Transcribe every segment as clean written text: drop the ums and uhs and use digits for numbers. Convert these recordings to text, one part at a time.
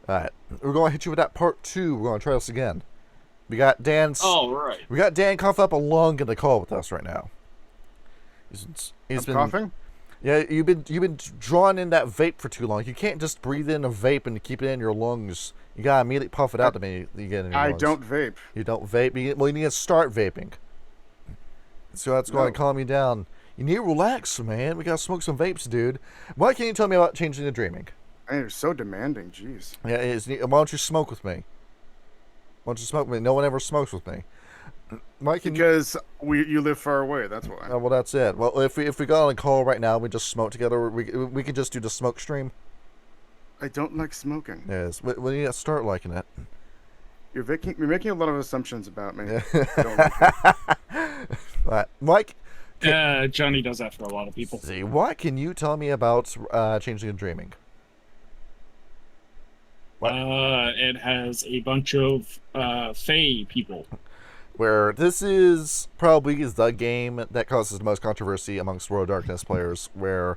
Alright. We're going to hit you with that part 2. We're going to try this again. We got Dan's... All right. We got Dan cough up a lung in the call with us right now. He's I'm been... coughing? Yeah, you've been drawing in that vape for too long. You can't just breathe in a vape and keep it in your lungs. You gotta immediately puff it out to me. You get in your I lungs. don't vape. You don't vape. You need to start vaping. So that's going to calm you down. You need to relax, man. We gotta smoke some vapes, dude. What can you tell me about changing the dreaming? Man, you're so demanding. Jeez. Yeah, why don't you smoke with me? Why don't you smoke with me? No one ever smokes with me. Mike, Because you live far away. That's why. well, that's it. Well, if we got on a call right now, we just smoke together. We could just do the smoke stream. I don't like smoking. Yes, we need to start liking it. You're making a lot of assumptions about me. Yeah. I don't like it. Right. Mike. Johnny does that for a lot of people. See, what can you tell me about changing and dreaming? What? It has a bunch of Fae people. Where this is probably the game that causes the most controversy amongst World of Darkness players, where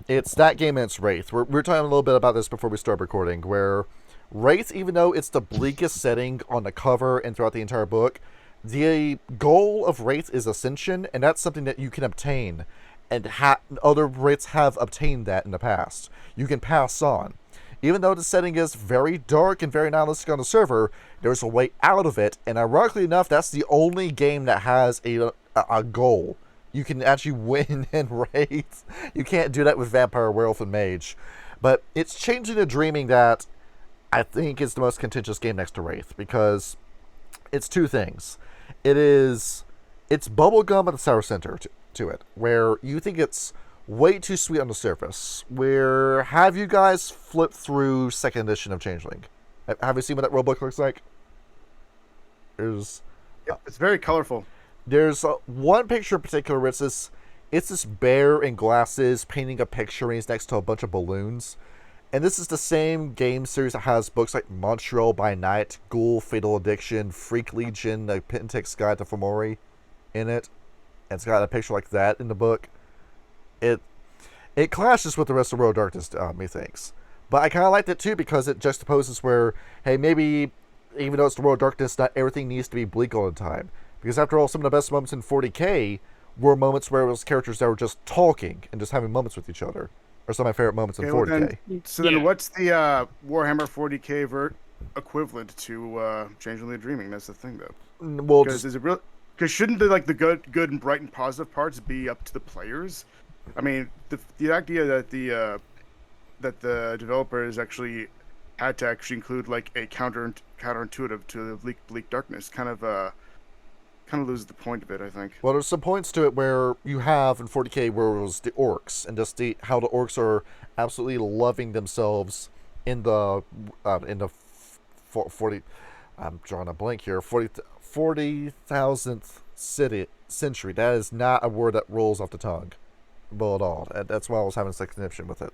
it's that game and it's Wraith. We're talking a little bit about this before we start recording, where Wraith, even though it's the bleakest setting on the cover and throughout the entire book, the goal of Wraith is Ascension, and that's something that you can obtain, and other Wraiths have obtained that in the past. You can pass on. Even though the setting is very dark and very nihilistic on the server, there's a way out of it, and ironically enough, that's the only game that has a goal. You can actually win in Wraith. You can't do that with Vampire, Werewolf, and Mage. But it's changing the dreaming that I think is the most contentious game next to Wraith, because it's two things. It's bubblegum at the sour center to it, where you think it's way too sweet on the surface. Where have you guys flipped through second edition of Changeling? Have you seen what that rulebook looks like? It's very colorful. There's one picture in particular where it's this bear in glasses painting a picture and he's next to a bunch of balloons. And this is the same game series that has books like Montreal by Night, Ghoul, Fatal Addiction, Freak Legion, the Pentex Guide to Fomori in it. And it's got a picture like that in the book. It clashes with the rest of World of Darkness, methinks. But I kind of liked it too because it juxtaposes where, hey, maybe even though it's the World of Darkness, not everything needs to be bleak all the time. Because after all, some of the best moments in 40k were moments where it was characters that were just talking and just having moments with each other. Or some of my favorite moments in 40k. Then what's the Warhammer 40k equivalent to Changeling the Dreaming? That's the thing, though. Well, because shouldn't the good and bright and positive parts be up to the players? I mean, the idea that the developers actually had to actually include like a counterintuitive to the bleak darkness kind of loses the point of it, I think. Well, there's some points to it where you have in 40k where it was the orcs and just how the orcs are absolutely loving themselves in the 40. I'm drawing a blank here. 40,000th century. That is not a word that rolls off the tongue. Well, at all. That's why I was having such connection with it.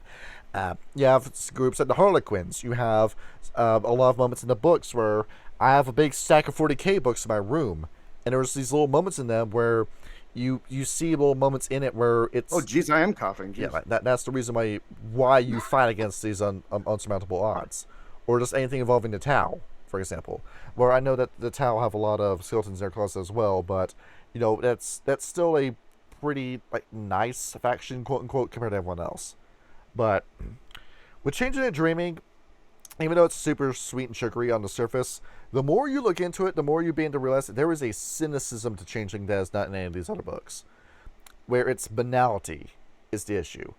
You have groups like the Harlequins. You have a lot of moments in the books where I have a big stack of 40k books in my room, and there's these little moments in them where you see little moments in it where it's... Oh, geez, I am coughing. Geez. Yeah, that's the reason why you fight against these unsurmountable odds. Or just anything involving the Tau, for example. Where I know that the Tau have a lot of skeletons in their closet as well, but, that's still a pretty nice faction, quote unquote, compared to everyone else. But with Changing and Dreaming, even though it's super sweet and sugary on the surface, the more you look into it, the more you begin to realize that there is a cynicism to Changeling that is not in any of these other books, where its banality is the issue.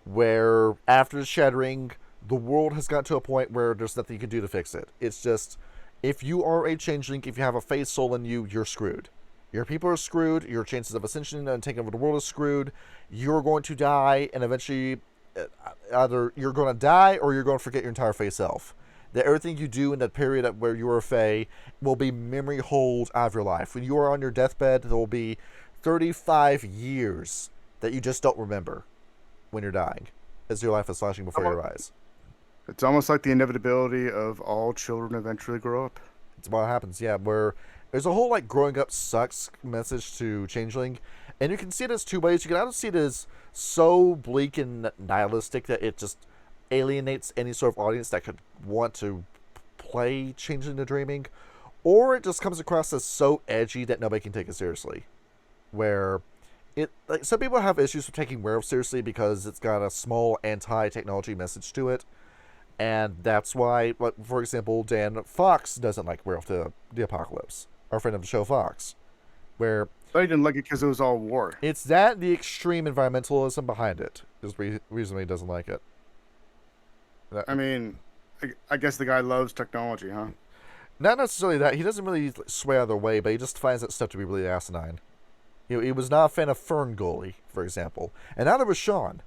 Where after the Shattering, the world has gotten to a point where there's nothing you can do to fix it. It's just, if you are a Changeling, if you have a Fae soul in you, you're screwed. Your people are screwed, your chances of ascension and taking over the world is screwed, you're going to die, and eventually either you're going to die or you're going to forget your entire Fae self. That everything you do in that period where you were a Fae will be memory hold out of your life. When you are on your deathbed, there will be 35 years that you just don't remember when you're dying, as your life is flashing before your eyes. It's almost like the inevitability of all children eventually grow up. It's what happens, yeah, where there's a whole growing up sucks message to Changeling, and you can see it as two ways. You can either see it as so bleak and nihilistic that it just alienates any sort of audience that could want to play Changeling the Dreaming, or it just comes across as so edgy that nobody can take it seriously. Where it like some people have issues with taking Werewolf seriously because it's got a small anti-technology message to it, and that's why, like, for example, Dan Fox doesn't like Werewolf the Apocalypse, our friend of the show Fox, where I didn't like it because it was all war. it's that the extreme environmentalism behind it is the reason why he doesn't like it. I mean, I guess the guy loves technology, huh? Not necessarily that. He doesn't really sway either way, but he just finds that stuff to be really asinine. He was not a fan of Fern Gully, for example. And now there was Sean.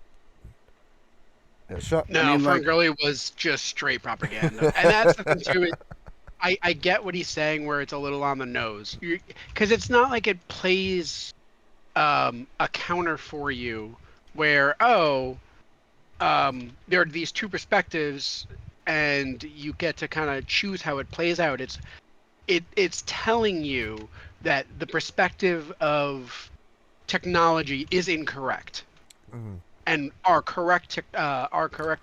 Yeah, Sean No, I mean, like- Ferngully was just straight propaganda, and that's the thing too. I get what he's saying, where it's a little on the nose, because it's not like it plays a counter for you, where there are these two perspectives, and you get to kind of choose how it plays out. It's telling you that the perspective of technology is incorrect. Mhm. And our correct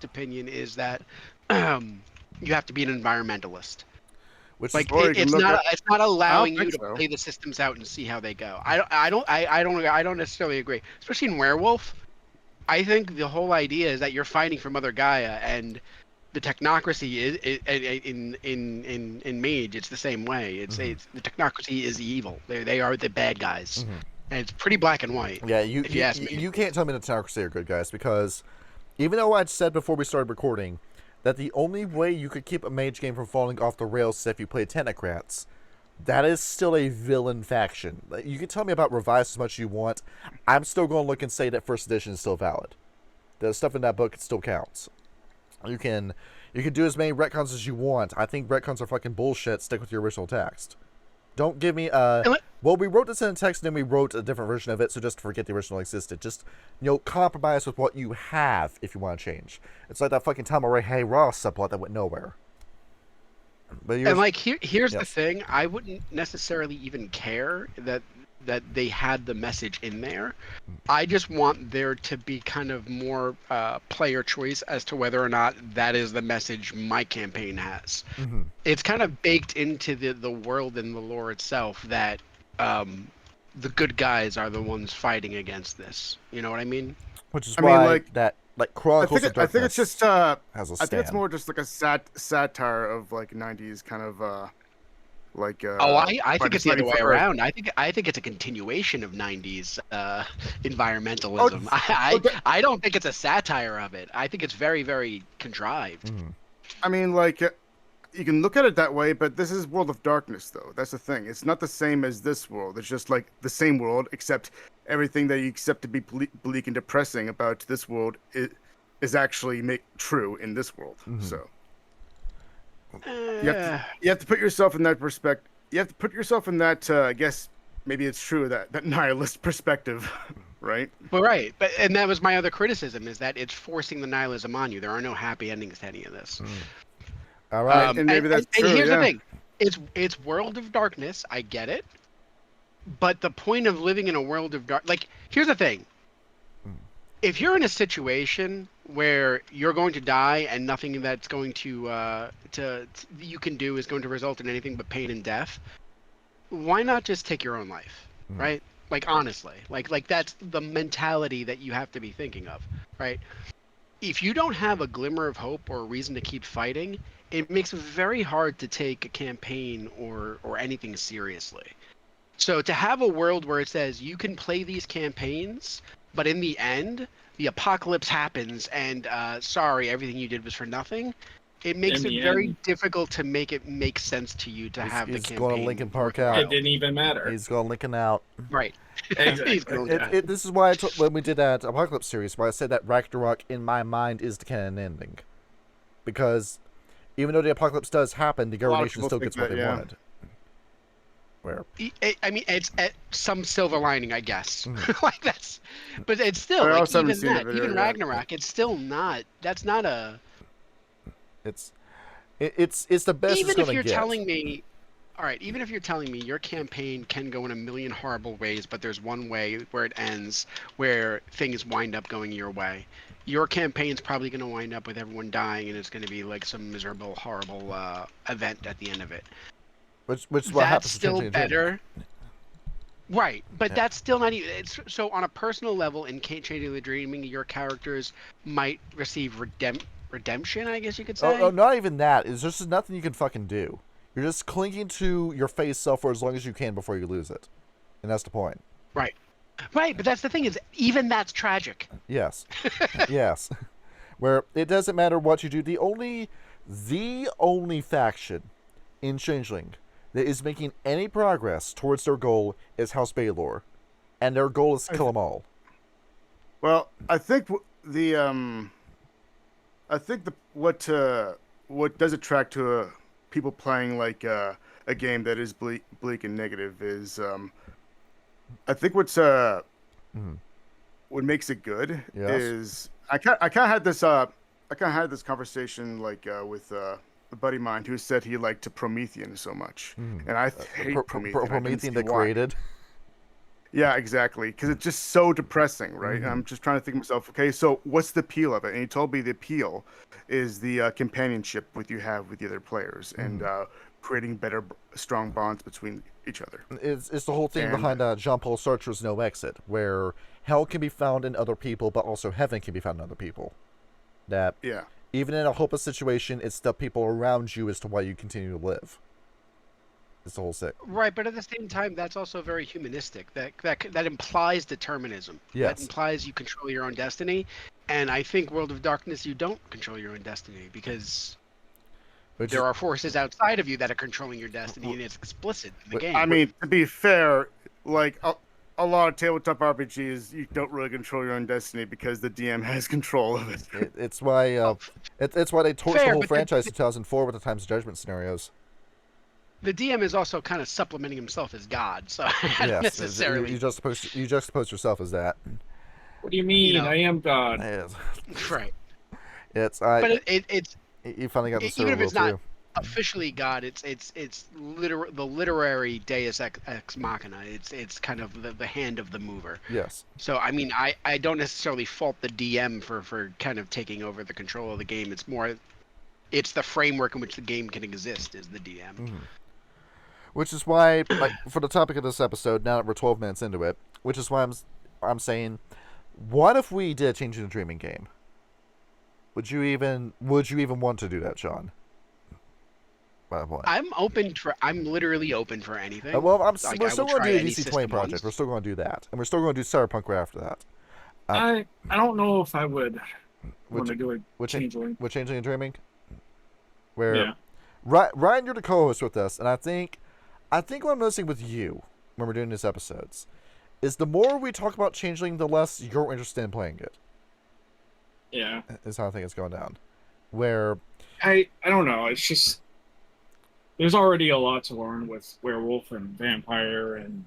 opinion is that you have to be an environmentalist. which Like Or you can it's look not at- it's not allowing you think to so. play the systems out and see how they go. I don't necessarily agree, especially in Werewolf. I think the whole idea is that you're fighting from Mother Gaia, and the technocracy is in Mage. It's the same way. It's the technocracy is evil. They are the bad guys, and it's pretty black and white. Yeah, if you ask me. you can't tell me the Technocracy are good guys, because even though I'd said before we started recording that the only way you could keep a mage game from falling off the rails is if you play Technocrats, that is still a villain faction. You can tell me about Revised as much as you want. I'm still going to look and say that first edition is still valid. The stuff in that book, it still counts. You can do as many retcons as you want. I think retcons are fucking bullshit. Stick with your original text. Don't give me well, we wrote this in a text and then we wrote a different version of it, so just forget the original existed. Just, compromise with what you have if you want to change. It's like that fucking Tom Ray Hey Ross subplot that went nowhere. But And like here's the Yes. thing, I wouldn't necessarily even care that they had the message in there. I just want there to be kind of more player choice as to whether or not that is the message my campaign has. Mhm. It's kind of baked into the world and the lore itself that the good guys are the ones fighting against this. You know what I mean? Which is I mean, why like, that Chronicles of I think Darkness it's just has a I stand. think it's more just like a satire of like '90s kind of like. I think it's the other way fighting for Earth. around. I think it's a continuation of '90s environmentalism. I don't think it's a satire of it. I think it's very, very contrived. Mhm. I mean, like, you can look at it that way, but this is World of Darkness, though. That's the thing. It's not the same as this world. It's just like the same world, except everything that you accept to be bleak and depressing about this world is actually true in this world. Mhm. So you have to put yourself in that perspective. You have to put yourself in that. I guess maybe it's true that nihilist perspective, right? Well, right, and that was my other criticism, is that it's forcing the nihilism on you. There are no happy endings to any of this. All right. And maybe that's and true, here's yeah. the thing, it's World of Darkness. I get it, but the point of living in a world of dark, like, here's the thing: if you're in a situation where you're going to die and nothing that's going to you can do is going to result in anything but pain and death, why not just take your own life, right? Like, honestly, like that's the mentality that you have to be thinking of, right? If you don't have a glimmer of hope or a reason to keep fighting, it makes it very hard to take a campaign or anything seriously. So to have a world where it says you can play these campaigns, but in the end, the apocalypse happens, and sorry, everything you did was for nothing. It makes In it the very end. difficult to make it make sense to you to have the He's campaign. going to Lincoln Park worthwhile. out. It didn't even matter. He's going Lincoln out. Right. Exactly. He's going to- This is why when we did that Apocalypse series, where I said that Ragnarok in my mind is the canon ending, because even though the apocalypse does happen, the lot of Garden Nation people still think gets what that, they yeah. wanted. Where I mean, it's some silver lining, I guess. Like, that's, but it's still, I like, also haven't even seen the that, video even yet. Ragnarok, it's still not. That's not a. it's the best Even it's if going you're to get. telling me, all right, even if you're telling me your campaign can go in a million horrible ways, but there's one way where it ends, where things wind up going your way, your campaign's probably going to wind up with everyone dying, and it's going to be like some miserable, horrible event at the end of it. Which is what That's happens to still Changeling and Dreaming. better. Right, but Yeah. that's still not even. It's, so on a personal level, in Changing the Dreaming, your characters might receive redemption, I guess you could say. Oh, not even that. It's just nothing you can fucking do. You're just clinging to your face self for as long as you can before you lose it, and that's the point. Right, right. But that's the thing is, even that's tragic. Yes, yes. Where it doesn't matter what you do. The only faction in Changeling that is making any progress towards their goal is House Baylor, and their goal is to kill them all. Well, I think what does attract to people playing like a game that is bleak and negative is I think what makes it good Yes. is I kind of had this conversation like with a buddy of mine who said he liked Promethean so much, and I hate Promethean. I didn't Promethean see that why. created. Yeah, exactly. Because it's just so depressing, right? And I'm just trying to think to myself, okay, so what's the appeal of it? And he told me the appeal is the companionship you have with the other players and creating better, strong bonds between each other. It's the whole thing And- behind Jean-Paul Sartre's No Exit, where hell can be found in other people, but also heaven can be found in other people. That Yeah. even in a hopeless situation, it's the people around you as to why you continue to live. It's the whole sick. Right, but at the same time, that's also very humanistic. That implies determinism. Yes. That implies you control your own destiny, and I think World of Darkness, you don't control your own destiny because Which there are forces outside of you that are controlling your destiny, and it's explicit in the Wh- game. I mean, to be fair, like a lot of tabletop RPGs, you don't really control your own destiny because the DM has control of it. it's why it's why they torched the Fair, whole but franchise in 2004 with the Times of Judgment scenarios. the DM is also kind of supplementing himself as God, so not Yes, necessarily. you just suppose yourself as that. What do you mean? You know. I am God. Yes. Right, It's but it's you finally got the even if server it's not too. officially God, it's the literary Deus ex machina. It's kind of the hand of the mover. Yes. So I mean, I don't necessarily fault the DM for kind of taking over the control of the game. It's more, it's the framework in which the game can exist is the DM. Which is why, like, for the topic of this episode, now that we're 12 minutes into it, which is why I'm saying, what if we did a Changing the Dreaming game? Would you even want to do that, Sean? By the way. I'm literally open for anything. Well, Like, we're I still will going to try do a any DC 20 system project. once. We're still going to do that, and we're still going to do Cyberpunk right after that. I don't know if I would Which- want to do it. which- Changeling. With Changing and Dreaming, where Yeah. Ryan, you're the co-host with us, and I think what I'm noticing with you when we're doing these episodes is the more we talk about Changeling, the less you're interested in playing it. Yeah. Is how I think it's going down. Where I don't know. It's just there's already a lot to learn with werewolf and vampire and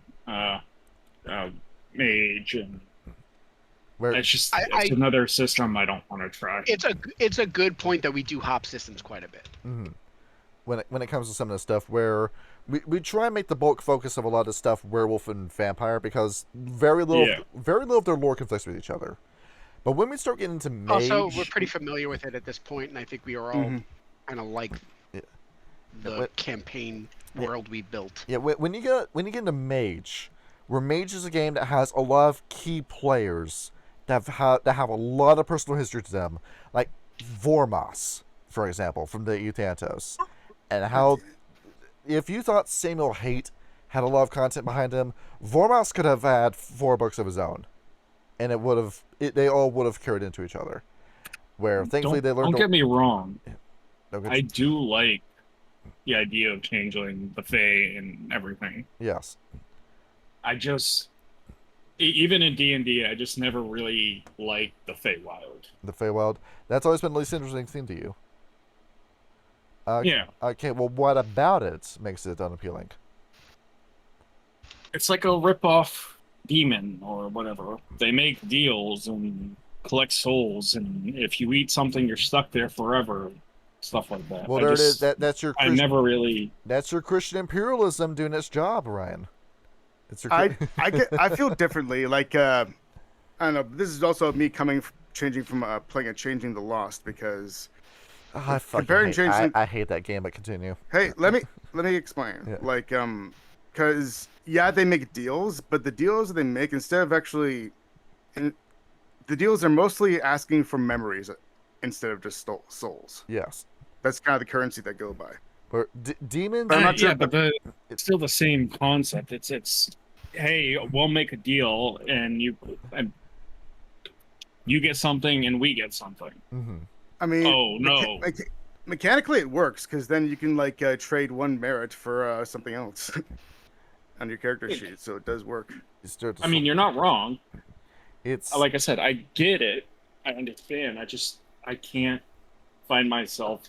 mage, and it's just it's another system I don't want to try. It's a good point that we do hop systems quite a bit. when it comes to some of the stuff where we try and make the bulk focus of a lot of stuff werewolf and vampire because very little of their lore conflicts with each other. But when we start getting into mage, Also, we're pretty familiar with it at this point, and I think we are all kind of like the campaign world we built. Yeah, when you get into mage, where mage is a game that has a lot of key players that have a lot of personal history to them, like Vormas, for example, from the Euthanatos, and how if you thought Samuel Haight had a lot of content behind him, Vormas could have had 4 books of his own, and they all would have carried into each other. Where thankfully they learned. Don't get me wrong. Don't get I do like the idea of Changeling, the Fae, and everything. Yes. I just, even in D&D, I just never really liked the Feywild. The Feywild. That's always been the least interesting thing to you. Yeah. Okay, well, what about it makes it unappealing? It's like a rip-off demon or whatever. They make deals and collect souls, and if you eat something, you're stuck there forever. stuff like that. Well, I there it just, is. I never really. That's your Christian imperialism doing its job, Ryan. It's your. I feel differently. Like I don't know. This is also me changing from playing and changing the Lost because I fucking comparing hate. Changeling. I hate that game. But continue. Hey, let me explain. Yeah. Like because yeah, they make deals, but the deals that they make instead of actually, the deals are mostly asking for memories instead of just souls. Yes. That's kind of the currency they go by. But demons. But I'm not sure. Yeah, but it's still the same concept. It's hey, we'll make a deal, and you get something, and we get something. Mm-hmm. I mean, Oh no. mechanically it works because then you can like trade one merit for something else on your character sheet, so it does work. I mean, you're not wrong. It's Like I said, I get it. I understand. I can't find myself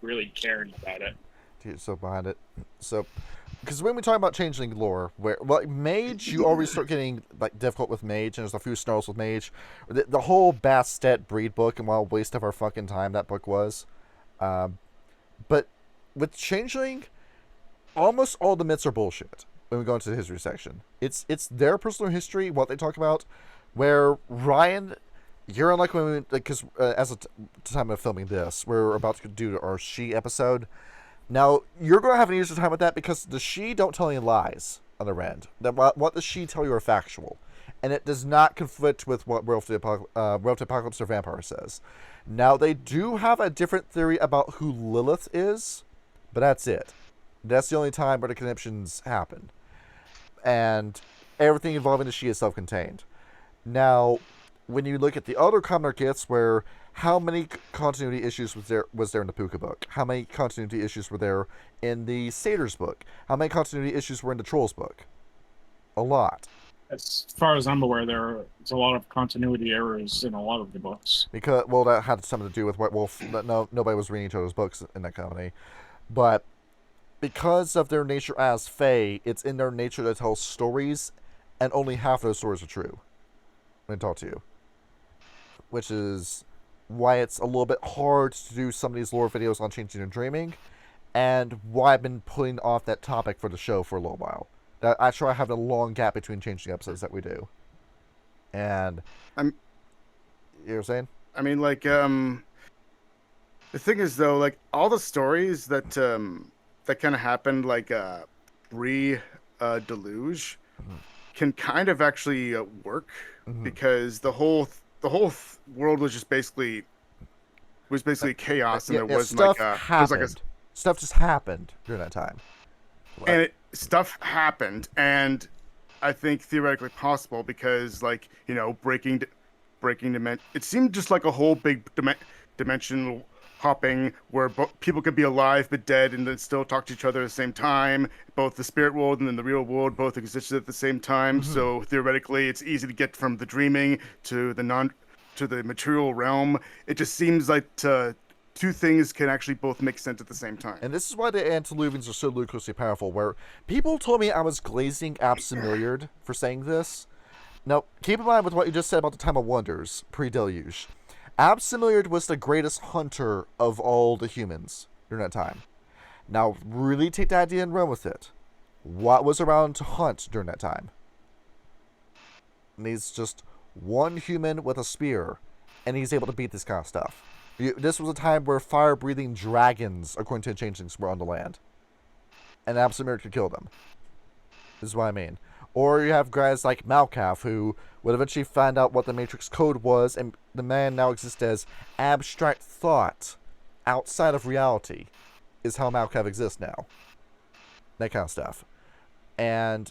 really caring about it. dude, so behind it. So, because when we talk about changeling lore, where mage, you always start getting like difficult with mage, and there's a few snarls with mage. The whole Bastet breed book, and what a waste of our fucking time that book was. But with changeling, almost all the myths are bullshit. When we go into the history section, it's their personal history, what they talk about. Where Ryan, you're unlike when we, because as of the time of filming this, we're about to do our she episode. Now you're going to have an easier time with that because the she don't tell any lies on their end. That what the she tell you are factual, and it does not conflict with what World of the Apocalypse or Vampire says. Now they do have a different theory about who Lilith is, but that's it. That's the only time where the connections happen, and everything involving the she is self-contained. Now, when you look at the other common gifts, where how many continuity issues was there in the Puka book? How many continuity issues were there in the Satyrs book? How many continuity issues were in the Trolls book? A lot. As far as I'm aware, there's a lot of continuity errors in a lot of the books. Because that had something to do with White Wolf. Nobody was reading each other's books in that company, but because of their nature as Fae, it's in their nature to tell stories, and only half of those stories are true. When I talk to you, which is why it's a little bit hard to do some of these lore videos on changing and dreaming, and why I've been putting off that topic for the show for a little while. That I try having a long gap between changing episodes that we do, and I'm. You know what I'm saying? I mean, like, the thing is though, like all the stories that that kind of happened, like pre deluge, can kind of actually work. Mm-hmm. Because the whole world was just basically chaos, and there was stuff like happened. Stuff just happened during that time, and stuff happened, and I think theoretically possible because like breaking dimension. It seemed just like a whole big dimensional hopping where people could be alive but dead and then still talk to each other at the same time. Both the spirit world and then the real world both existed at the same time. Mm-hmm. So theoretically, it's easy to get from the dreaming to the material realm. It just seems like two things can actually both make sense at the same time. And this is why the Antediluvians are so ludicrously powerful. Where people told me I was glazing Absimiliard for saying this. Now, keep in mind with what you just said about the Time of Wonders, pre-deluge. Absimiliard was the greatest hunter of all the humans during that time. Now, really take that idea and run with it. What was around to hunt during that time? And he's just one human with a spear, and he's able to beat this kind of stuff. This was a time where fire-breathing dragons, according to the Changelings, were on the land. And Absimiliard could kill them. This is what I mean. Or you have guys like Malkav, who would eventually find out what the Matrix Code was, and the man now exists as abstract thought outside of reality, is how Malkav exists now. That kind of stuff. And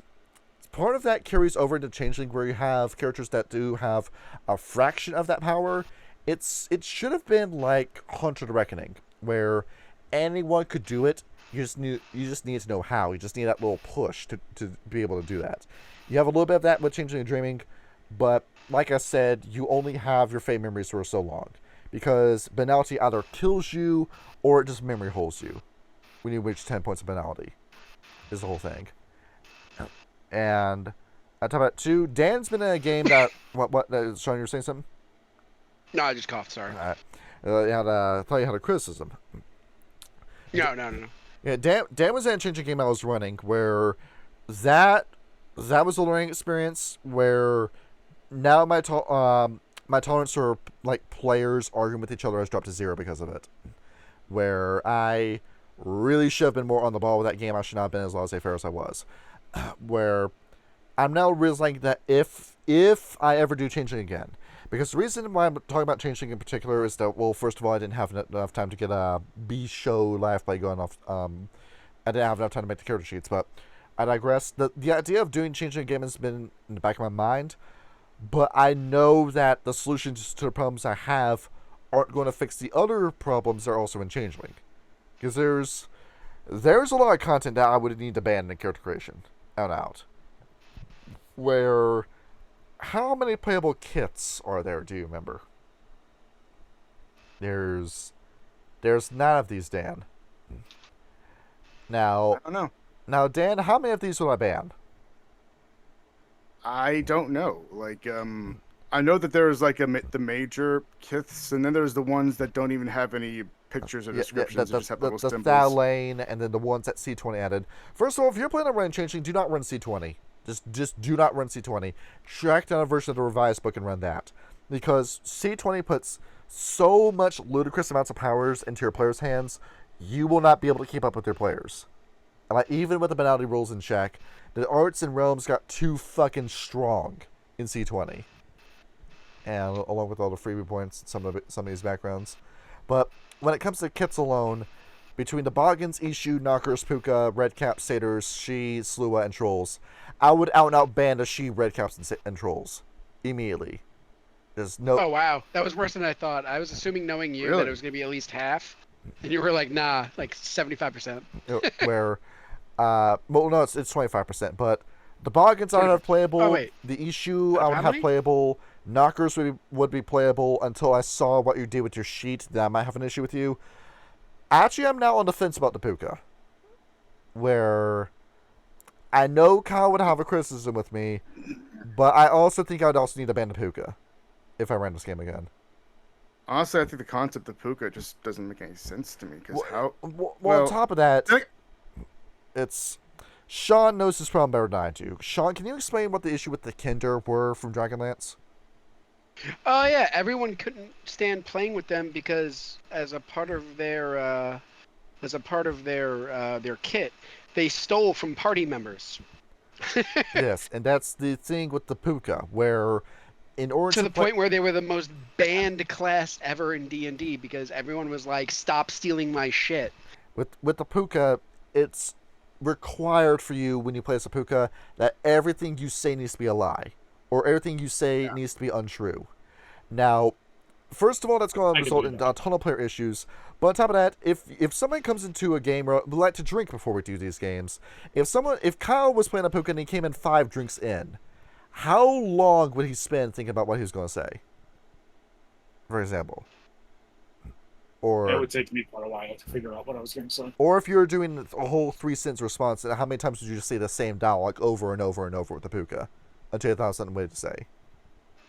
part of that carries over into Changeling, where you have characters that do have a fraction of that power. It should have been like Hunter the Reckoning, where anyone could do it. You just need to know how. You just need that little push to be able to do that. You have a little bit of that with Changeling and Dreaming, but like I said, you only have your Fate memories for so long. Because banality either kills you, or it just memory holds you. When you reach 10 points of banality. Is the whole thing. And I talk about two. Dan's been in a game that... What Sean, you were saying something? No, I just coughed, sorry. I thought you had a criticism. No. Yeah, Dan was in a changing game I was running where that was a learning experience where now my tolerance for like players arguing with each other has dropped to 0 because of it. Where I really should have been more on the ball with that game. I should not have been as laissez-faire as I was. Where I'm now realizing that if I ever do Changeling again, because the reason why I'm talking about Changeling in particular is that, well, first of all, I didn't have enough time to get a B-show live play going off. I didn't have enough time to make the character sheets, but I digress. The idea of doing Changeling again has been in the back of my mind, but I know that the solutions to the problems I have aren't going to fix the other problems that are also in Changeling. Because there's a lot of content that I would need to ban in character creation. Out. Where, how many playable kits are there, do you remember? There's 9 of these, Dan. Now, I don't know. Now, Dan, how many of these will I ban? I don't know. Like, I know that there's like the major kiths, and then there's the ones that don't even have any pictures or descriptions. They just have little symbols. The Lane, and then the ones that C20 added. First of all, if you're planning on running Changeling, do not run C20. Just do not run C20. Track down a version of the revised book and run that. Because C20 puts so much ludicrous amounts of powers into your players' hands, you will not be able to keep up with your players. And like, even with the banality rules in check, the arts and realms got too fucking strong in C20. And along with all the freebie points and some of these backgrounds. But when it comes to kits alone, between the Boggins, Ishu, Knockers, Puka, Redcaps, Satyrs, She, Slua, and Trolls, I would out and out ban the She, Redcaps, and Trolls immediately. There's no. Oh wow, that was worse than I thought. I was assuming, knowing you, Really? that it was gonna be at least half, and you were like, nah, like 75%. Where, well, no, it's 25%, but the Boggins I would have playable. Oh, wait. The Ishu I would How have many? playable. Knockers would be playable until I saw what you did with your sheet. Then I might have an issue with you. Actually, I'm now on the fence about the Puka. Where I know Kyle would have a criticism with me, but I also think I would also need to ban the Puka if I ran this game again. Honestly, I think the concept of Puka just doesn't make any sense to me. Because Well, on top of that, it's Sean knows this problem better than I do. Sean, can you explain what the issue with the Kinder were from Dragonlance? Oh yeah, everyone couldn't stand playing with them because as a part of their their kit, they stole from party members. Yes, and that's the thing with the Puka, where in order To the point where they were the most banned class ever in D&D because everyone was like, "Stop stealing my shit." with the Puka, it's required for you when you play as a Puka that everything you say needs to be a lie, or everything you say needs to be untrue. Now, first of all, that's going to result in a ton of player issues. But on top of that, if somebody comes into a game, or we like to drink before we do these games, if Kyle was playing a Puka and he came in 5 drinks in, how long would he spend thinking about what he was going to say? For example. Or It would take me quite a while to figure out what I was going to say. Or if you're doing a whole 3 sentence response, how many times would you just say the same dialogue over and over and over with the Puka until you thought of something way to say?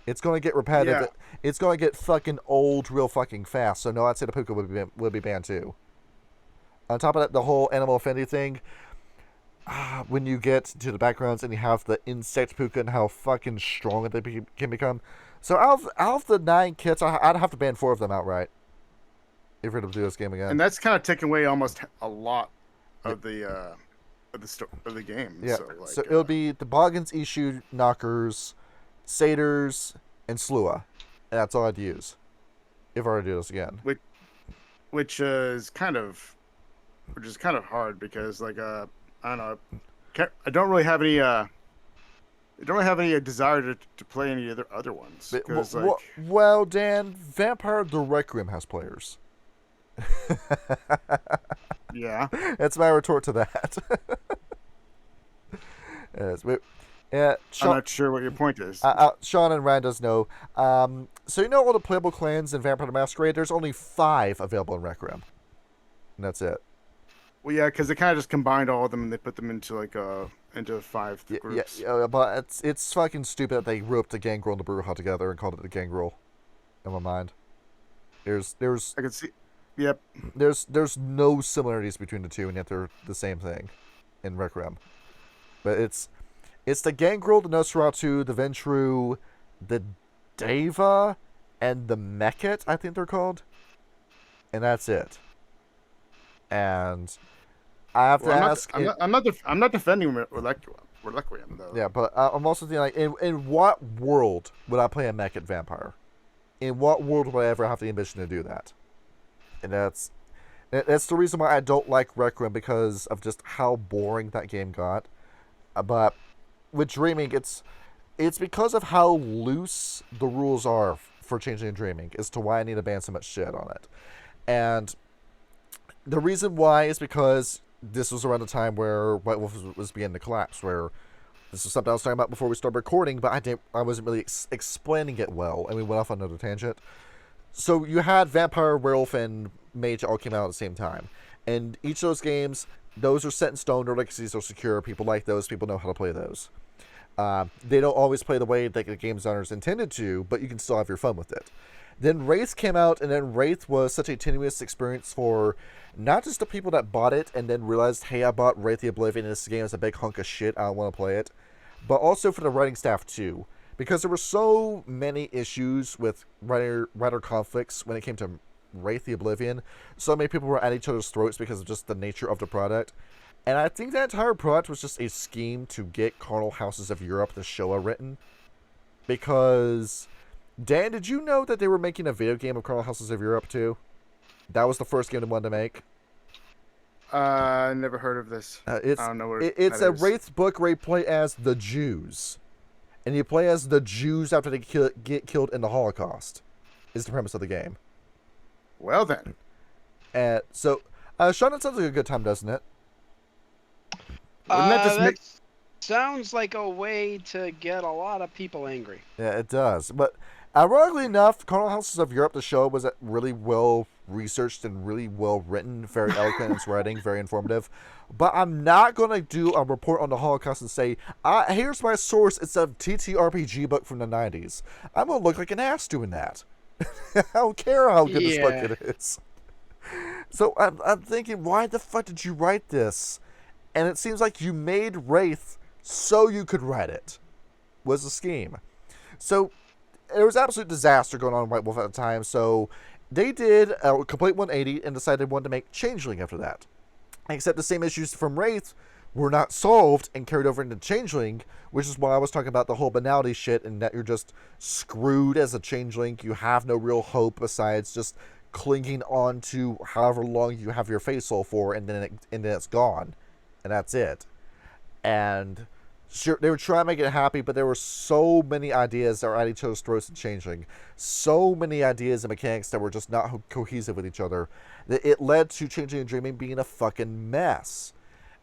It's going to get repetitive. Yeah. It's going to get fucking old real fucking fast. So no, I'd say the Puka would be banned too. On top of that, the whole animal affinity thing, when you get to the backgrounds and you have the insect Puka and how fucking strong they can become. So out of the 9 kits, I'd have to ban 4 of them outright if we're going to do this game again. And that's kind of taking away almost a lot of the game. Yeah. So, So it'll be the Boggins, Ishu, Knockers, Satyrs, and Slua. And that's all I'd use if I were to do this again. which is kind of hard because I don't know, I don't really have any desire to play any other ones. Well, Dan, Vampire the Requiem has players. Yeah. That's my retort to that. Yes, Sean, I'm not sure what your point is. Sean and Ryan does know. So you know all the playable clans in Vampire the Masquerade? There's only 5 available in Requiem. And that's it. Well, yeah, because they kind of just combined all of them and they put them into into 5 groups. Yeah, but it's fucking stupid that they roped the Gangrel and the Brujah together and called it the Gangrel. In my mind. There's I can see. Yep. there's no similarities between the two, and yet they're the same thing in Requiem. But it's the Gangrel, the Nosferatu, the Ventru, the Deva, and the Meket, I think they're called. And that's it. And I have to Well, ask. I'm not defending Requiem though. Yeah, but I'm also thinking, like, in what world would I play a Meket vampire? In what world would I ever have the ambition to do that? And that's the reason why I don't like Requiem, because of just how boring that game got. But with Dreaming, it's because of how loose the rules are for Changing and Dreaming as to why I need to ban so much shit on it. And the reason why is because this was around the time where White Wolf was beginning to collapse, where this is something I was talking about before we started recording, but I wasn't really explaining it well, and we went off on another tangent. So you had Vampire, Werewolf, and Mage all came out at the same time. And each of those games, those are set in stone, their legacies are secure, people like those, people know how to play those. They don't always play the way that the game designers intended to, but you can still have your fun with it. Then Wraith came out, and then Wraith was such a tenuous experience for not just the people that bought it and then realized, hey, I bought Wraith the Oblivion, and this game is a big hunk of shit, I don't want to play it, but also for the writing staff too. Because there were so many issues with writer conflicts when it came to Wraith the Oblivion. So many people were at each other's throats because of just the nature of the product. And I think that entire product was just a scheme to get Carnal Houses of Europe, the Showa, written. Because, Dan, did you know that they were making a video game of Carnal Houses of Europe too? That was the first game they wanted to make. Never heard of this. I don't know what it's that a is. Wraith book where you play as the Jews. And you play as the Jews after they get killed in the Holocaust, is the premise of the game. Well then. And so, Sean, that sounds like a good time, doesn't it? Wouldn't that just make... sounds like a way to get a lot of people angry. Yeah, it does. But ironically enough, Carnal Houses of Europe, the show, was really well researched and really well written, very eloquent in its writing, very informative. But I'm not going to do a report on the Holocaust and say, here's my source, it's a TTRPG book from the 90s. I'm going to look like an ass doing that. I don't care how good this book it is. So I'm thinking, why the fuck did you write this? And it seems like you made Wraith so you could write it. Was the scheme. So there was absolute disaster going on in White Wolf at the time, so they did a complete 180 and decided they wanted to make Changeling after that. Except the same issues from Wraith were not solved and carried over into Changeling, which is why I was talking about the whole banality shit and that you're just screwed as a Changeling. You have no real hope besides just clinging on to however long you have your face soul for, and then it's gone. And that's it. And sure, they were trying to make it happy, but there were so many ideas that were at each other's throats and Changeling. So many ideas and mechanics that were just not cohesive with each other. That it led to Changing and Dreaming being a fucking mess.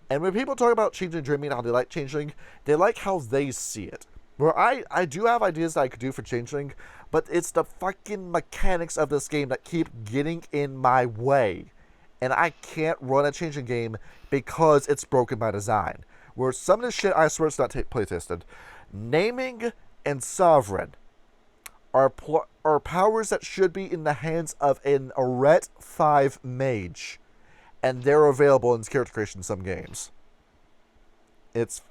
And when people talk about Changing and Dreaming, how they like Changeling, they like how they see it. Where I do have ideas that I could do for Changeling, but it's the fucking mechanics of this game that keep getting in my way. And I can't run a Changeling game because it's broken by design. Where some of this shit, I swear it's not play tested. Naming and Sovereign are powers that should be in the hands of an Arret 5 mage. And they're available in character creation in some games. It's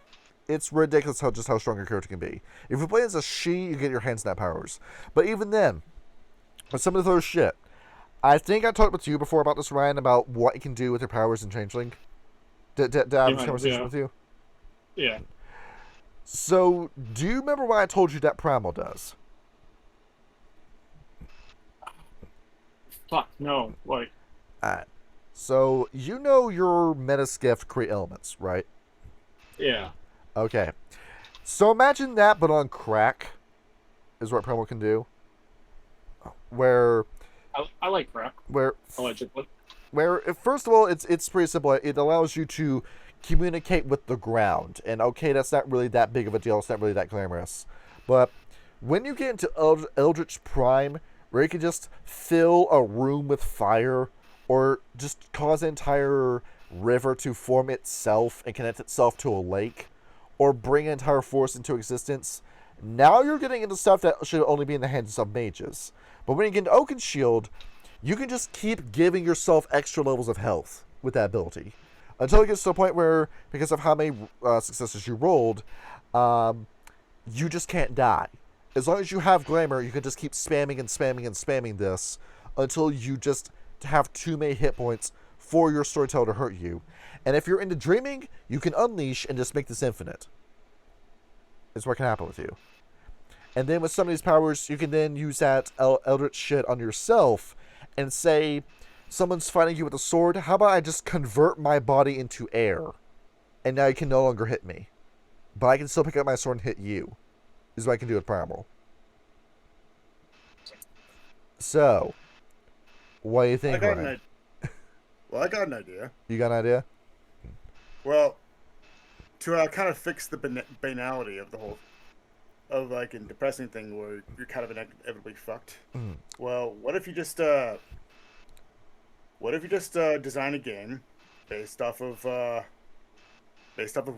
ridiculous how strong your character can be. If you play as a she, you get your hands on that powers. But even then, with some of the other shit, I think I talked with you before about this, Ryan, about what you can do with your powers in Changeling. Did I have a conversation with you? Yeah. So, do you remember what I told you that Primal does? Fuck, no. Like, Alright. So, you know your Metaskiff create elements, right? yeah. Okay. So imagine that, but on crack, is what Primal can do. Where... I like crap. Allegedly. Where, first of all, it's pretty simple. It allows you to communicate with the ground. And okay, that's not really that big of a deal. It's not really that glamorous. But when you get into Eldritch Prime, where you can just fill a room with fire, or just cause an entire river to form itself and connect itself to a lake, or bring an entire forest into existence, now you're getting into stuff that should only be in the hands of mages. But when you get into Oakenshield, you can just keep giving yourself extra levels of health with that ability until it gets to a point where, because of how many successes you rolled, you just can't die. As long as you have glamour, you can just keep spamming and spamming and spamming this until you just have too many hit points for your storyteller to hurt you. And if you're into dreaming, you can unleash and just make this infinite. Is what can happen with you. And then with some of these powers, you can then use that eldritch shit on yourself and say, someone's fighting you with a sword, how about I just convert my body into air? And now you can no longer hit me. But I can still pick up my sword and hit you. Is what I can do with Primal. So, what do you think, Ryan? Well, I got an idea. You got an idea? Well, to kind of fix the banality of the whole, of like a depressing thing where you're kind of inevitably fucked. Mm. Well, what if you just design a game based off of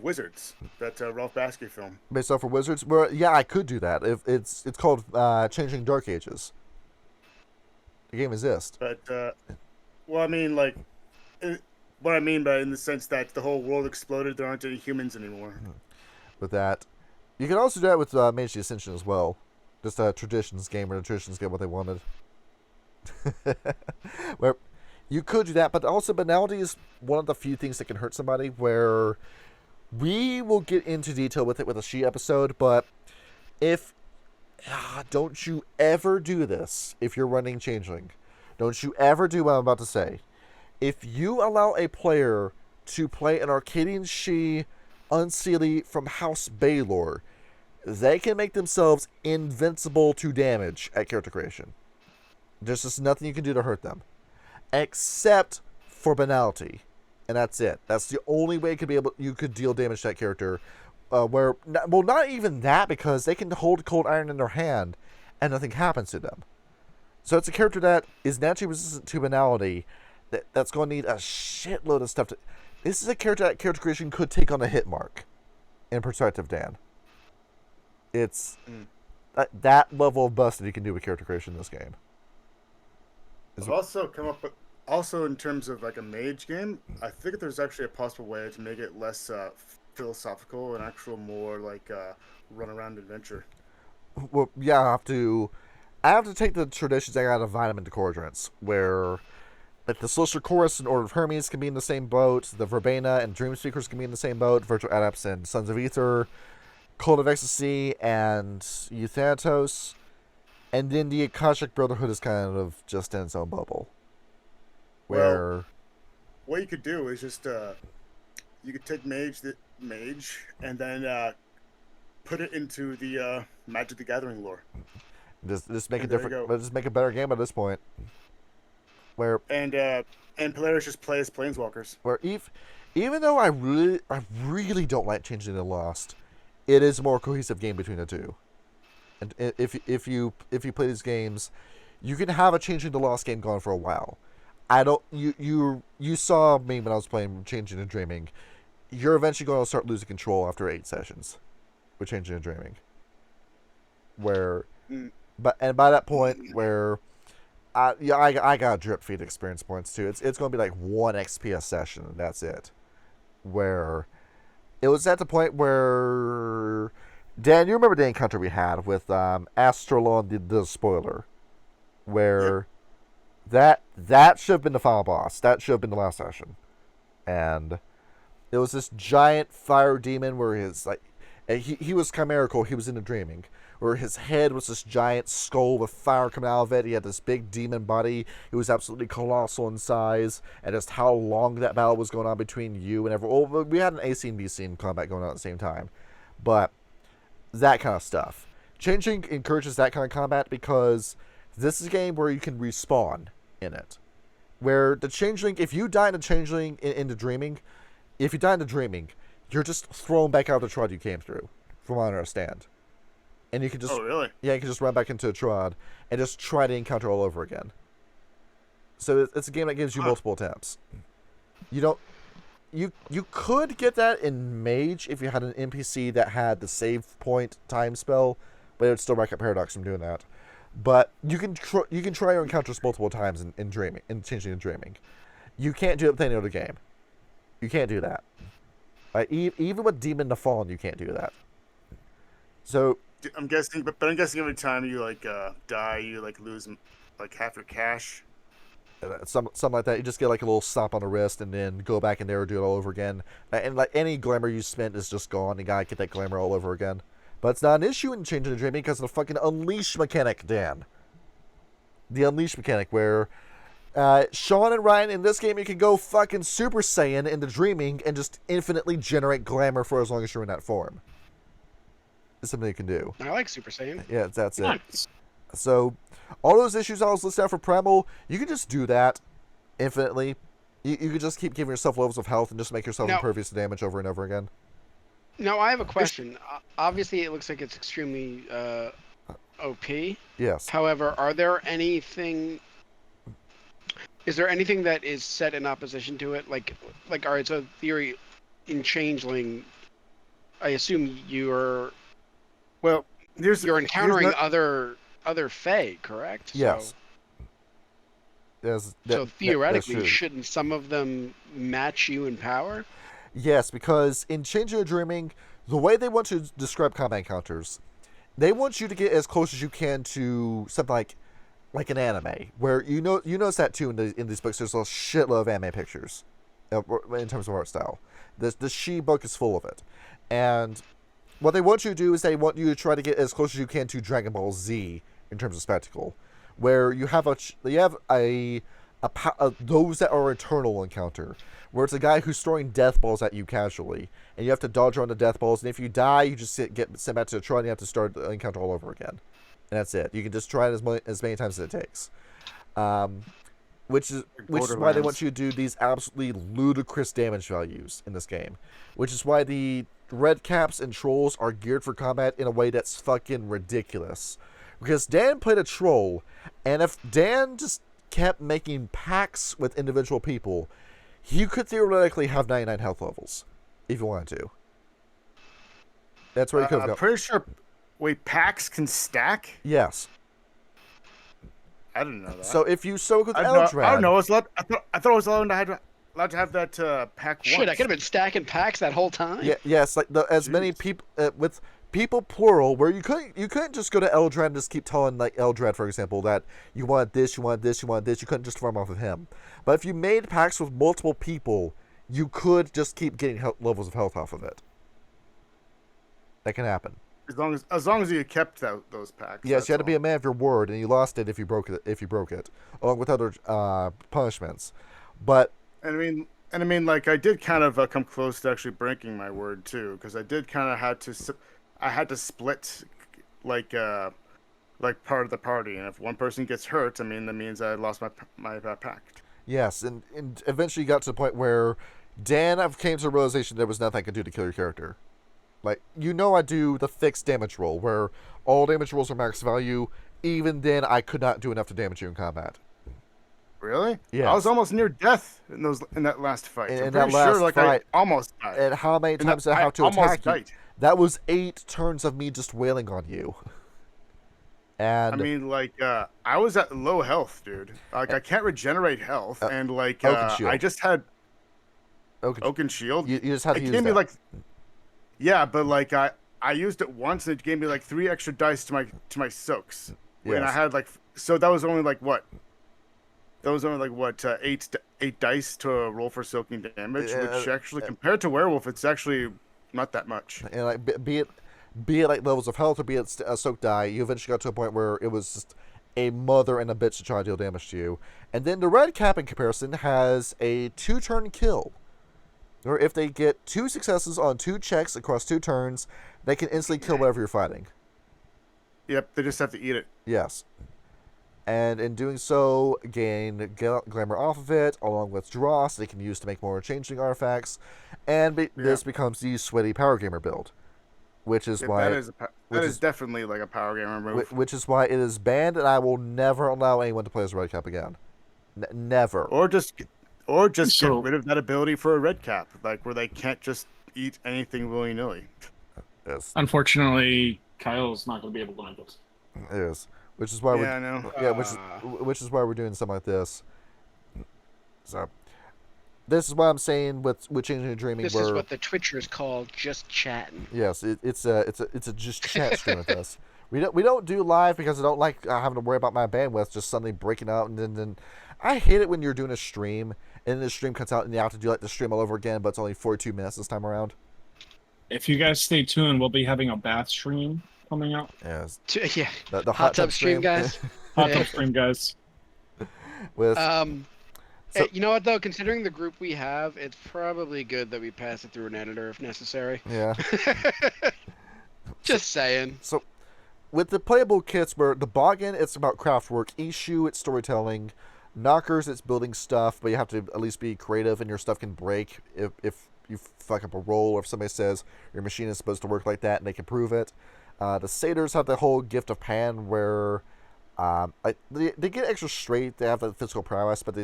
Wizards, that Ralph Bakshi film. Based off of Wizards? Well, yeah, I could do that. If it's called Changing Dark Ages. The game exists. But, well, I mean, like, what I mean by in the sense that the whole world exploded, there aren't any humans anymore. With that, you can also do that with Mage the Ascension as well. Just a traditions game where the traditions get what they wanted. Where you could do that, but also banality is one of the few things that can hurt somebody. Where we will get into detail with it with a She episode, but if don't you ever do this if you're running Changeling. Don't you ever do what I'm about to say. If you allow a player to play an Arcadian She Unseelie from House Baylor, they can make themselves invincible to damage at character creation. There's just nothing you can do to hurt them. Except for banality. And that's it. That's the only way you could deal damage to that character. Not even that, because they can hold cold iron in their hand and nothing happens to them. So it's a character that is naturally resistant to banality, that's going to need a shitload of stuff to... This is a character that character creation could take on a hit mark, in perspective, Dan. It's that level of busted you can do with character creation in this game. I've also come up with... Also, in terms of like a mage game, I think there's actually a possible way to make it less philosophical and actual more like run-around adventure. Well, yeah, I have to take the traditions I got out of Vitamin to Quadrants, where like the Celestial Chorus and Order of Hermes can be in the same boat, the Verbena and Dream Speakers can be in the same boat, Virtual Adepts and Sons of Ether, Cult of Ecstasy and Euthanatos, and then the Akashic Brotherhood is kind of just in its own bubble. Where... Well, what you could do is just, you could take Mage and then put it into the Magic the Gathering lore. Just make it different, but just make a better game at this point. Where and players just play as planeswalkers. Where even though I really don't like Changing the Lost, it is a more cohesive game between the two. And if you play these games, you can have a Changing the Lost game going for a while. You saw me when I was playing Changing and Dreaming. You're eventually going to start losing control after 8 sessions with Changing and Dreaming. Where, by that point where, I got drip feed experience points too. It's going to be like 1 XP a session and that's it. Where it was at the point where, Dan, you remember the encounter we had with Astrolon the spoiler, where. Yep. That should have been the final boss. That should have been the last session. And it was this giant fire demon where he was chimerical, he was into dreaming. Where his head was this giant skull with fire coming out of it. He had this big demon body. It was absolutely colossal in size. And just how long that battle was going on between you and everyone. Well, we had an A scene, B scene combat going on at the same time. But that kind of stuff. Changing encourages that kind of combat because this is a game where you can respawn in it. Where the Changeling, if you die in the Changeling into Dreaming, you're just thrown back out of the Trod you came through, from what I understand. And you can just... Oh, really? Yeah, you can just run back into a Trod and just try to encounter all over again. So it's a game that gives you multiple attempts. You could get that in Mage if you had an NPC that had the save point time spell, but it would still rack up Paradox from doing that. But you can try your encounters multiple times in dreaming, in changing and dreaming. You can't do it with any other game. You can't do that. Even with Demon the Fallen, you can't do that. So I'm guessing, but I'm guessing every time you like die, you like lose like half your cash. something like that. You just get like a little slap on the wrist and then go back in there and do it all over again. And like any glamour you spent is just gone. You gotta get that glamour all over again. But it's not an issue in Changing the Dreaming because of the fucking Unleash mechanic, Dan. The Unleash mechanic where Sean and Ryan, in this game, you can go fucking Super Saiyan into Dreaming and just infinitely generate glamour for as long as you're in that form. It's something you can do. I like Super Saiyan. Yeah, that's it. Nice. So, all those issues I was listed out for Primal, you can just do that infinitely. You can just keep giving yourself levels of health and just make yourself Now- impervious to damage over and over again. Now, I have a question. Obviously, it looks like it's extremely OP. Yes. However, are there anything? Is there anything that is set in opposition to it? Like, all right. So, theory in Changeling, I assume you're Well, you're encountering here's other Fae, correct? Yes. Yes, So that theoretically, should. shouldn't some of them match you in power? Yes, because in Changing Your Dreaming, the way they want to describe combat encounters, they want you to get as close as you can to something like an anime, where you notice that too in these books. There's a shitload of anime pictures, in terms of art style. The She book is full of it, and what they want you to do is they want you to try to get as close as you can to Dragon Ball Z in terms of spectacle, where you have a those that are eternal encounter, where it's a guy who's throwing death balls at you casually, and you have to dodge around the death balls, and if you die, you just get sent back to the try, and you have to start the encounter all over again, and that's it. You can just try it as many times as it takes, which is why they want you to do these absolutely ludicrous damage values in this game, which is why the red caps and trolls are geared for combat in a way that's fucking ridiculous. Because Dan played a troll, and if Dan just kept making pacts with individual people, he could theoretically have 99 health levels if you wanted to. That's where he could have I'm gone. pretty sure. Wait, packs can stack? Yes. I didn't know that. So if you soak with I Eldrad, don't know. I thought I was allowed to have that pack. Shit, once. I could have been stacking packs that whole time. yes, like as many people with people plural, where you couldn't just go to Eldrad and just keep telling like Eldrad, for example, that you want this, you want this, you want this. You couldn't just farm off of him. But if you made packs with multiple people, you could just keep getting levels of health off of it. That can happen. As long as you kept those packs. Yes, you had to be all. a man of your word, and you lost it if you broke it, along with other punishments. But And I mean, like I did kind of come close to actually breaking my word too, because I did kind of had to split like part of the party, and if one person gets hurt, I mean that means I lost my pact. yes, and eventually you got to the point where Dan came to the realization there was nothing I could do to kill your character. Like, I do the fixed damage roll, where all damage rolls are max value. Even then, I could not do enough to damage you in combat. Really? Yes. I was almost near death in that last fight. In I'm that pretty last sure, like fight. I almost died. And how many And times that- did I have to almost attack you? died. That was 8 turns of me just wailing on you. And I mean, like, I was at low health, dude. Like, I can't regenerate health, and like, Oaken Shield. I just had okay, Oaken Shield. you just have to It use gave me that. like, yeah, but like, I used it once, and it gave me like 3 extra dice to my soaks, and I Yes. had like, so that was only like what? That was only like what 8 dice to roll for soaking damage, which actually compared to werewolf, it's actually not that much. And like, be it like levels of health or be it a soak die, you eventually got to a point where it was just a mother and a bitch to try to deal damage to you. And then the red cap in comparison has a 2-turn kill, or if they get 2 successes on 2 checks across 2 turns, they can instantly kill whatever you're fighting. Yep, they just have to eat it. Yes. And in doing so, gain glamour off of it, along with dross they can use to make more changeling artifacts, and this becomes the sweaty power gamer build, which is Yeah, why that is definitely like a power gamer move. which is why it is banned, and I will never allow anyone to play as a red cap again. Never. Or just get rid of that ability for a red cap, like where they can't just eat anything willy nilly. Yes, Unfortunately, Kyle's not going to be able to win this. it is. which is why Yeah, I know. which is why we're doing something like this. So this is what I'm saying with changing and dreaming. This is what the Twitchers call just chatting. Yes, it's a just chat stream with us. We don't do live because I don't like having to worry about my bandwidth just suddenly breaking out, and then I hate it when you're doing a stream and the stream cuts out and you have to do like the stream all over again, but it's only 42 minutes this time around. If you guys stay tuned, we'll be having a bath stream coming out. Yes, Yeah, the hot tub stream, guys. Hot tub stream, guys. with So- you know what though? Considering the group we have, it's probably good that we pass it through an editor if necessary. yeah. Just saying. So, with the playable kits, where the Boggin, it's about craft work. Ishu, it's storytelling. Knockers, it's building stuff, but you have to at least be creative, and your stuff can break if you fuck up a roll, or if somebody says your machine is supposed to work like that, and they can prove it. The Satyrs have the whole gift of Pan, where they get extra straight. They have the physical prowess, but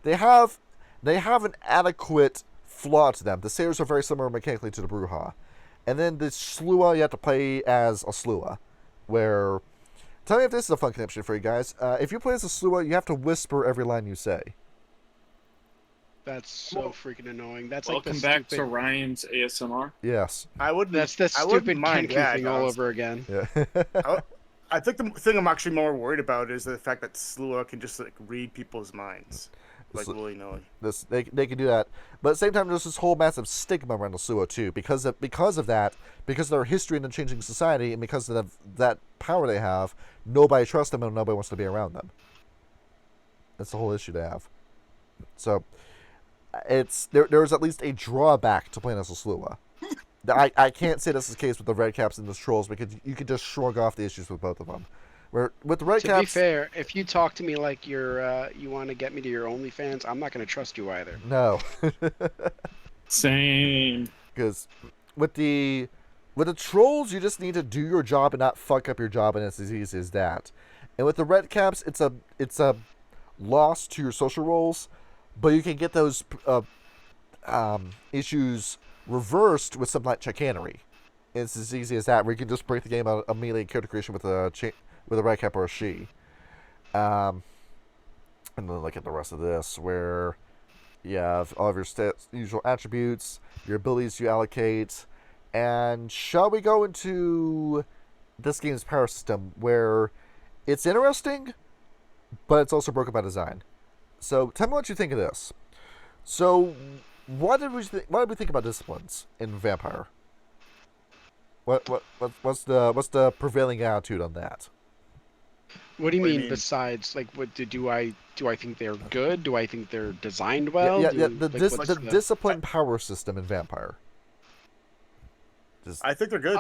they have an adequate flaw to them. The Satyrs are very similar mechanically to the Bruja. And then the Slua, you have to play as a Slua, where... Tell me if this is a fun connection for you guys. If you play as a Slua, you have to whisper every line you say. That's so freaking annoying. That's Welcome like the back stupid... to Ryan's ASMR. Yes. I would. That's the I wouldn't stupid mind Kenku that, thing all guys. over again. Yeah. I think the thing I'm actually more worried about is the fact that Slua can just like read people's minds, like willy nilly. They can do that, but at the same time, there's this whole massive stigma around the Slua too, because of that, because of their history in the changing society, and because of that power they have, nobody trusts them and nobody wants to be around them. That's the whole issue they have. So, there's at least a drawback to playing as a Slua. I can't say this is the case with the Red Caps and the Trolls, because you could just shrug off the issues with both of them. Where with the Red Caps, To be fair, if you talk to me like you want to get me to your OnlyFans, I'm not going to trust you either. no. Same. Because with the Trolls, you just need to do your job and not fuck up your job, and it's as easy as that. And with the Red Caps, it's a loss to your social roles, but you can get those issues reversed with something like chicanery. It's as easy as that, where you can just break the game out immediately in character creation with a Red Cap or a she. And then look at the rest of this, where you have all of your usual attributes, your abilities you allocate, and shall we go into this game's power system, where it's interesting, but it's also broken by design. So tell me what you think of this. So what did we think about disciplines in Vampire? What's the prevailing attitude on that? What do you What do you mean, mean? besides like what do I think they're good? Do I think they're designed well? Yeah, Do- the like, what's discipline power system in Vampire. Just, I think they're good.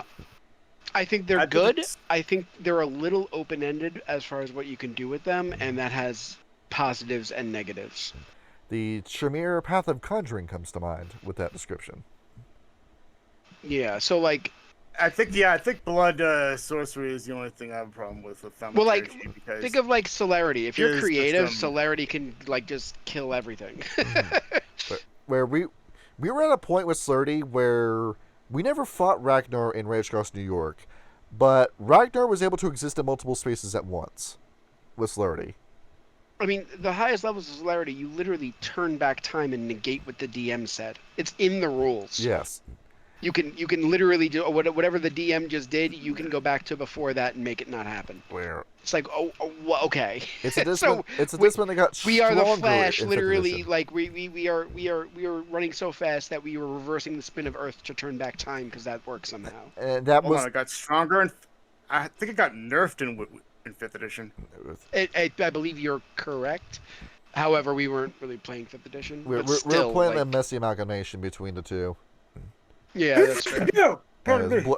I think they're I think good. it's- I think they're a little open-ended as far as what you can do with them, and that has positives and negatives. the Tremere Path of Conjuring comes to mind with that description. Yeah, so like, I think blood sorcery is the only thing I have a problem with well, like, thaumaturgy, because think of like celerity. If you're Here's the creative, thumb. celerity can like just kill everything. Where we were at a point with Slurdy where we never fought Ragnar in Rage Across New York, but Ragnar was able to exist in multiple spaces at once with Slurdy. I mean, the highest levels of celerity, you literally turn back time and negate what the DM said. It's in the rules. Yes. You can literally do whatever the DM just did. You can go back to before that and make it not happen. Where It's like, well, okay. it's a So, discipline that got we are the stronger Flash. in fifth Literally, edition. like we are running so fast that we were reversing the spin of Earth to turn back time because that works somehow. And that hold was on, it got stronger, and I think it got nerfed in 5th edition. I believe you're correct. However, we weren't really playing 5th edition. we're but still, playing a like, messy amalgamation between the two. yeah, that's fair.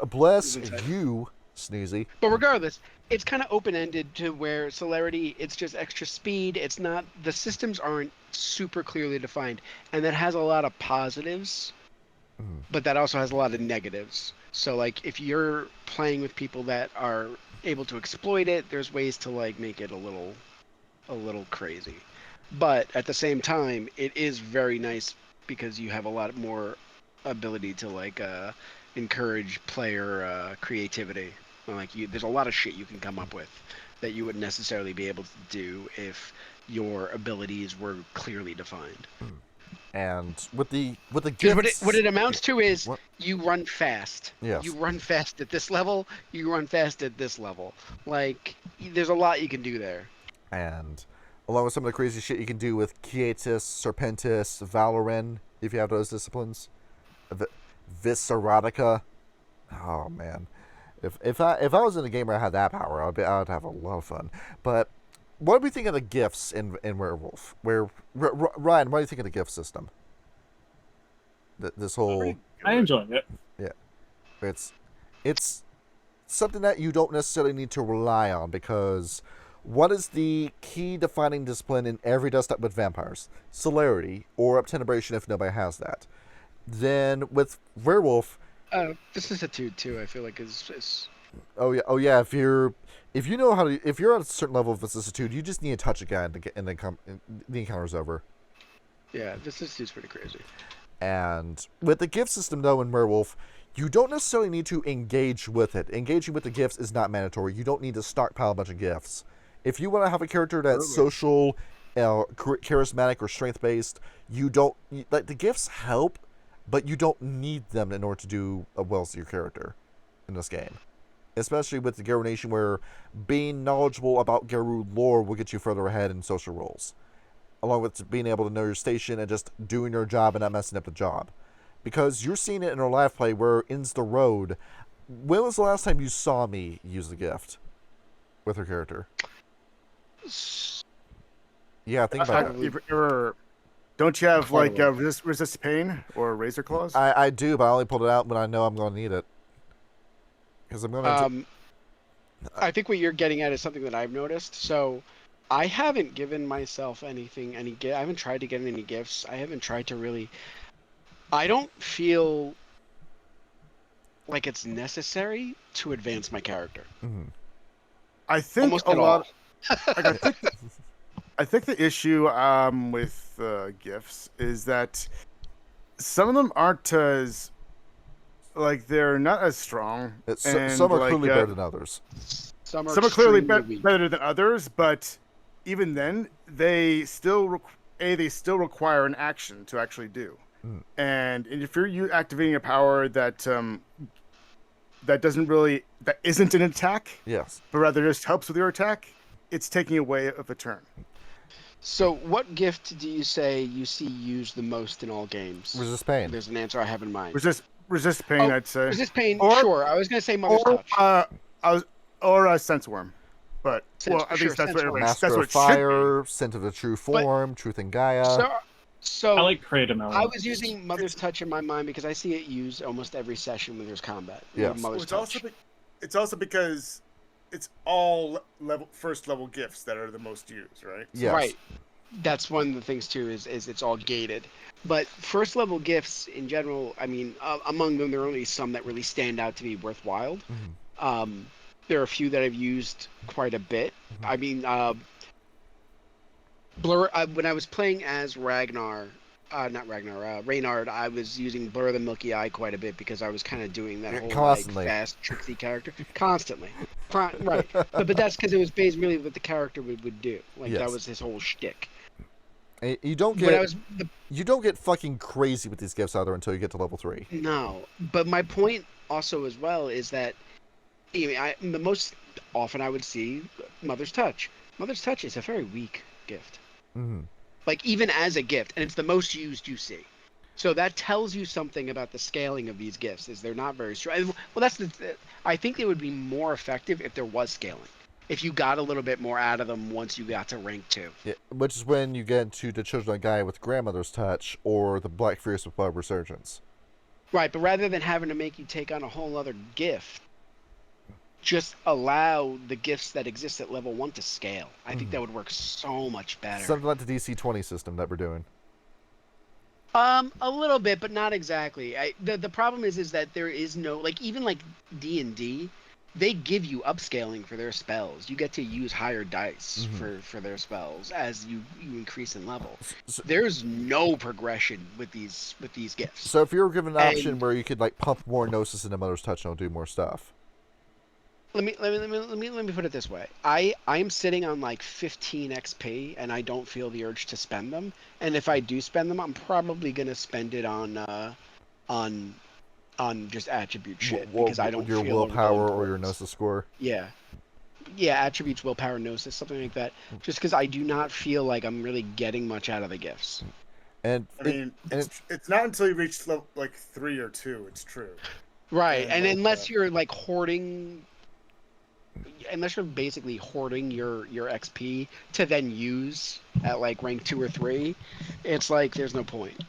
Bless Inside. you, Sneezy. But regardless, it's kind of open-ended to where celerity, it's just extra speed. It's not, the systems aren't super clearly defined, and that has a lot of positives, but that also has a lot of negatives. So like, if you're playing with people that are able to exploit it, there's ways to like make it a little crazy. But at the same time, it is very nice because you have a lot more ability to like encourage player creativity. Like there's a lot of shit you can come up with. that you wouldn't necessarily be able to do if your abilities were clearly defined. And with the Because gifts, what it amounts to is What? you run fast. Yes. You run fast at this level. You run fast at this level. Like there's a lot you can do there. and along with some of the crazy shit you can do with Quietus, Serpentis, Valoran, if you have those disciplines, Visceratica. Oh man, if I was in a game where I had that power, I'd have a lot of fun. But what do we think of the gifts in Werewolf? Ryan, what do you think of the gift system? This whole I enjoy it. it's something that you don't necessarily need to rely on, because what is the key defining discipline in every desktop with vampires? Celerity or obtenebration if nobody has that. Then with Werewolf, Vicissitude too. I feel like is oh yeah, if you know how to, if you're at a certain level of vicissitude, you just need to touch a guy and then the encounter's over. yeah, vicissitude's pretty crazy. And with the gift system though in Werewolf, you don't necessarily need to engage with it. Engaging with the gifts is not mandatory. You don't need to stockpile a bunch of gifts. If you want to have a character that's social, charismatic, or strength based, like the gifts help, but you don't need them in order to do well to your character in this game. Especially with the Garou Nation, where being knowledgeable about Garou lore will get you further ahead in social roles, along with being able to know your station and just doing your job and not messing up the job. Because you're seeing it in our live play where ends the road. When was the last time you saw me use the gift with her character? Yeah, think about that. Don't you have like resist pain or razor claws? I do, but I only pulled it out when I know I'm going to need it. Because I'm going to. I think what you're getting at is something that I've noticed. So, I haven't given myself I haven't tried to get any gifts. I haven't tried to really. I don't feel like it's necessary to advance my character. Mm-hmm. I think Almost a at lot. all. Like, I think the issue with gifts is that some of them aren't as like they're not as strong. Some are clearly better than others. Some are clearly extremely weak. better than others, but even then, they still require an action to actually do. Mm. And if you're activating a power that isn't an attack, Yes, but rather just helps with your attack, it's taking away of a turn. So, what gift do you say you see used the most in all games? resist pain. There's an answer I have in mind. Resist pain, I'd say. Resist pain, Or- sure. I was going to say Mother's Touch. Or sense worm, but at Sure, least that's sense worm. what Master of it should Fire, Scent of the True Form, Truth in Gaia. So I like Kratom. I was using Mother's Touch in my mind because I see it used almost every session when there's combat. Yes. Mother's Touch. It's also because it's all first level gifts that are the most used, right? Yes. Right. That's one of the things too. Is it's all gated, but first level gifts in general. I mean, among them there are only some that really stand out to be worthwhile. Mm-hmm. There are a few that I've used quite a bit. Mm-hmm. I mean, Blur. When I was playing as Reynard, I was using Blur the Milky Eye quite a bit because I was kind of doing that whole Constantly. like fast, tricksy character constantly. Right, but that's because it was based really what the character would do. Like Yes. that was his whole shtick. And you don't get fucking crazy with these gifts either until you get to level 3. No, but my point also as well is that the most often I would see Mother's Touch. Mother's Touch is a very weak gift. Mm-hmm. Like even as a gift, and it's the most used you see. So that tells you something about the scaling of these gifts. Is they're not very strong. Well, I think they would be more effective if there was scaling. If you got a little bit more out of them once you got to rank 2. Yeah, which is when you get into the Children of Gaia with Grandmother's Touch or the Black Fierce with Blood Resurgence. Right, but rather than having to make you take on a whole other gift, just allow the gifts that exist at level 1 to scale. I think that would work so much better. Something like the DC 20 system that we're doing. A little bit, but not exactly. The problem is that there is no, like, even like D&D, they give you upscaling for their spells. You get to use higher dice for their spells as you increase in level. There's no progression with these gifts. So if you were given an option where you could like pump more Gnosis into Mother's Touch and it'll do more stuff. Let me put it this way. I'm sitting on like 15 XP, and I don't feel the urge to spend them. And if I do spend them, I'm probably gonna spend it on on just attribute shit because I don't Your feel a real willpower or your importance. gnosis score. Yeah, yeah, attributes, willpower, gnosis, something like that. Just because I do not feel like I'm really getting much out of the gifts. And I it mean, and it, it's not until you reach level, like 3 or 2. It's true. Right, And and like, unless you're like hoarding, unless you're basically hoarding your XP to then use at like rank 2 or 3, it's like there's no point.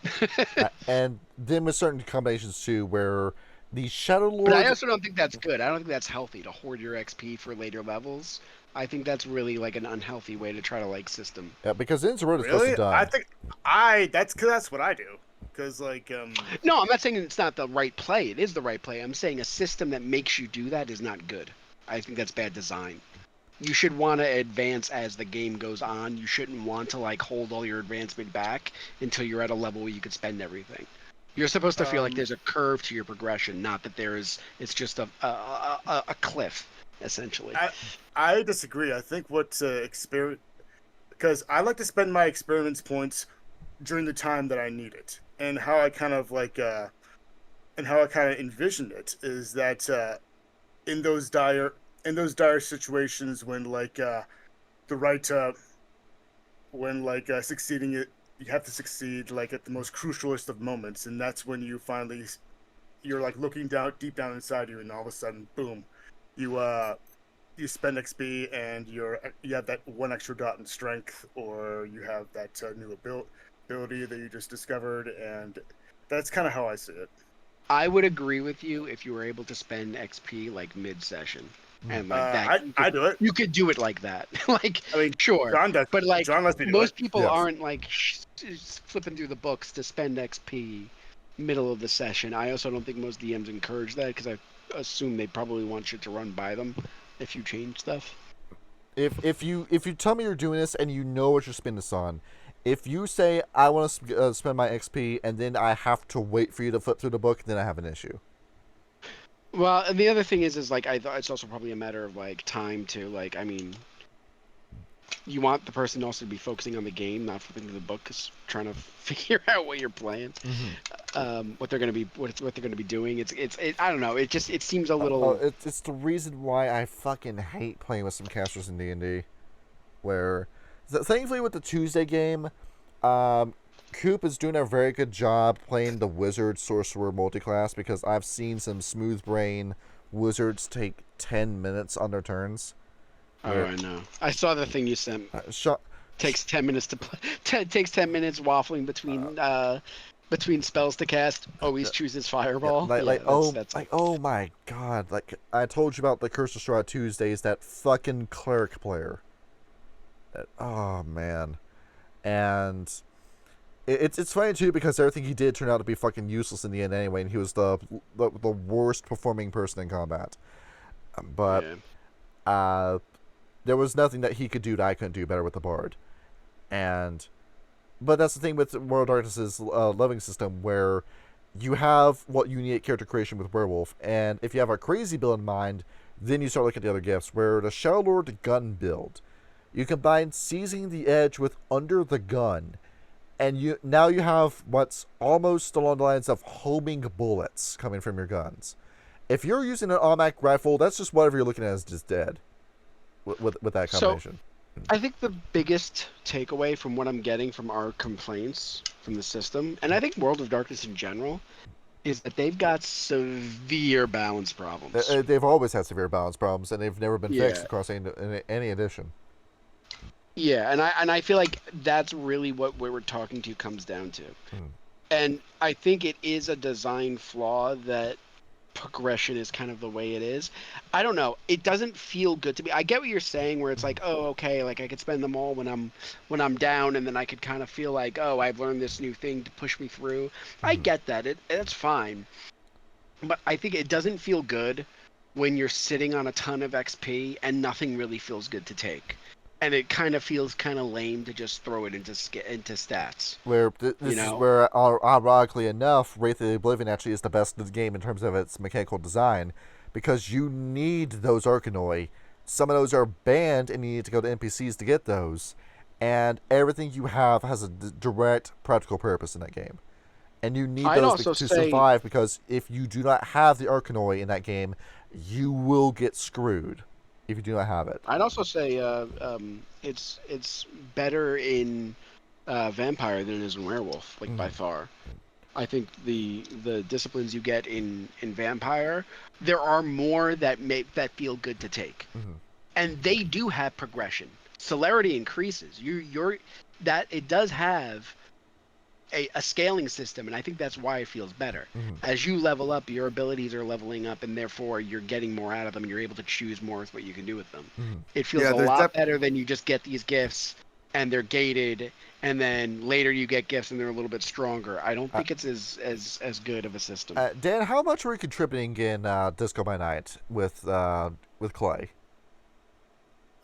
and then with certain combinations too, where the Shadow But I Lord. also don't think that's good. I don't think that's healthy to hoard your XP for later levels. I think that's really like an unhealthy way to try to like system. Because Inzerot is supposed to really, I die. think that's what I do. Because like No, I'm not saying it's not the right play. It is the right play. I'm saying a system that makes you do that is not good. I think that's bad design. You should want to advance as the game goes on. You shouldn't want to like hold all your advancement back until you're at a level where you could spend everything. You're supposed to feel like there's a curve to your progression, not that there is. It's just a cliff, essentially. I disagree. I think what experiment because I like to spend my experiments points during the time that I need it, and how I kind of and how I kind of envisioned it is that in those dire situations when the right when succeeding it, you have to succeed like at the most crucialist of moments, and that's when you're like looking down deep down inside you, and all of a sudden boom, you you spend XP and you have that one extra dot in strength, or you have that new ability that you just discovered, and that's kind of how I see it. I would agree with you if you were able to spend XP like mid-session, and like that I do it. you could do it like that. Like I mean, sure, John does. but like John lets me do it. most people Yes. aren't like flipping through the books to spend XP middle of the session. I also don't think most DMs encourage that because I assume they probably want shit to run by them if you change stuff. If you tell me you're doing this and you know what you're spending this on, if you say I want to spend my XP and then I have to wait for you to flip through the book, then I have an issue. Well, and the other thing is like I thought it's also probably a matter of like time too. Like I mean, you want the person also to be focusing on the game, not flipping through the book, cause trying to figure out what you're playing, what they're gonna be, what they're gonna be doing. I don't know. It seems a little. It's the reason why I fucking hate playing with some casters in D&D. Where, thankfully with the Tuesday game, Coop is doing a very good job playing the wizard sorcerer multiclass, because I've seen some smooth brain wizards take 10 minutes on their turns. Oh, I know. I saw the thing you sent. Sh- Takes 10 minutes to play. Takes 10 minutes waffling between spells to cast. Always chooses fireball. oh my god! Like I told you about the Curse of Straw Tuesdays, that fucking cleric player. Oh man, and it's funny too because everything he did turned out to be fucking useless in the end anyway, and he was the worst performing person in combat. But Yeah. There was nothing that he could do that I couldn't do better with the bard, but that's the thing with World of Darkness's leveling system, where you have what you need at character creation with Werewolf, and if you have a crazy build in mind, then you start looking at the other gifts, where the Shadow Lord gun build, you combine seizing the edge with under the gun, and you have what's almost along the lines of homing bullets coming from your guns. If you're using an automatic rifle, that's just whatever you're looking at as just dead with that combination. I think the biggest takeaway from what I'm getting from our complaints from the system, and I think World of Darkness in general, is that they've got severe balance problems. They've always had severe balance problems, and they've never been fixed Yeah. across any edition. Yeah, and I feel like that's really what we're talking to comes down to. And I think it is a design flaw that progression is kind of the way it is. I don't know. It doesn't feel good to me. I get what you're saying, where it's like, oh, okay, like I could spend them all when I'm down, and then I could kind of feel like, oh, I've learned this new thing to push me through. I get that. That's fine. But I think it doesn't feel good when you're sitting on a ton of XP and nothing really feels good to take. And it kind of feels kind of lame to just throw it into stats. Where this is where, ironically enough, Wraith of the Oblivion actually is the best game in terms of its mechanical design, because you need those Arcanoi. Some of those are banned, and you need to go to NPCs to get those. And everything you have has a direct practical purpose in that game. And you need I'd those also to say- survive, because if you do not have the Arcanoi in that game, you will get screwed if you do not have it. I'd also say it's better in vampire than it is in werewolf, like by far. I think the disciplines you get in vampire, there are more that feel good to take, and they do have progression. Celerity increases. That it does have a scaling system, and I think that's why it feels better. As you level up, your abilities are leveling up, and therefore you're getting more out of them, and you're able to choose more with what you can do with them. It feels a there's lot better than you just get these gifts and they're gated, and then later you get gifts and they're a little bit stronger. I don't think it's as good of a system. Dan, how much were you contributing in Disco by Night with Clay?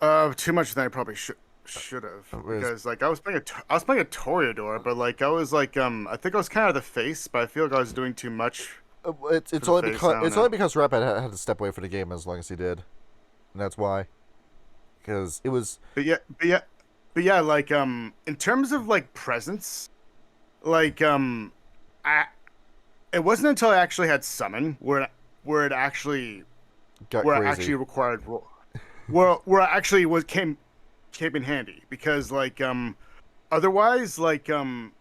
Too much than I probably should have, because like I was playing a Toreador, but like I was like I think I was kind of the face, but I feel like I was doing too much. It's only because Rep had to step away from the game as long as he did, and that's why. Because it was. But yeah, like in terms of like presence, like it wasn't until I actually had summon where it actually got where crazy. I actually required where I actually came in handy, because like otherwise like the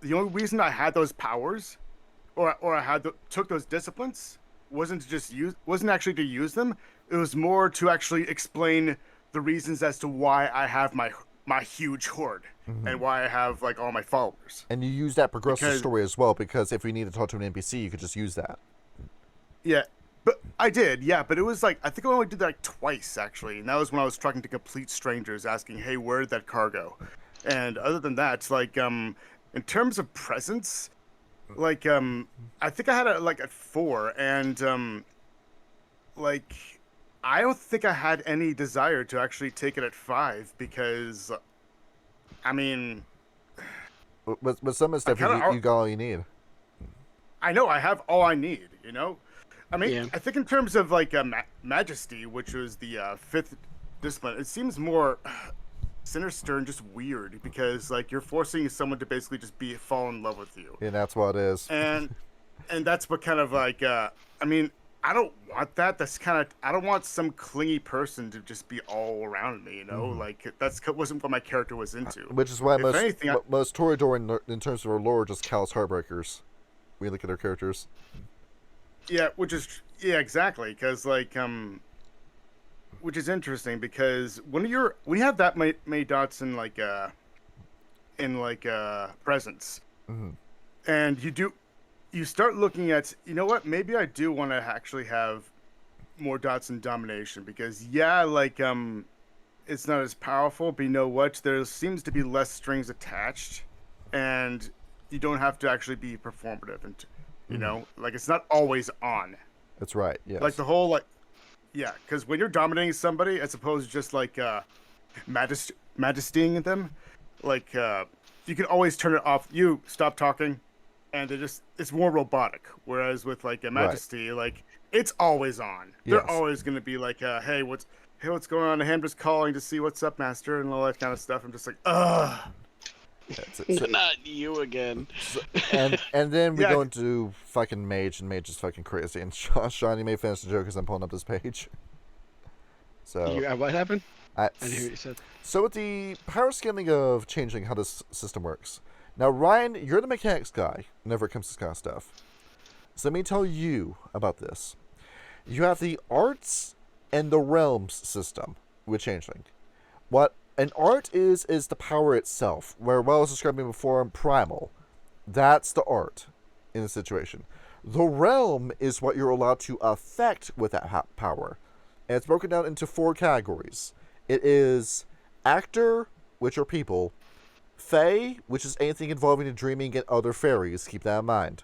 only reason I had those powers or I took those disciplines wasn't actually to use them. It was more to actually explain the reasons as to why I have my huge horde and why I have like all my followers. And you use that progressive story as well, because if you need to talk to an NPC, you could just use that. Yeah, but I did, yeah, but it was like, I think I only did that like twice, actually, and that was when I was talking to complete strangers asking, hey, where'd that car go? And other than that, like, in terms of presence, like, I think I had it like at 4, and, like, I don't think I had any desire to actually take it at 5, because, I mean... With some of the stuff, you got all you need. I know, I have all I need, you know? I mean, Yeah. I think in terms of like Majesty, which was the 5th discipline, it seems more sinister and just weird, because like you're forcing someone to basically just fall in love with you. And that's what it is. And that's what kind of like I mean, I don't want that. That's kind of, I don't want some clingy person to just be all around me, you know? Like wasn't what my character was into. Which is why If anything, most Toreador in terms of our lore are just callous heartbreakers. We look at their characters. Yeah, exactly, because like which is interesting, because when you have that many dots in like presence, and you start looking at, you know what, maybe I do want to actually have more dots in domination, because yeah, like it's not as powerful, but you know what, there seems to be less strings attached, and you don't have to actually be performative, and you know, like it's not always on. That's right. Yes. Like the whole like, yeah, because when you're dominating somebody, as opposed to just like majestying them, like you can always turn it off. You stop talking, and it's more robotic. Whereas with like a majesty, like it's always on. They're always gonna be like, hey, what's going on? I'm just calling to see what's up, master, and all that kind of stuff. I'm just like, ugh. Not you again. And then we go into fucking Mage, and Mage is fucking crazy. And Sean, you may finish the joke as I'm pulling up this page. So what happened? I I didn't hear what you said. So with the power scaling of Changeling, how this system works. Now, Ryan, you're the mechanics guy whenever it comes to this kind of stuff. So let me tell you about this. You have the arts and the realms system with Changeling. What an art is the power itself, where what I was describing before in Primal. That's the art in the situation. The realm is what you're allowed to affect with that power. And it's broken down into 4 categories. It is actor, which are people, fae, which is anything involving the dreaming and other fairies, keep that in mind,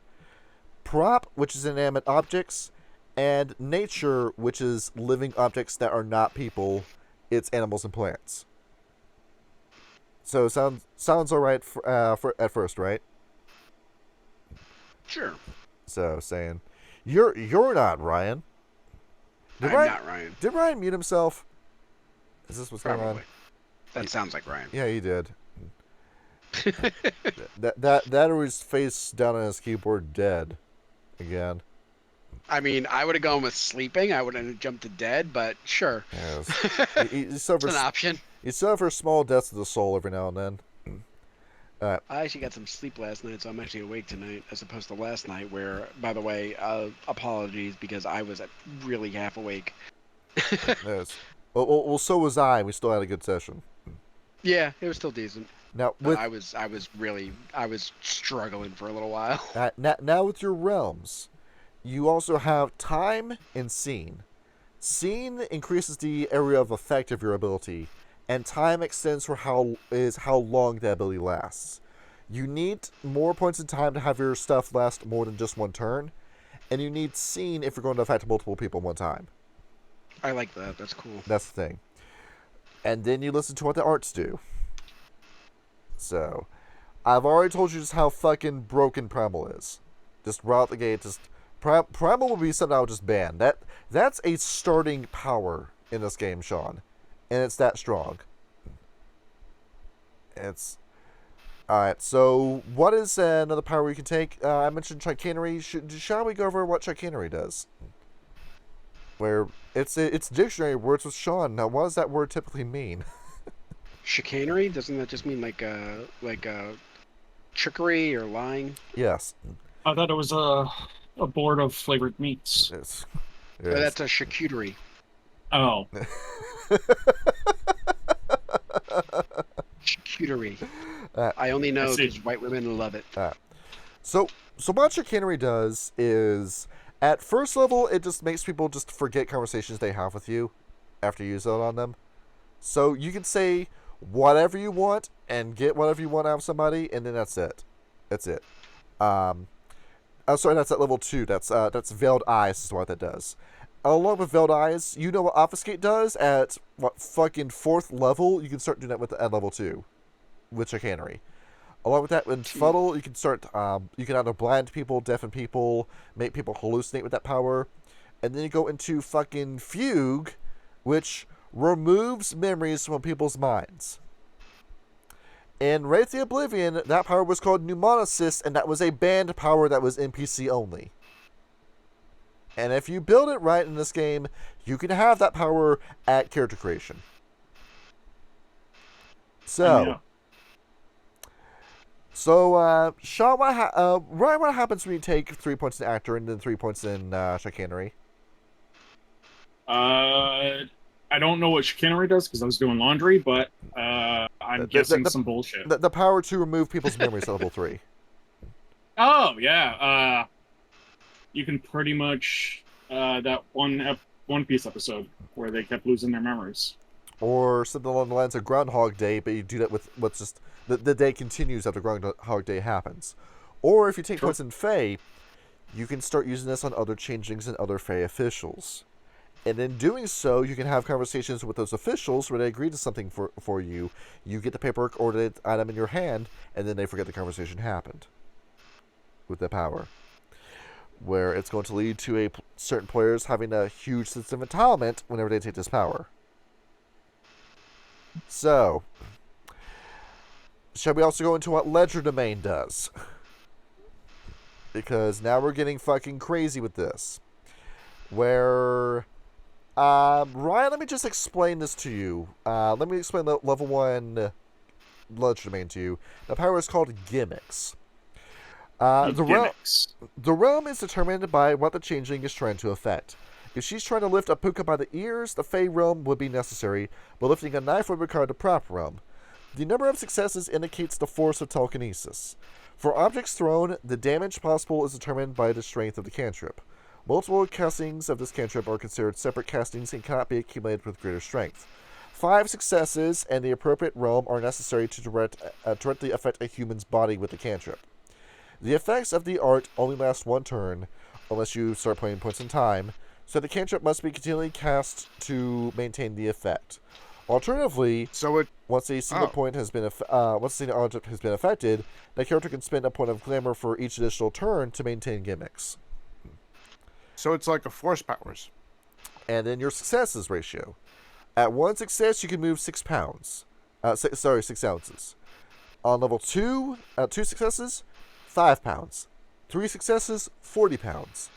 prop, which is inanimate objects, and nature, which is living objects that are not people, it's animals and plants. So sounds all right for at first, right? Sure. So saying, you're not Ryan. Did I'm Ryan, not Ryan. Did Ryan mute himself? Is this what's going on? Probably. That sounds like Ryan. Yeah, he did. That or he's face down on his keyboard dead again. I mean, I would have gone with sleeping. I wouldn't have jumped to dead, but sure. Yes. He It's suffers. an option. He suffers small deaths of the soul every now and then. I actually got some sleep last night, so I'm actually awake tonight, as opposed to last night, where, by the way, apologies because I was really half awake. Yes. Well, so was I. We still had a good session. Yeah, it was still decent. Now But with I was struggling for a little while. now with your realms, you also have time and scene. Scene increases the area of effect of your ability, and time extends for how long the ability lasts. You need more points in time to have your stuff last more than just one turn, and you need scene if you're going to affect multiple people at one time. I like that. That's cool. That's the thing. And then you listen to what the arts do. So, I've already told you just how fucking broken Primal is. Just right out the gate, Primal will be something I would just ban. That's a starting power in this game, Sean. And it's that strong. It's... Alright, so what is another power you can take? I mentioned chicanery. Shall we go over what chicanery does? Where it's dictionary words with Sean. Now, what does that word typically mean? Chicanery? Doesn't that just mean like trickery or lying? Yes. I thought it was a board of flavored meats. Yes. Oh, that's a charcuterie. Oh, Charcuterie. I only know I see. because white women love it. So what chicanery does is, at first level, it just makes people just forget conversations they have with you after you use it on them. So you can say whatever you want and get whatever you want out of somebody, and then that's it. That's it. Sorry, that's at level 2. That's Veiled Eyes is what that does. Along with Veiled Eyes, you know what Obfuscate does at what fucking 4th level? You can start doing that at level 2 with chicanery. Along with that, with Fuddle, you can start. You can either blind people, deafen people, make people hallucinate with that power, and then you go into fucking Fugue, which removes memories from people's minds. In Wraith the Oblivion, that power was called Mnemonicist, and that was a banned power that was NPC only. And if you build it right in this game, you can have that power at character creation. So, Sean, Ryan, what happens when you take 3 points in Actor and then 3 points in Chicanery? I don't know what chicanery does because I was doing laundry, but I'm guessing some bullshit. The power to remove people's memories at level 3. Oh yeah, you can pretty much that One Piece episode where they kept losing their memories. Or something along the lines of Groundhog Day, but you do that with what's just the day continues after Groundhog Day happens. Or if you take points in Fae, you can start using this on other changelings and other Fae officials. And in doing so, you can have conversations with those officials where they agree to something for you. You get the paperwork or the item in your hand, and then they forget the conversation happened. With the power. Where it's going to lead to certain players having a huge sense of entitlement whenever they take this power. So, shall we also go into what Ledger Domain does? Because now we're getting fucking crazy with this. Where... Ryan, let me just explain this to you. Let me explain the level 1 Ledger Domain to you. The power is called Gimmicks. Gimmicks. The realm is determined by what the changeling is trying to affect. If she's trying to lift a puka by the ears, the Fey realm would be necessary, but lifting a knife would require the prop realm. The number of successes indicates the force of telekinesis. For objects thrown, the damage possible is determined by the strength of the cantrip. Multiple castings of this cantrip are considered separate castings and cannot be accumulated with greater strength. 5 successes and the appropriate realm are necessary to directly affect a human's body with the cantrip. The effects of the art only last 1 turn, unless you start playing points in time, so the cantrip must be continually cast to maintain the effect. Alternatively, once a single point has been once a single object has been affected, the character can spend a point of glamour for each additional turn to maintain gimmicks. So it's like a force powers. and then your successes ratio. At 1 success, you can move 6 pounds. 6 ounces. On level 2, at 2 successes, 5 pounds. 3 successes, 40 pounds.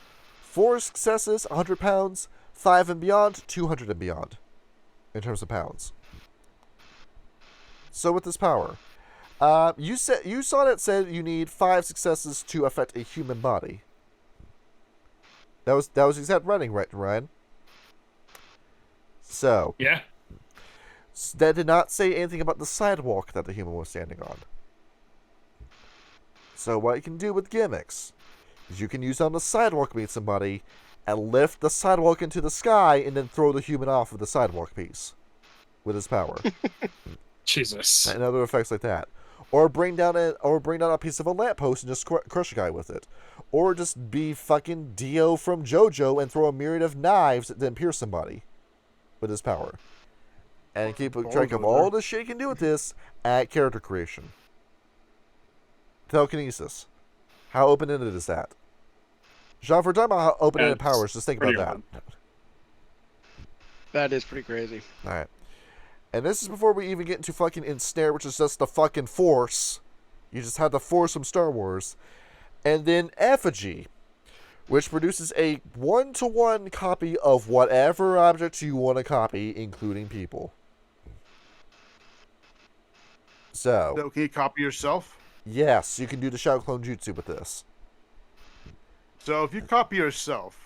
4 successes, 100 pounds. 5 and beyond, 200 and beyond. In terms of pounds. So with this power, you saw that it said you need 5 successes to affect a human body. That was exact writing, right, Ryan? So Yeah. that did not say anything about the sidewalk that the human was standing on. So what you can do with gimmicks is you can use on the sidewalk to meet somebody and lift the sidewalk into the sky and then throw the human off of the sidewalk piece with his power. Jesus. And other effects like that. Or bring down a piece of a lamppost and just crush a guy with it. Or just be fucking Dio from JoJo and throw a myriad of knives that then pierce somebody with his power. And keep track of all the shit you can do with this at character creation. Telekinesis. How open-ended is that? Jean, if we're talking about how open-ended powers, just think about that. That is pretty crazy. Alright. And this is before we even get into fucking Ensnare, which is just the fucking Force. You just had the Force from Star Wars. And then Effigy, which produces a 1-to-1 copy of whatever object you want to copy, including people. So can you copy yourself? Yes, you can do the Shadow Clone Jutsu with this. So if you copy yourself,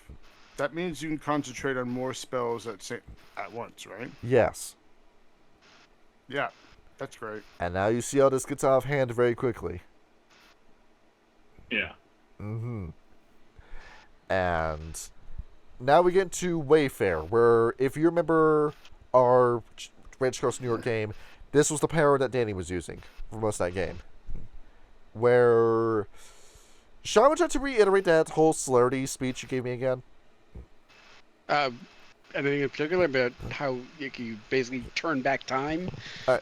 that means you can concentrate on more spells at once, right? Yes. Yeah, that's great. And now you see how this gets out of hand very quickly. Yeah. Mm-hmm. And now we get to Wayfair, where if you remember our Ranch Cross New York game, this was the power that Danny was using for most of that game. Where Sean, would you like to reiterate that whole celerity speech you gave me again? Anything in particular about how you basically turn back time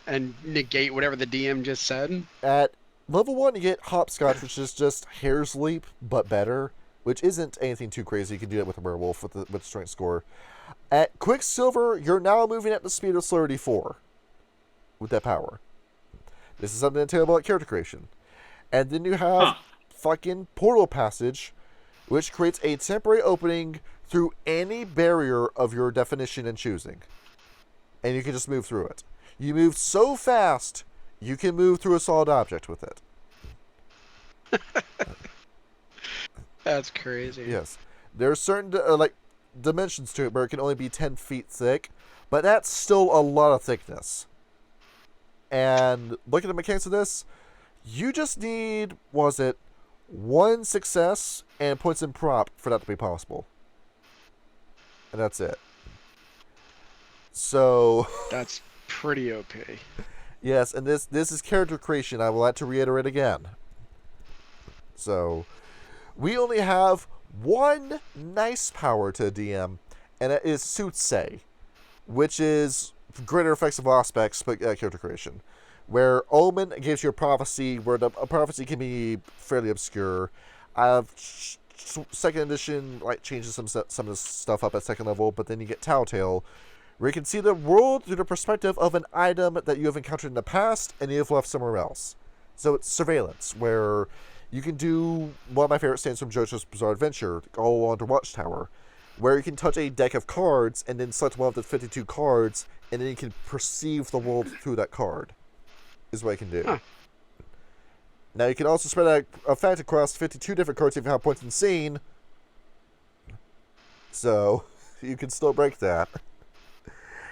and negate whatever the DM just said? At level 1, you get Hopscotch, which is just Hair's Leap, but better, which isn't anything too crazy. You can do that with a werewolf with strength score. At Quicksilver, you're now moving at the speed of Celerity 4 with that power. This is something to tell you about character creation. And then you have fucking Portal Passage, which creates a temporary opening through any barrier of your definition and choosing. And you can just move through it. You move so fast, you can move through a solid object with it. That's crazy. Yes. There are certain dimensions to it where it can only be 10 feet thick, but that's still a lot of thickness. And look at the mechanics of this. You just need, 1 success and points in prop for that to be possible. And that's it. So that's pretty OP. Yes, and this is character creation. I would like to reiterate again. So we only have one nice power to DM, and that is Soothsay, which is greater effects of aspects, but character creation. Where Omen gives you a prophecy, where a prophecy can be fairly obscure. Second edition changes some of the stuff up at second level, but then you get Telltale, where you can see the world through the perspective of an item that you have encountered in the past and you have left somewhere else. So it's surveillance, where you can do one of my favorite stands from JoJo's Bizarre Adventure, all along the Watchtower, where you can touch a deck of cards and then select one of the 52 cards, and then you can perceive the world through that card. Is what you can do. Huh. Now you can also spread that effect across 52 different cards if you have points in scene. So you can still break that.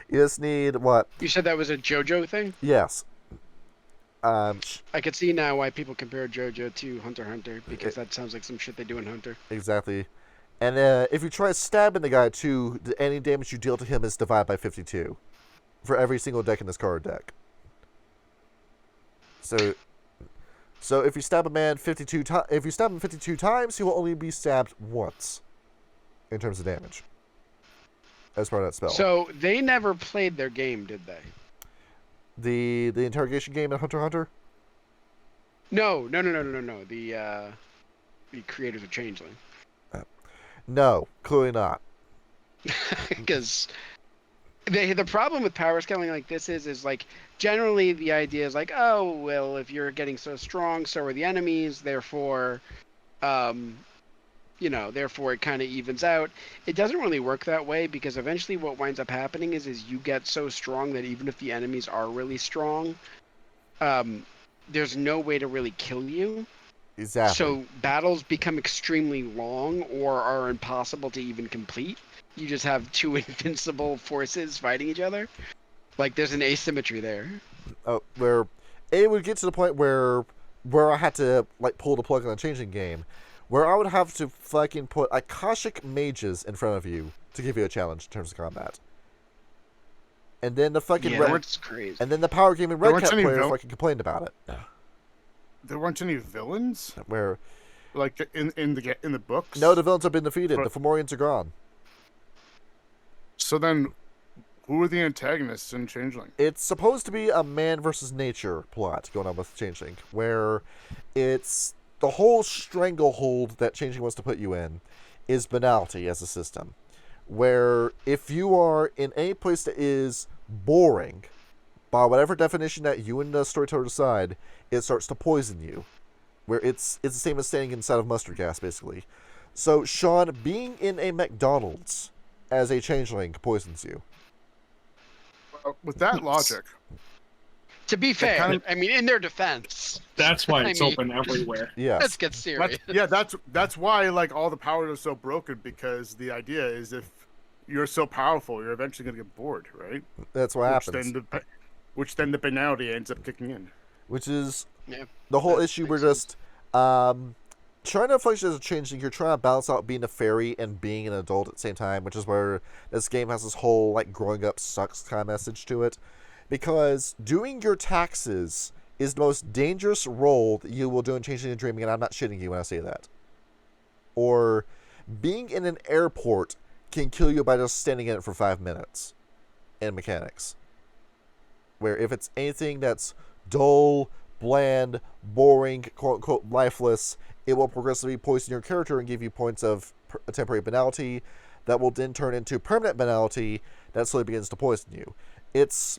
You just need what? You said that was a JoJo thing? Yes. I could see now why people compare JoJo to Hunter x Hunter, because that sounds like some shit they do in Hunter. Exactly. And if you try stabbing the guy too, any damage you deal to him is divided by 52 for every single deck in this card deck. So if you stab a man 52 times, he will only be stabbed once in terms of damage. As part of that spell. So they never played their game, did they? The interrogation game in Hunter x Hunter? No. The creators of Changeling. No, clearly not. Because the problem with power scaling like this is like generally the idea is like, oh well, if you're getting so strong, so are the enemies, therefore um therefore it kind of evens out. It doesn't really work that way, because eventually what winds up happening is you get so strong that even if the enemies are really strong, there's no way to really kill you. Exactly. So battles become extremely long or are impossible to even complete. You just have two invincible forces fighting each other. Like, there's an asymmetry there. Where it would get to the point where I had to like pull the plug on the Changeling game, where I would have to fucking put Akashic mages in front of you to give you a challenge in terms of combat. And then the fucking that's crazy. and then the power game and There Red weren't Cap any player fucking complained about it. There weren't any villains Where like in the books. no, the villains have been defeated. But- The Fomorians are gone. So then, who are the antagonists in Changeling? It's supposed to be a man versus nature plot going on with Changeling, where it's the whole stranglehold that Changeling wants to put you in is banality as a system. Where if you are in any place that is boring, by whatever definition that you and the storyteller decide, it starts to poison you. Where it's the same as standing inside of mustard gas, basically. So Sean, being in a McDonald's as a Changeling poisons you. With that logic, To be fair, kind of- I mean, in their defense, That's why it's I mean- open everywhere. Yes. let's get serious. that's why like all the powers are so broken, because the idea is if you're so powerful, you're eventually gonna get bored, right? That's what happens. Which then the banality ends up kicking in. Which is Yeah, the whole that issue. We're makes just trying to function as a Changeling. You're trying to balance out being a fairy and being an adult at the same time, which is where this game has this whole like growing up sucks kind of message to it. Because doing your taxes is the most dangerous role that you will do in Changeling and Dreaming, and I'm not shitting you when I say that. Or being in an airport can kill you by just standing in it for 5 minutes in mechanics. Where if it's anything that's dull, bland, boring, quote-unquote lifeless, it will progressively poison your character and give you points of temporary banality that will then turn into permanent banality that slowly begins to poison you. It's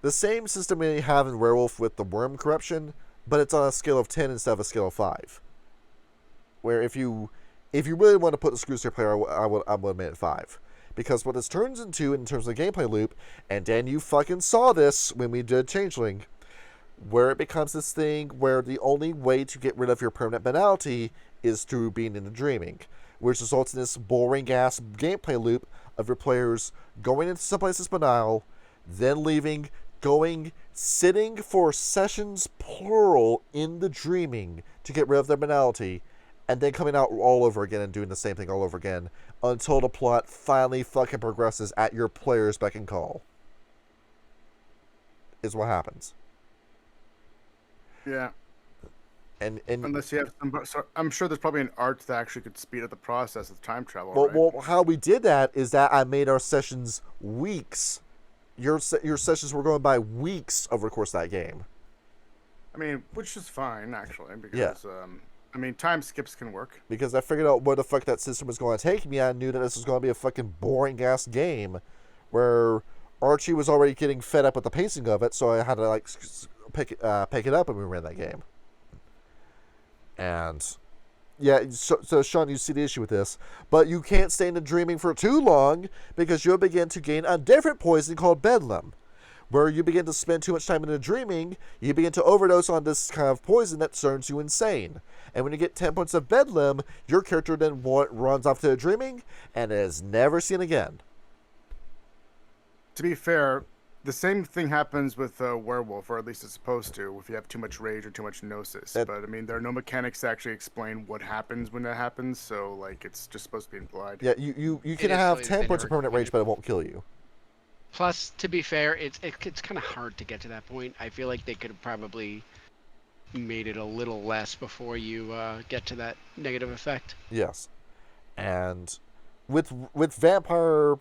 the same system we have in Werewolf with the worm corruption, but it's on a scale of 10 instead of a scale of 5. Where if you really want to put the screws to your player, I would have made it 5. Because what this turns into in terms of the gameplay loop, and Dan, you fucking saw this when we did Changeling, where it becomes this thing where the only way to get rid of your permanent banality is through being in the dreaming, which results in this boring ass gameplay loop of your players going into someplace that's banal, then leaving, going, sitting for sessions plural in the dreaming to get rid of their banality, and then coming out all over again and doing the same thing all over again until the plot finally fucking progresses at your player's beck and call. Is what happens. Yeah. And Unless you have some, so I'm sure there's probably an art that actually could speed up the process of time travel. well, Right? well, how we did that is that I made our sessions weeks. Your sessions were going by weeks over the course of that game. I mean, which is fine actually, because Yeah. I mean, time skips can work. Because I figured out where the fuck that system was going to take me. I knew that this was going to be a fucking boring ass game where Archie was already getting fed up with the pacing of it, so I had to like pick it up when we ran that game. And yeah, so Sean, you see the issue with this, but you can't stay in the dreaming for too long because you'll begin to gain a different poison called Bedlam, where you begin to spend too much time in the dreaming, you begin to overdose on this kind of poison that turns you insane. And when you get 10 points of Bedlam, your character then runs off to the dreaming and is never seen again. To be fair, the same thing happens with werewolf, or at least it's supposed to, if you have too much rage or too much gnosis. But I mean, there are no mechanics to actually explain what happens when that happens, so like it's just supposed to be implied. Yeah, you can is have really 10 points of never permanent rage, but it won't kill you. Plus, to be fair, it's kind of hard to get to that point. I feel like they could have probably made it a little less before you get to that negative effect. Yes. And with vampire,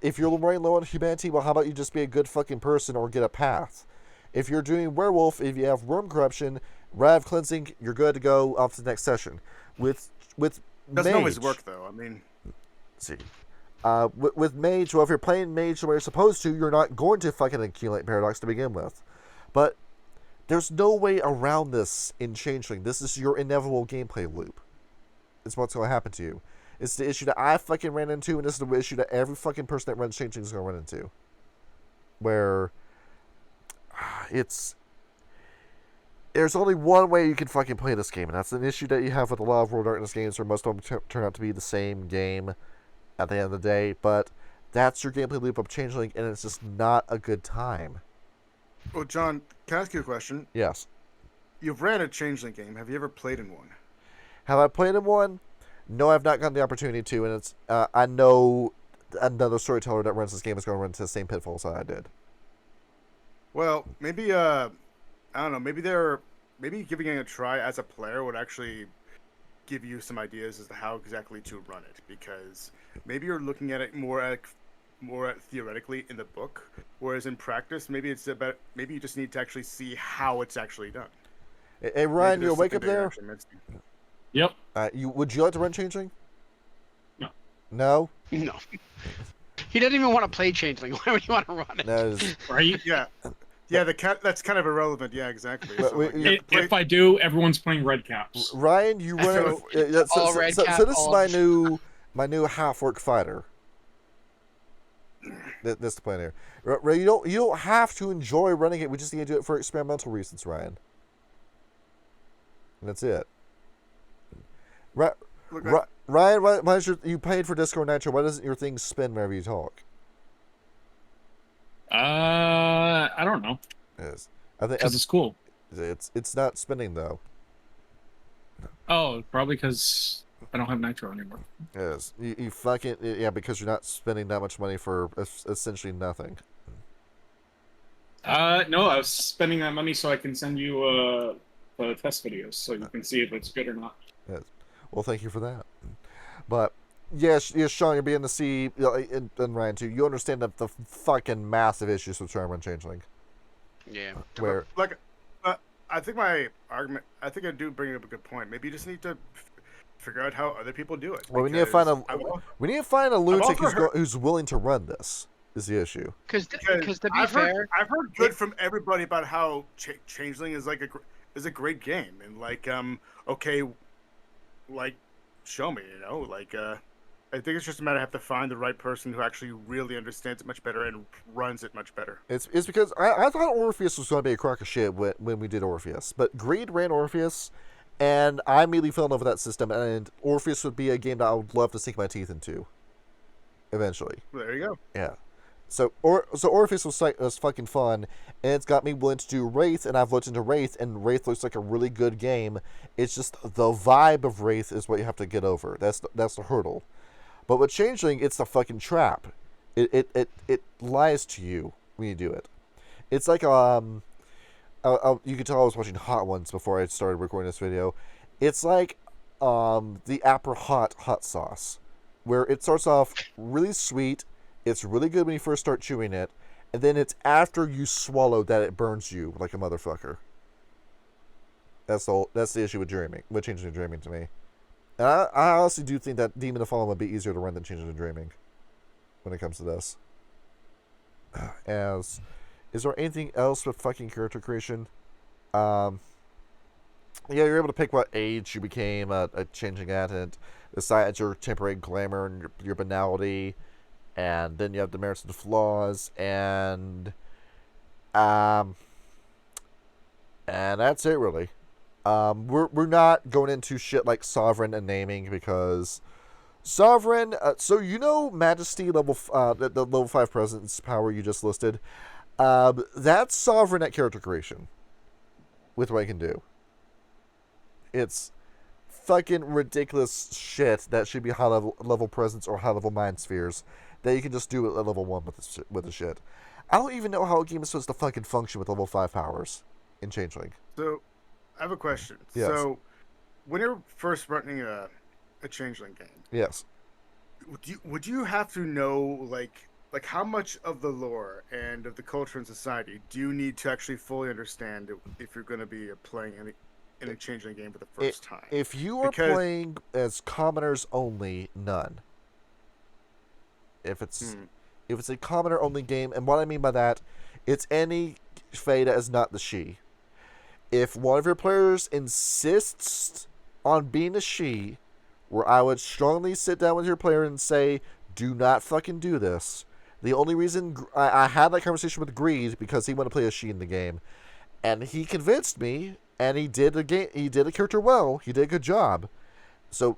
if you're running low on humanity, well, how about you just be a good fucking person or get a path? If you're doing werewolf, if you have worm corruption, Rav cleansing, you're good to go off to the next session. With Doesn't always mage- work though. I mean, see, With Mage, well, if you're playing Mage the way you're supposed to, you're not going to fucking accumulate Paradox to begin with. But there's no way around this in Changeling. This is your inevitable gameplay loop. It's what's going to happen to you. It's the issue that I fucking ran into, and this is the issue that every fucking person that runs Changeling is going to run into. Where there's only one way you can fucking play this game, and that's an issue that you have with a lot of World of Darkness games, where most of them turn out to be the same game at the end of the day, but that's your gameplay loop of Changeling, and it's just not a good time. Well, John, can I ask you a question? Yes. You've ran a Changeling game. Have you ever played in one? Have I played in one? No, I've not gotten the opportunity to, and it's I know another storyteller that runs this game is going to run into the same pitfalls that I did. Well, maybe I don't know. Maybe giving it a try as a player would actually give you some ideas as to how exactly to run it, because maybe you're looking at it more theoretically in the book, whereas in practice, maybe you just need to actually see how it's actually done. Hey Ryan, you awake up there? Yep. Would you like to run Changeling? No. No? No. He doesn't even want to play Changeling. Why would you want to run it? No. It's, Right? Yeah. Yeah, that's kind of irrelevant. Yeah, exactly. But So, If I do, everyone's playing red caps. Ryan, you run. All red cap, so this is all- my new half-orc fighter. This is the plan here. You don't have to enjoy running it. We just need to do it for experimental reasons, Ryan. And that's it. Ryan, why is you paid for Discord Nitro? Why doesn't your thing spin whenever you talk? I don't know. Yes. I think Because it's cool. it's not spinning though. Oh, probably because I don't have Nitro anymore. Yes. You fucking because you're not spending that much money for essentially nothing. No, I was spending that money so I can send you the test videos so you can see if it's good or not. Yes. Well, thank you for that. But yes, Sean, you're beginning to see, and Ryan too. You understand the fucking massive issues with trying to run Changeling. Yeah. Where I think my argument. I think I do bring up a good point. Maybe you just need to figure out how other people do it. well, we need to find a lunatic also heard- who's willing to run this. Is the issue? Because to be I've fair, heard good from everybody about how Changeling is a great game, and okay, show me, I think it's just a matter of have to find the right person who actually really understands it much better and runs it much better. It's because I thought Orpheus was going to be a crock of shit when we did Orpheus, but Greed ran Orpheus, and I immediately fell in love with that system, and Orpheus would be a game that I would love to sink my teeth into. Eventually. There you go. Yeah. So Orpheus was fucking fun, and it's got me willing to do Wraith, and I've looked into Wraith, and Wraith looks like a really good game. It's just the vibe of Wraith is what you have to get over. That's the hurdle. But with Changeling, it's the fucking trap. It lies to you when you do it. It's like you could tell I was watching Hot Ones before I started recording this video. It's like the apricot hot sauce, where it starts off really sweet. It's really good when you first start chewing it, and then it's after you swallow that it burns you like a motherfucker. That's the issue with Changeling Dreaming to me. And I honestly do think that Demon of Fallen would be easier to run than Changeling Dreaming when it comes to this. Is there anything else with fucking character creation? Yeah, you're able to pick what age you became a Changeling at, and decide your temporary glamour and your banality. And then you have the merits and the flaws, and that's it really. We're not going into shit like Sovereign and naming, because Sovereign. So Majesty level the level 5 presence power you just listed. That's Sovereign at character creation. With what I can do. It's fucking ridiculous shit that should be high level presence or high level mind spheres that you can just do at level 1 with the shit. I don't even know how a game is supposed to fucking function with level 5 powers in Changeling. So, I have a question. Yes. So, when you're first running a Changeling game, Yes. would you have to know like how much of the lore and of the culture and society do you need to actually fully understand if you're going to be playing in a Changeling game for the first time? If you are playing as commoners only, none. if it's a commoner only game, and what I mean by that, it's any Fae that is not the she. If one of your players insists on being a she, where I would strongly sit down with your player and say, do not fucking do this. The only reason I had that conversation with Greed because he wanted to play a she in the game, and he convinced me, and he did a character well. He did a good job. So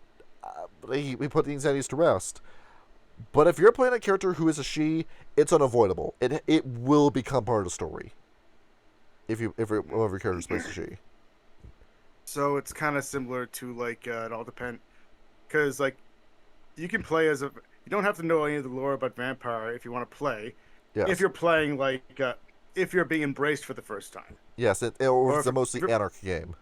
we put the anxieties to rest. But if you're playing a character who is a she, it's unavoidable. It will become part of the story. If one of your characters plays a she. So it's kind of similar to like it all depends, because like you can play as a, you don't have to know any of the lore about vampire if you want to play. Yes. If you're playing like if you're being embraced for the first time. Yes, or it's a mostly anarchy game.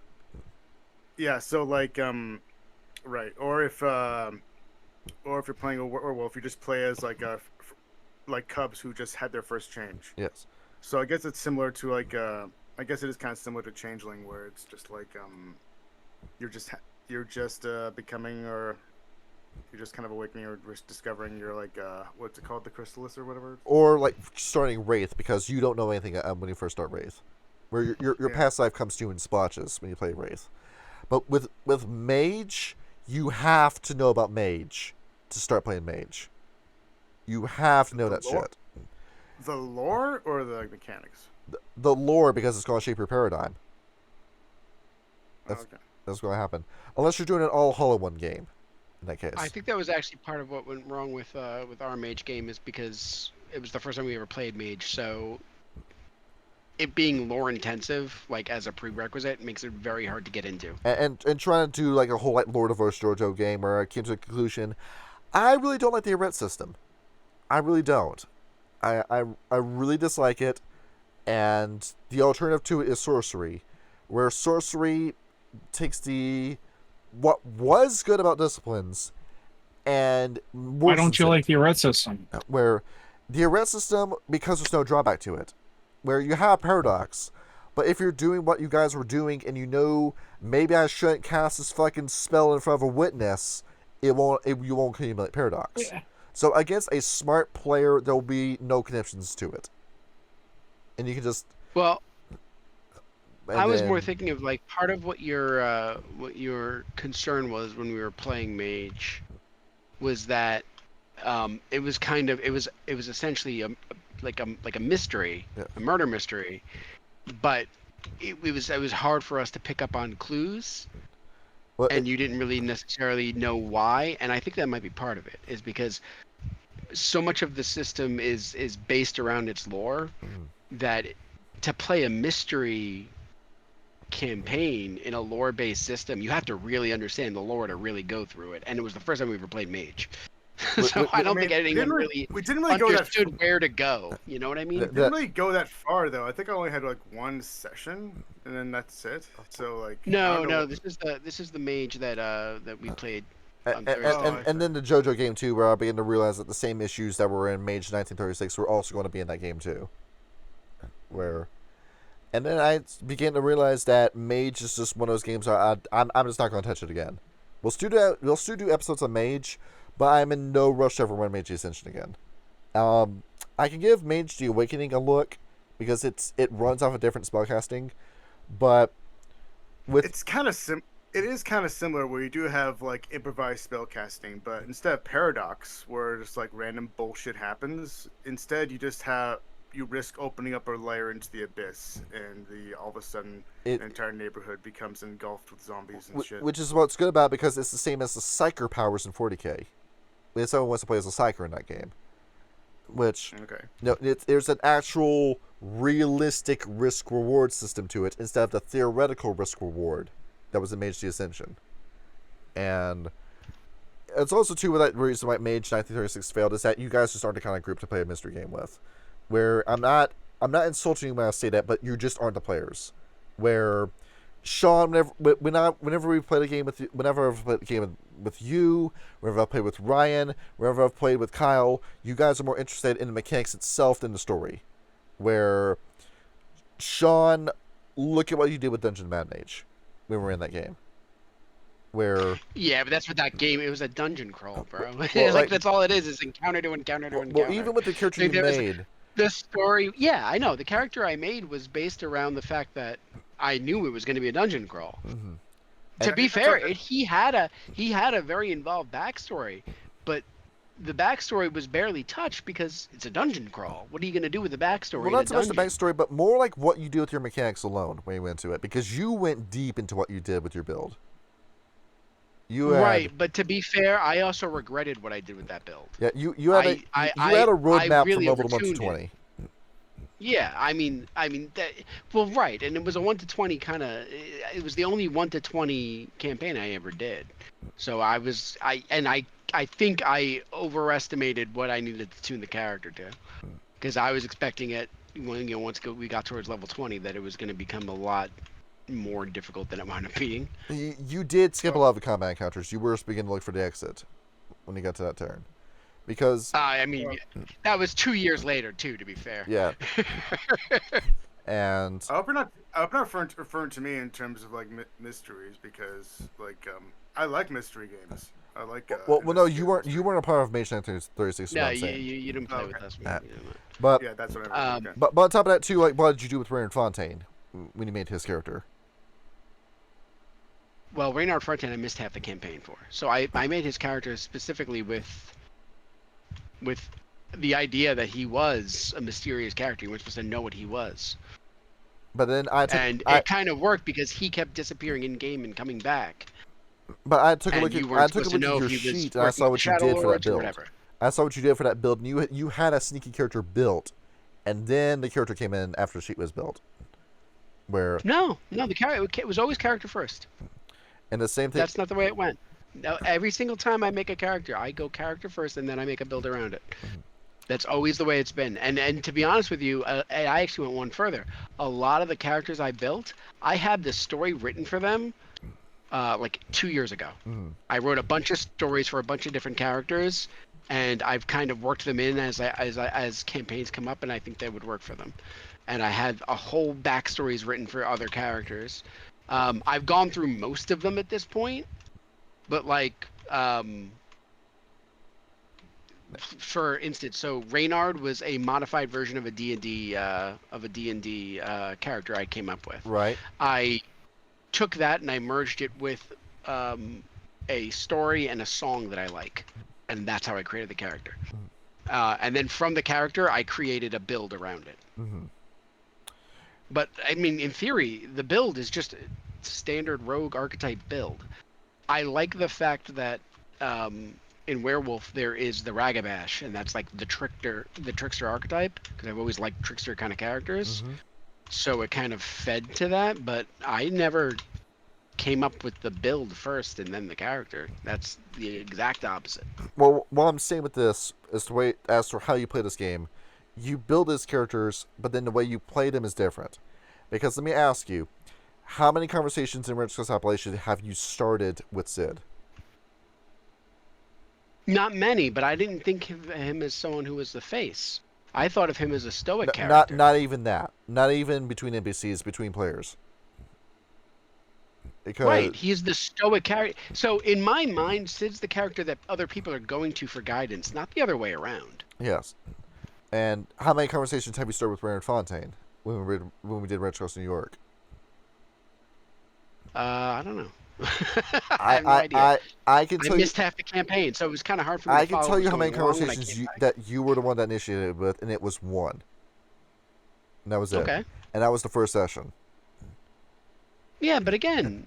Yeah. So like right, or if you're playing a werewolf, you just play as like cubs who just had their first change. Yes. So I guess it's similar to like I guess it is kind of similar to Changeling, where it's just like you're just becoming, or you're just kind of awakening or discovering your like what's it called, the chrysalis or whatever. Or like starting Wraith because you don't know anything when you first start Wraith, where your past life comes to you in splotches when you play Wraith. But with Mage, you have to know about Mage to start playing Mage. You have to know that shit. The lore or the mechanics? The lore, because it's going to shape your paradigm. Okay. That's going to happen. Unless you're doing an all Hollow One game, in that case. I think that was actually part of what went wrong with our Mage game, is because it was the first time we ever played Mage, so it being lore intensive, like as a prerequisite, makes it very hard to get into. And trying to do like a whole like Lord of Verse JoJo game where I came to the conclusion, I really don't like the event system. I really don't. I really dislike it, and the alternative to it is sorcery, where sorcery takes what was good about disciplines and why don't you like the red system? Where the red system, because there's no drawback to it, where you have paradox, but if you're doing what you guys were doing and you know maybe I shouldn't cast this fucking spell in front of a witness, you won't accumulate paradox. Yeah. So against a smart player, there will be no connections to it, and you can just. Well, I was more thinking of like part of what your concern was when we were playing Mage, was that it was essentially a mystery, yeah. a murder mystery, but it was hard for us to pick up on clues. Well, and you didn't really necessarily know why, and I think that might be part of it, is because so much of the system is based around its lore that to play a mystery campaign in a lore-based system, you have to really understand the lore to really go through it. And it was the first time we ever played Mage, so I don't think anyone really understood where to go. You know what I mean? Didn't really go that far though. I think I only had like one session, and then that's it. So like no, this is the Mage that we played. And then the JoJo game too, where I began to realize that the same issues that were in Mage 1936 were also going to be in that game too. And then I began to realize that Mage is just one of those games where I'm just not going to touch it again. We'll still do episodes of Mage, but I'm in no rush to ever run Mage Ascension again. I can give Mage the Awakening a look because it runs off a different spellcasting, but it's kind of it is kind of similar where you do have like improvised spellcasting, but instead of paradox where just like random bullshit happens, instead you risk opening up a layer into the abyss, and all of a sudden an entire neighborhood becomes engulfed with zombies and shit. Which is what's good about it, because it's the same as the Psyker powers in 40k. If someone wants to play as a Psyker in that game. Which, there's an actual realistic risk-reward system to it instead of the theoretical risk-reward that was in Mage the Ascension. And it's also, too, with that reason why Mage 1936 failed, is that you guys just aren't the kind of group to play a mystery game with. Where I'm not insulting you when I say that, but you just aren't the players. Where Sean, whenever we played a game with you, whenever I've played a game with you, whenever I've played with Ryan, whenever I've played with Kyle, you guys are more interested in the mechanics itself than the story. Where Sean, look at what you did with Dungeon Mad Mage when we were in that game. where Yeah, but that's what that game. It was a dungeon crawl, bro. well, It's like like that's all it is encounter to encounter to well, encounter. even with the character Like, you there was made, the story. Yeah, I know. The character I made was based around the fact that I knew it was going to be a dungeon crawl. mhm. To And- be fair, he had a very involved backstory, but the backstory was barely touched because it's a dungeon crawl. What are you going to do with the backstory well, in a not so much the dungeon? backstory, but more like what you do with your mechanics alone when you went into it, because you went deep into what you did with your build. You had Right, but to be fair, I also regretted what I did with that build. yeah, you had a I you had a I roadmap from really level 1 to overtuned it. 20. Yeah, I mean that. Well, right, and it was a 1 to 20 kind of. It was the only 1 to 20 campaign I ever did. So I think I overestimated what I needed to tune the character to, because I was expecting it when once we got towards level 20 that it was going to become a lot more difficult than it wound up being. You did skip a lot of the combat encounters. You were just beginning to look for the exit when you got to that turn, because I mean, that was 2 years later too. To be fair. yeah, and I hope you're not referring to me in terms of like mysteries, because like I like mystery games. I like. well, no, you investigative weren't mystery. a part of Mage Knight 36. No, What I'm you saying. you didn't play with Okay. us. Yeah. You know. But Yeah, that's what I mean. Okay. but on top of that too, like what did you do with Raynard Fontaine when you made his character? Well, Reynard Fontaine I missed half the campaign for. So I made his character specifically with the idea that he was a mysterious character. You weren't supposed to know what he was. But then And it kind of worked because he kept disappearing in game and coming back. I took a And look you at weren't I took a supposed to look at know your if he was sheet and I working saw with what you Shadow did for that Lords or build. whatever. I saw what you did for that build, and you had a sneaky character built, and then the character came in after the sheet was built. Where No, the character it was always character first. and the same thing. That's not the way it went. No, every single time I make a character, I go character first and then I make a build around it. That's always the way it's been. And to be honest with you, I actually went one further. A lot of the characters I built, I had the story written for them like 2 years ago. Mhm. I wrote a bunch of stories for a bunch of different characters, and I've kind of worked them in as campaigns come up, and I think they would work for them. And I had a whole backstories written for other characters. I've gone through most of them at this point, but like for instance, so Reynard was a modified version of a D&D character I came up with. Right. I took that and I merged it with a story and a song that I like, and that's how I created the character. And then from the character, I created a build around it. Mm-hmm. But I mean, in theory, the build is just a standard rogue archetype build. I like the fact that in Werewolf there is the Ragabash, and that's like the trickster archetype, because I've always liked trickster kind of characters. Mm-hmm. So it kind of fed to that, but I never came up with the build first and then the character. That's the exact opposite. Well, what I'm saying with this is the way as to how you play this game, you build these characters, but then the way you play them is different. Because let me ask you, how many conversations in Rich Class Appalachian have you started with Sid? Not many, but I didn't think of him as someone who was the face. I thought of him as a stoic Not character. not even that. Not even between NPCs, between players. Because Right, he's the stoic character. So in my mind, Sid's the character that other people are going to for guidance, not the other way around. yes. And how many conversations have you started with Raynard Fontaine when we did Red Cross New York? I don't know. I have no idea. I can tell I you. missed half the campaign, so it was kind of hard for me I to can follow tell what you was how many going on when I conversations came back. that you were the one that initiated it with, and it was one. And that was it. Okay. And that was the first session. Yeah, but again,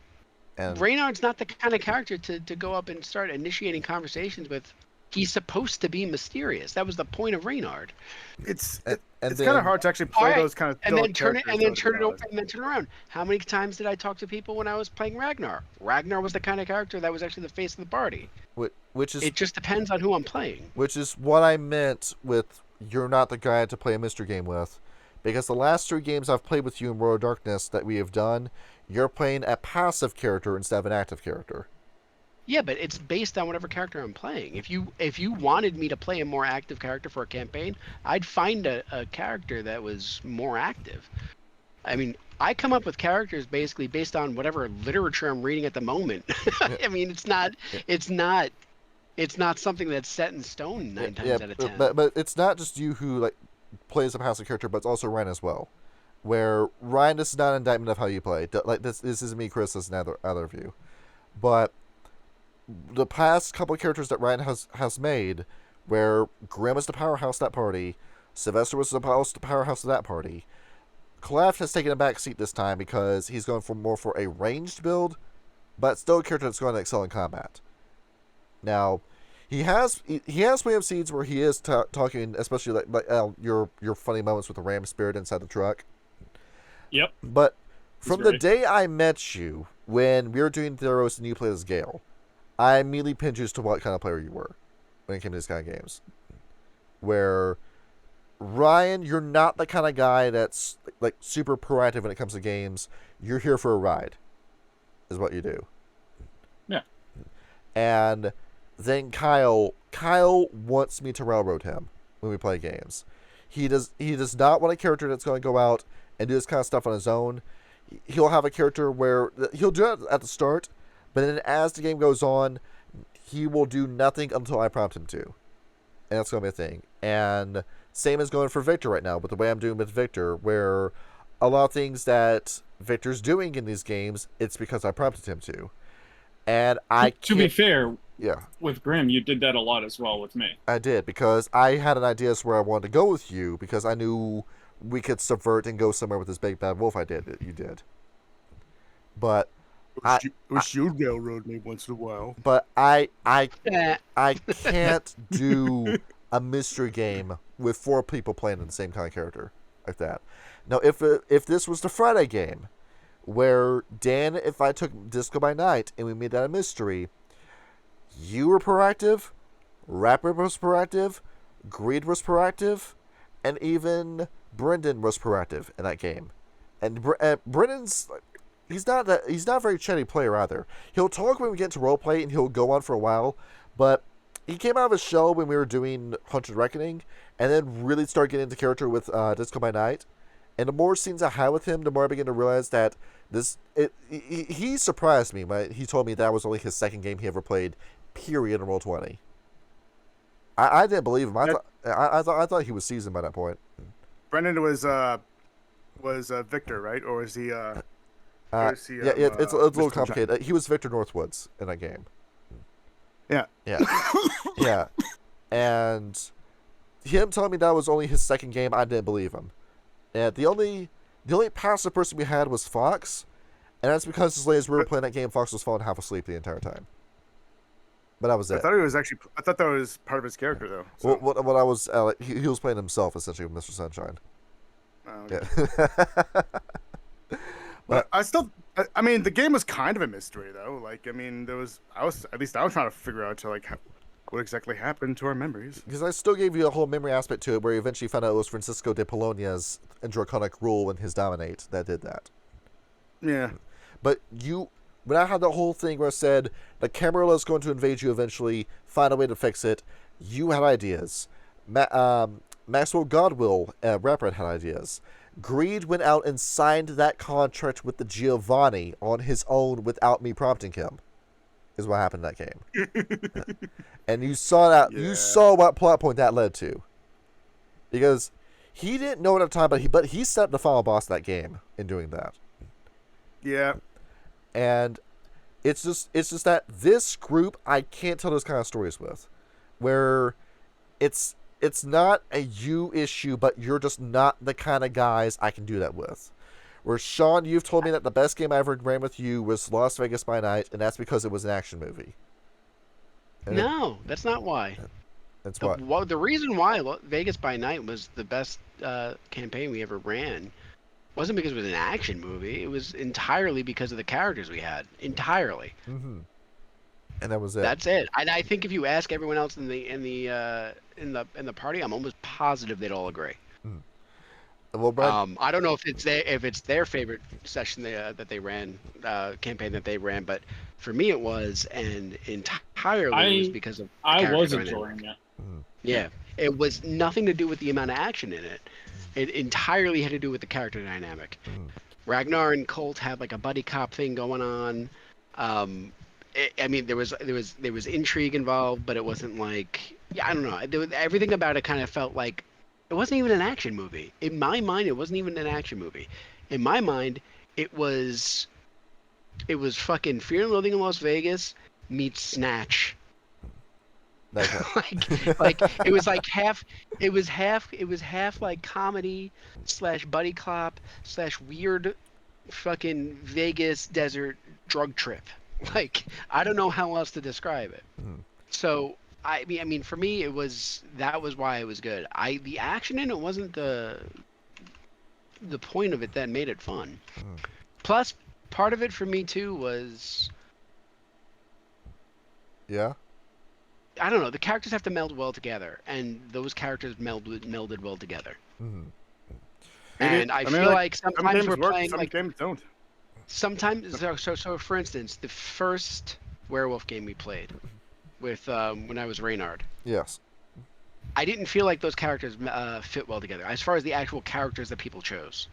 And Reynard's not the kind of character to go up and start initiating conversations with. He's supposed to be mysterious. That was the point of Reynard. It's and it's then, kind of hard to actually play Alright, those kind of And then stoic turn it, characters, and then though, to turn be it over, honest. and then turn around. How many times did I talk to people when I was playing Ragnar? Ragnar was the kind of character that was actually the face of the party. which is It just depends on who I'm playing. which is what I meant with you're not the guy to play a mystery game with, because the last 3 games I've played with you in World of Darkness that we have done, you're playing a passive character instead of an active character. Yeah, but it's based on whatever character I'm playing. If you wanted me to play a more active character for a campaign, I'd find a character that was more active. I mean, I come up with characters basically based on whatever literature I'm reading at the moment. Yeah, I mean, yeah, it's not, it's not something that's set in stone yeah, nine yeah, times out of but, 10. but it's not just you who like plays a passive character, but it's also Ryan as well. Where Ryan, this is not an indictment of how you play. Like this isn't me criticizing either of you, but the past couple of characters that Ryan has made, where Grim is the powerhouse of that party, Sylvester was the powerhouse of that party. Clef has taken a back seat this time because he's going for more for a ranged build, but still a character that's going to excel in combat. Now, he has Way of Seeds where he is talking, especially like your funny moments with the ram spirit inside the truck. Yep. But He's from the great. day I met you, when we were doing Theros and you played as Gale, I immediately pinned you as to what kind of player you were when it came to these kind of games. Where Ryan, you're not the kind of guy that's like super proactive when it comes to games. You're here for a ride, is what you do. Yeah. And then Kyle wants me to railroad him when we play games. He does not want a character that's going to go out and do this kind of stuff on his own. He'll have a character where he'll do it at the start, but then as the game goes on, he will do nothing until I prompt him to. And that's going to be a thing. And same as going for Victor right now, with the way I'm doing with Victor, where a lot of things that Victor's doing in these games, it's because I prompted him to. And I To be can't... fair, Yeah, with Grim, you did that a lot as well with me. I did, because I had an idea as where I wanted to go with you, because I knew we could subvert and go somewhere with this big bad wolf. You did. But Wish you'd railroad me once in a while. Eh, I can't do a mystery game with 4 people playing the same kind of character like that. Now, if this was the Friday game, where Dan, if I took Disco by Night and we made that a mystery, you were proactive, Rapper was proactive, Greed was proactive, and even Brendan was proactive in that game. And Brendan's... He's not a very chatty player either. He'll talk when we get into roleplay and he'll go on for a while, but he came out of his shell when we were doing Haunted Reckoning, and then really started getting into character with Disco by Night. And the more scenes I had with him, the more I began to realize that he surprised me. He told me that was only his second game he ever played, period, in Roll20. I didn't believe him. I thought he was seasoned by that point. Brendan was Victor, right? Or was he? Yeah, it's a Mr. little complicated. He was Victor Northwoods in that game. Yeah. Yeah. And him telling me that was only his second game, I didn't believe him. And the only passive person we had was Fox, and that's because as late as we were playing that game, Fox was falling half asleep the entire time. But that was it. I thought that was part of his character though. So. What I was he was playing himself essentially with Mr. Sunshine. Oh, okay. Yeah. But I mean, the game was kind of a mystery though. Like, I mean, I was trying to figure out what exactly happened to our memories. Because I still gave you a whole memory aspect to it, where you eventually found out it was Francisco de Polonia's draconic rule and his dominate that did that. Yeah. But when I had the whole thing where I said the Camarilla is going to invade you eventually, find a way to fix it, you had ideas. Maxwell Godwill, Rapper, had ideas. Greed went out and signed that contract with the Giovanni on his own without me prompting him. Is what happened in that game. And you saw that. Yeah. You saw what plot point that led to. Because he didn't know at the time, but he set up the final boss of that game in doing that. Yeah. And it's just that this group I can't tell those kind of stories with, where it's not a you issue, but you're just not the kind of guys I can do that with. Where Sean, you've told me that the best game I ever ran with you was Las Vegas by Night, and that's because it was an action movie. And no, that's not why. That's what. The reason why Vegas by Night was the best campaign we ever ran wasn't because it was an action movie. It was entirely because of the characters we had. Entirely. Mm-hmm. And that was it. That's it. And I think if you ask everyone else in the party, I'm almost positive they'd all agree. Well, Brad, I don't know if it's their favorite session that they ran, campaign that they ran, but for me it was, and entirely it was because of the I was character enjoying it. Mhm. Yeah, it was nothing to do with the amount of action in it. It entirely had to do with the character dynamic. Ragnar and Colt had like a buddy cop thing going on. I mean, there was intrigue involved, but it wasn't like, yeah, I don't know. Everything about it kind of felt like it wasn't even an action movie. In my mind, it wasn't even an action movie. In my mind, it was fucking Fear and Loathing in Las Vegas meets Snatch. like it was like half like comedy / buddy cop / weird fucking Vegas desert drug trip. Like, I don't know how else to describe it. So I mean for me that was why it was good. The action in it wasn't the point of it that made it fun. Plus part of it for me too was, Yeah. I don't know, the characters have to meld well together, and those characters melded well together. And I feel like sometimes we're playing some like games don't. sometimes. So for instance, the first werewolf game we played with when I was Reynard, Yes. I didn't feel like those characters fit well together as far as the actual characters that people chose.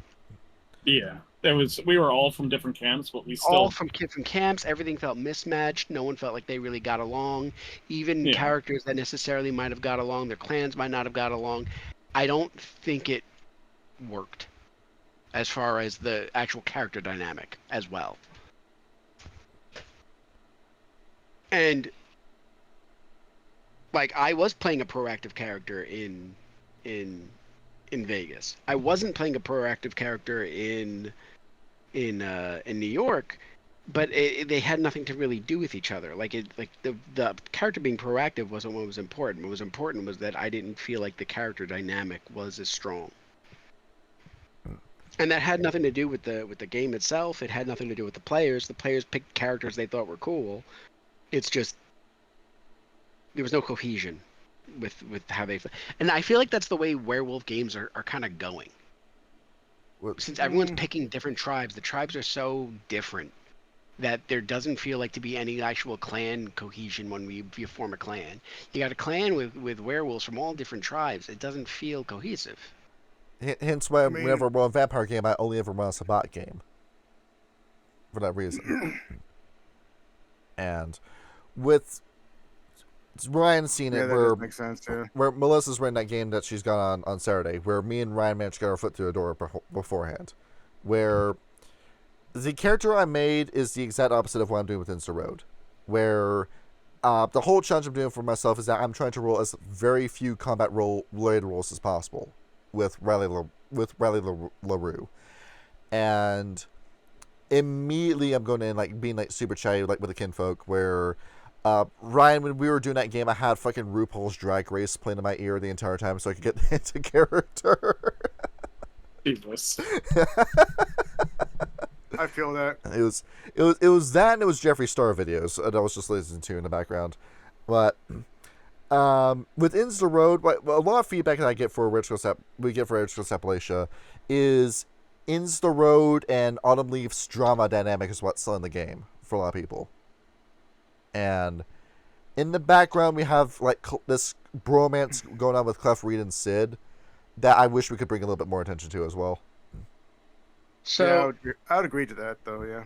Yeah, we were all from different camps, but we still All from different camps. Everything felt mismatched. No one felt like they really got along. Even characters that necessarily might have got along, their clans might not have got along. I don't think it worked as far as the actual character dynamic as well. And like, I was playing a proactive character in Vegas. I wasn't playing a proactive character in New York, but they had nothing to really do with each other. Like the character being proactive wasn't what was important. What was important was that I didn't feel like the character dynamic was as strong. And that had nothing to do with the game itself. It had nothing to do with the players. The players picked characters they thought were cool. It's just there was no cohesion with how they. And I feel like that's the way werewolf games are kind of going. Since everyone's picking different tribes, the tribes are so different that there doesn't feel like to be any actual clan cohesion when you form a clan. You got a clan with werewolves from all different tribes. It doesn't feel cohesive. Hence why whenever I run a vampire game, I only ever run a Sabbat game. For that reason. And with Ryan seen it, that makes sense, yeah. where Melissa's running that game that she's got on Saturday, where me and Ryan managed to get our foot through the door beforehand, where the character I made is the exact opposite of what I'm doing with Insta Road, where the whole challenge I'm doing for myself is that I'm trying to roll as very few combat related rolls as possible with Riley LaRue, and immediately I'm going in like being like super chatty like with the kinfolk, where Ryan, when we were doing that game, I had fucking RuPaul's Drag Race playing in my ear the entire time so I could get into character. Jesus. I feel that. It was that, and it was Jeffree Star videos that I was just listening to in the background. But with Insta Road, a lot of feedback that I get for Rich Coast Appalachia is Insta Road and Autumn Leaf's drama dynamic is what's selling the game for a lot of people. And in the background, we have like this bromance going on with Clef Reed and Sid that I wish we could bring a little bit more attention to as well. So yeah, I would agree to that, though. Yeah.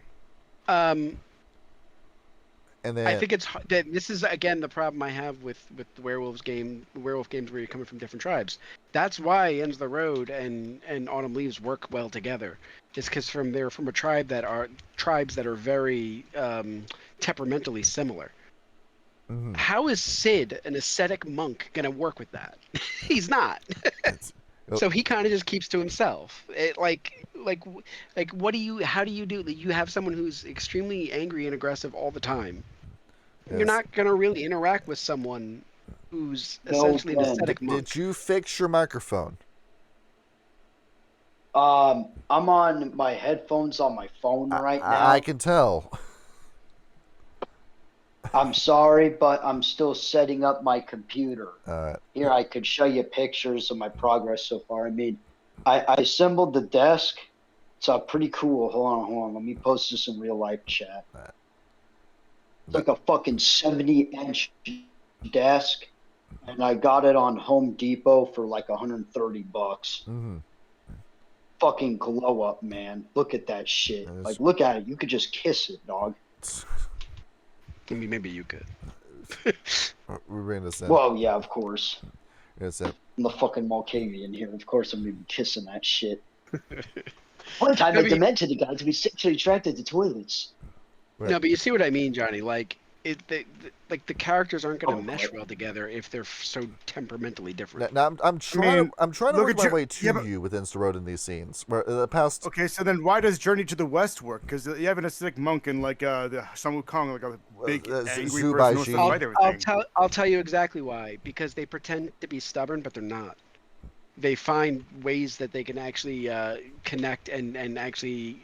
And then I think this is again the problem I have with the werewolf games where you're coming from different tribes. That's why Ends the Road and Autumn Leaves work well together. Just because they're from a tribes that are very temperamentally similar. Mm-hmm. How is Sid, an ascetic monk, gonna work with that? He's not. So he kind of just keeps to himself. How do you do? You have someone who's extremely angry and aggressive all the time. Yes. You're not gonna really interact with someone who's essentially an ascetic monk. Did you fix your microphone? I'm on my headphones on my phone right now. I can tell. I'm sorry, but I'm still setting up my computer. Alright. Here, I could show you pictures of my progress so far. I mean, I assembled the desk. It's pretty cool. Hold on. Let me post this in real life chat. Right. It's like a fucking 70-inch desk, and I got it on Home Depot for like $130. Mm-hmm. fucking glow up, man. Look at that shit. Yes. Like, look at it. You could just kiss it, dog. I mean, maybe you could. We're bringing this in. Well, yeah, of course. It's in. I'm the fucking Malkavian here. Of course I'm gonna be kissing that shit. One time I mean- demented a guy to be sexually attracted to toilets. No, but you see what I mean, Johnny. Like, the characters aren't going Oh, to mesh boy. well together if they're so temperamentally different. Now I'm trying. I'm trying to look work at my way to yeah, but- you with Insta Road in these scenes. Where in the past, Okay, so then why does Journey to the West work? Because you have an acidic monk and like the Sun Wukong, like a big angry Zhu person who wants to Baixi. fight everything. I'll tell you exactly why. Because they pretend to be stubborn, but they're not. They find ways that they can actually connect and actually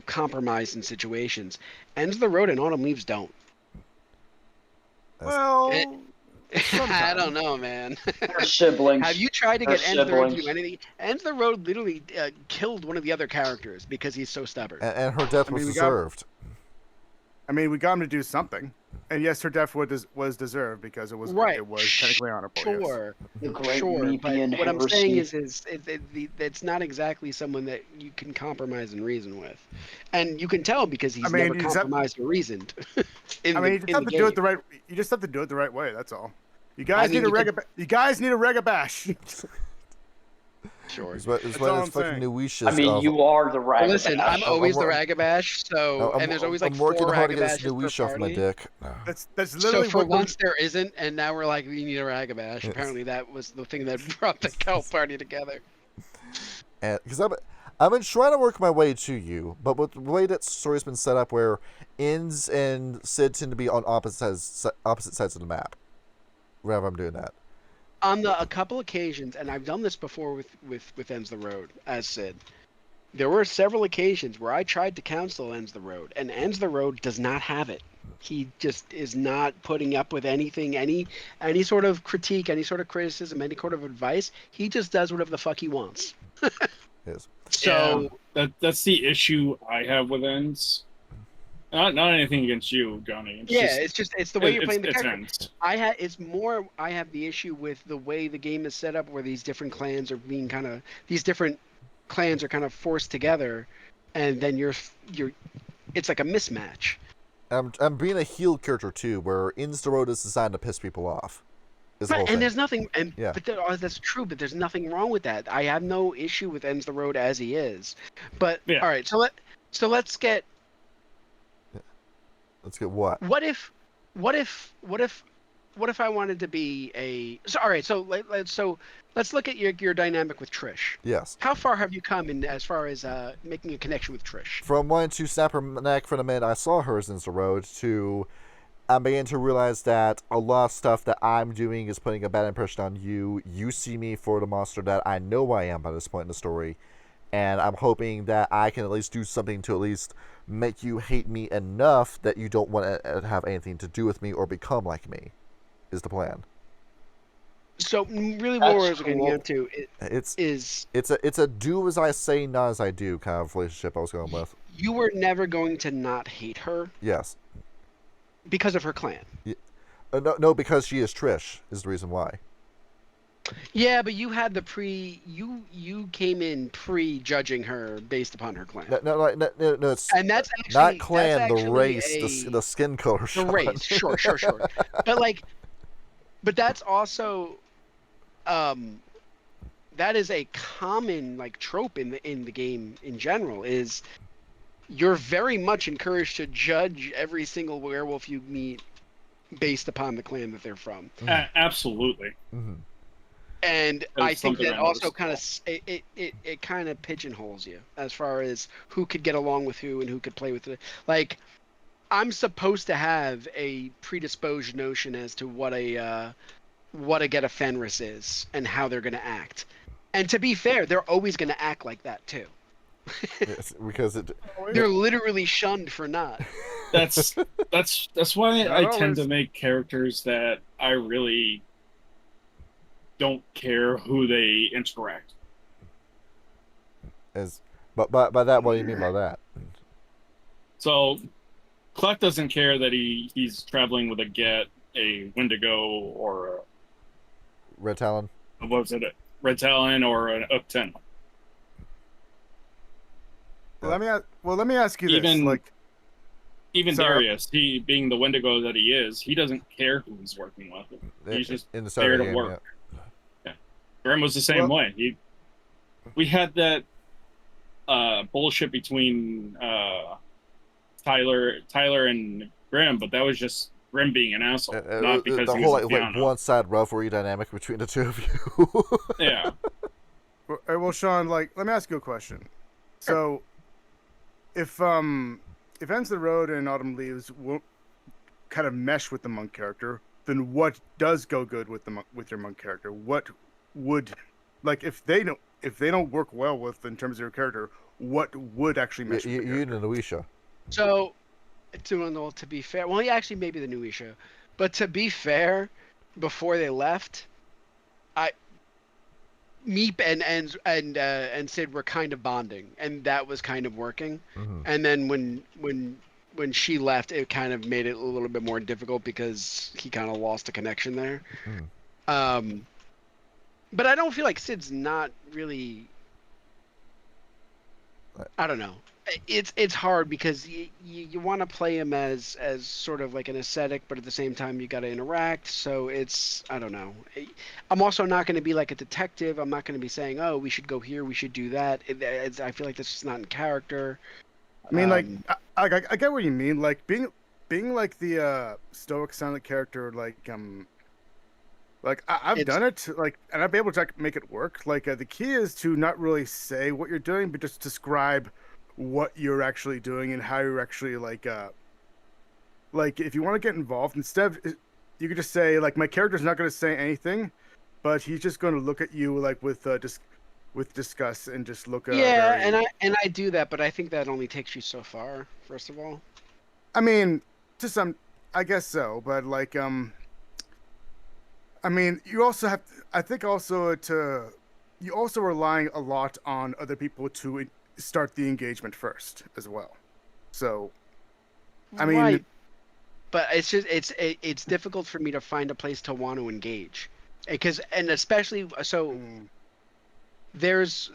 compromise in situations. Ends of the Road and Autumn Leaves don't. Well, I don't know, man. They're siblings. Have you tried to They're get Ends of the Road to do siblings. anything? Ends of the Road literally killed one of the other characters because he's so stubborn. and her death I mean, was we got- deserved. I mean, we got him to do something, and yes, her death was deserved because it was Right. it was technically honorable. yes. Sure, The great sure. But Nepean what I'm saying heresy. is it's not exactly someone that you can compromise and reason with, and you can tell because he's I mean, never is that- compromised or reasoned. in I mean, you the, just in have the to do it game. the right. You just have to do it the right way. That's all. You guys mean, need a you could- You guys need a regabash. Sure. It's That's why all it's I'm fucking saying. new wishes. I mean, you are the right. Well, listen, I'm always the wor- Ragabash, so I'm, and there's always like I'm 4 working hard to get this Ragabashes new per wish off my party. dick. That's So literally for what the- once there isn't, and now we're like, we need a Ragabash. Yes. Apparently that was the thing that brought the cow party together. And because I've been trying to work my way to you, but with the way that story's been set up, where Inns and Sid tend to be on opposite sides of the map. Whenever I'm doing that. On a couple occasions, and I've done this before with Ends the Road as Sid. There were several occasions where I tried to counsel Ends the Road, and Ends the Road does not have it. He just is not putting up with anything, any sort of critique, any sort of criticism, any sort of advice. He just does whatever the fuck he wants. Yes. So that's the issue I have with ends. Not anything against you, Johnny. it's the way you're playing the it's character. ends. I have the issue with the way the game is set up, where these different clans are being these different clans are kind of forced together, and then it's like a mismatch. I'm being a heel character too, where Insta Road is designed to piss people off. Is the whole Right, thing. and there's nothing, Yeah. that's true, but there's nothing wrong with that. I have no issue with Ends the Road as he is, but Yeah. all right, so let's get. Let's get what? What if I wanted to be a all right? So let's look at your dynamic with Trish. Yes. How far have you come in as far as making a connection with Trish? From wanting to snap her neck for the minute I saw her as Insta Road to I'm beginning to realize that a lot of stuff that I'm doing is putting a bad impression on you. You see me for the monster that I know I am by this point in the story. And I'm hoping that I can at least do something to at least make you hate me enough that you don't want to have anything to do with me or become like me, is the plan. So really, what That's we're going to cool. get to is It's a do as I say, not as I do kind of relationship I was going with. you were never going to not hate her Yes. because of her clan. No, because she is Trish is the reason why. Yeah, but you had you came in pre-judging her based upon her clan. No, it's And that's actually not clan, that's the actually race, the skin color. the shot. race. Sure. But that's also, that is a common trope in the game in general. Is you're very much encouraged to judge every single werewolf you meet based upon the clan that they're from. Absolutely. Mm-hmm. And That's I think something that I also noticed. kind of it kind of pigeonholes you as far as who could get along with who and who could play with it. Like, I'm supposed to have a predisposed notion as to what a get a Fenris is and how they're going to act. And to be fair, they're always going to act like that too. Yes, because They're literally shunned for not. That's why Not I tend to always. make characters that I really don't care who they interact. but by that, what do you mean by that? So, Cluck doesn't care that he's traveling with a Wendigo, or Red Talon. what was it, a Red Talon or an Up 10. let me ask you this. Even- Like, Even Sorry. Darius, he being the Wendigo that he is, he doesn't care who he's working with. He's just in the there start to game, work. Grim was the same Well- way. We had that bullshit between Tyler and Grim, but that was just Grim being an asshole, not because the he whole was a like piano. one side rivalry dynamic between the two of you. Yeah. well, Sean, like, let me ask you a question. So, if Ends of the Road and Autumn Leaves won't kind of mesh with the monk character, then what does go good with with your monk character? What would, like, if they don't work well with in terms of your character, what would actually mesh with the you and character? Luisha. So, to be fair, well, yeah, actually, maybe the new show, but to be fair, before they left, Meep and Sid were kind of bonding, and that was kind of working. Mm-hmm. And then when she left, it kind of made it a little bit more difficult because he kind of lost a connection there. Mm. But I don't feel like Sid's not really. I don't know. It's hard because you want to play him as sort of like an ascetic, but at the same time you got to interact. So I don't know. I'm also not going to be like a detective. I'm not going to be saying, oh, we should go here, we should do that. I feel like that's just not in character. I mean, like, I get what you mean. Like, being like the stoic silent character, like I've done it, like, and I've been able to like, make it work. Like, the key is to not really say what you're doing, but just describe what you're actually doing and how you're actually like if you want to get involved, instead of, you could just say like, my character's not going to say anything, but he's just going to look at you like with disgust and just look. Yeah, very... and I do that, but I think that only takes you so far. First of all, I mean, to some, I guess so, but like I mean, you also have. I think also you also relying a lot on other people to start the engagement first as well. So, I mean, right. But it's just it's difficult for me to find a place to want to engage, and especially so. There's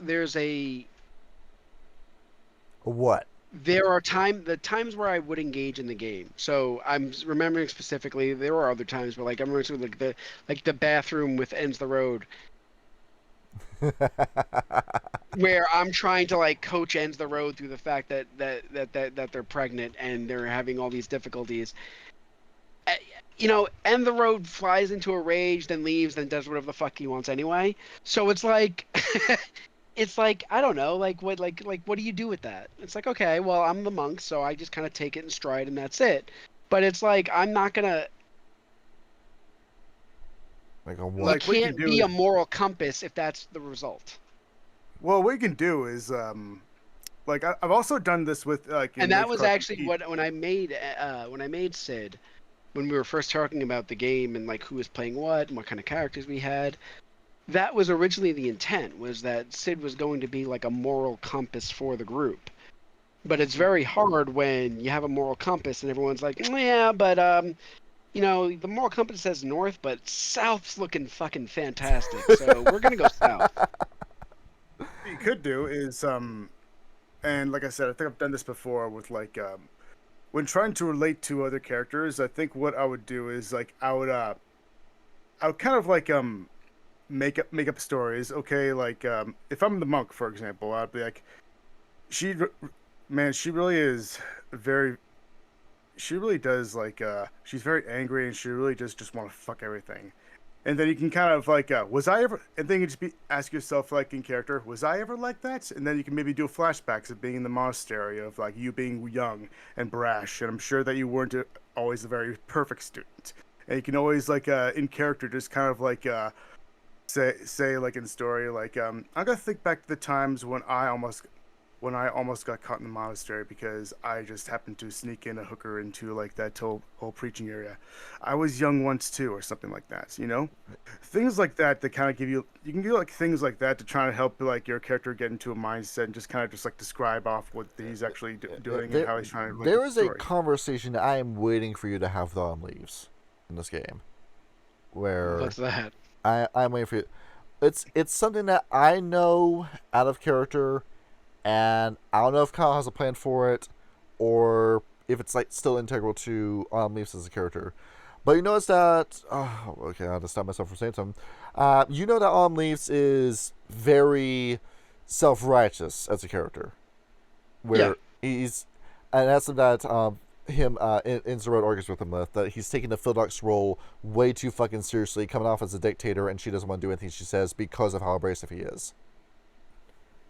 What? there are the times where I would engage in the game. So I'm remembering specifically there were other times where like I'm remembering like the bathroom with Ends the Road where I'm trying to like coach Ends the Road through the fact that they're pregnant and they're having all these difficulties. End the Road flies into a rage, then leaves, then does whatever the fuck he wants anyway. So it's like it's like I don't know, like what do you do with that? It's like, okay, well, I'm the monk, so I just kind of take it in stride and that's it. But it's like I'm not gonna Like a you what? Like, what you can't can do be a is- moral compass if that's the result. well, what you can do is like I've also done this with like in And that Rage was Card actually Compete. what when I made Sid, when we were first talking about the game and like who was playing what and what kind of characters we had. That was originally the intent, was that Sid was going to be like a moral compass for the group. But it's very hard when you have a moral compass and everyone's like, yeah, but the moral compass says north, but south's looking fucking fantastic. So we're gonna go south. What you could do is and like I said, I think I've done this before with like when trying to relate to other characters. I think what I would do is like I would kind of like make up stories. Okay, like if I'm the monk, for example, I'd be like, she really is very. She really does like she's very angry and she really does just want to fuck everything. And then you can kind of like was I ever, and then you just ask yourself like in character, was I ever like that? And then you can maybe do flashbacks of being in the monastery, of like you being young and brash, and I'm sure that you weren't always a very perfect student. And you can always like in character just kind of like say like in story like I'm gonna think back to the times when I almost got caught in the monastery because I just happened to sneak in a hooker into like that whole preaching area. I was young once too, or something like that. Things like that kind of you can do like things like that to try to help like your character get into a mindset and just kind of just like describe off what he's actually doing and how he's trying to. Like, there is a story. conversation that I am waiting for you to have with on Leaves in this game, where What's that? I'm waiting for you. It's something that I know out of character And I don't know if Kyle has a plan for it, or if it's like still integral to Leafs as a character. But you notice that. Oh, okay, I'll just stop myself from saying something. You know that Leafs is very self-righteous as a character, where he's, and that's something that him in Zerode argues with him with, that he's taking the Phildox role way too fucking seriously, coming off as a dictator, and she doesn't want to do anything she says because of how abrasive he is.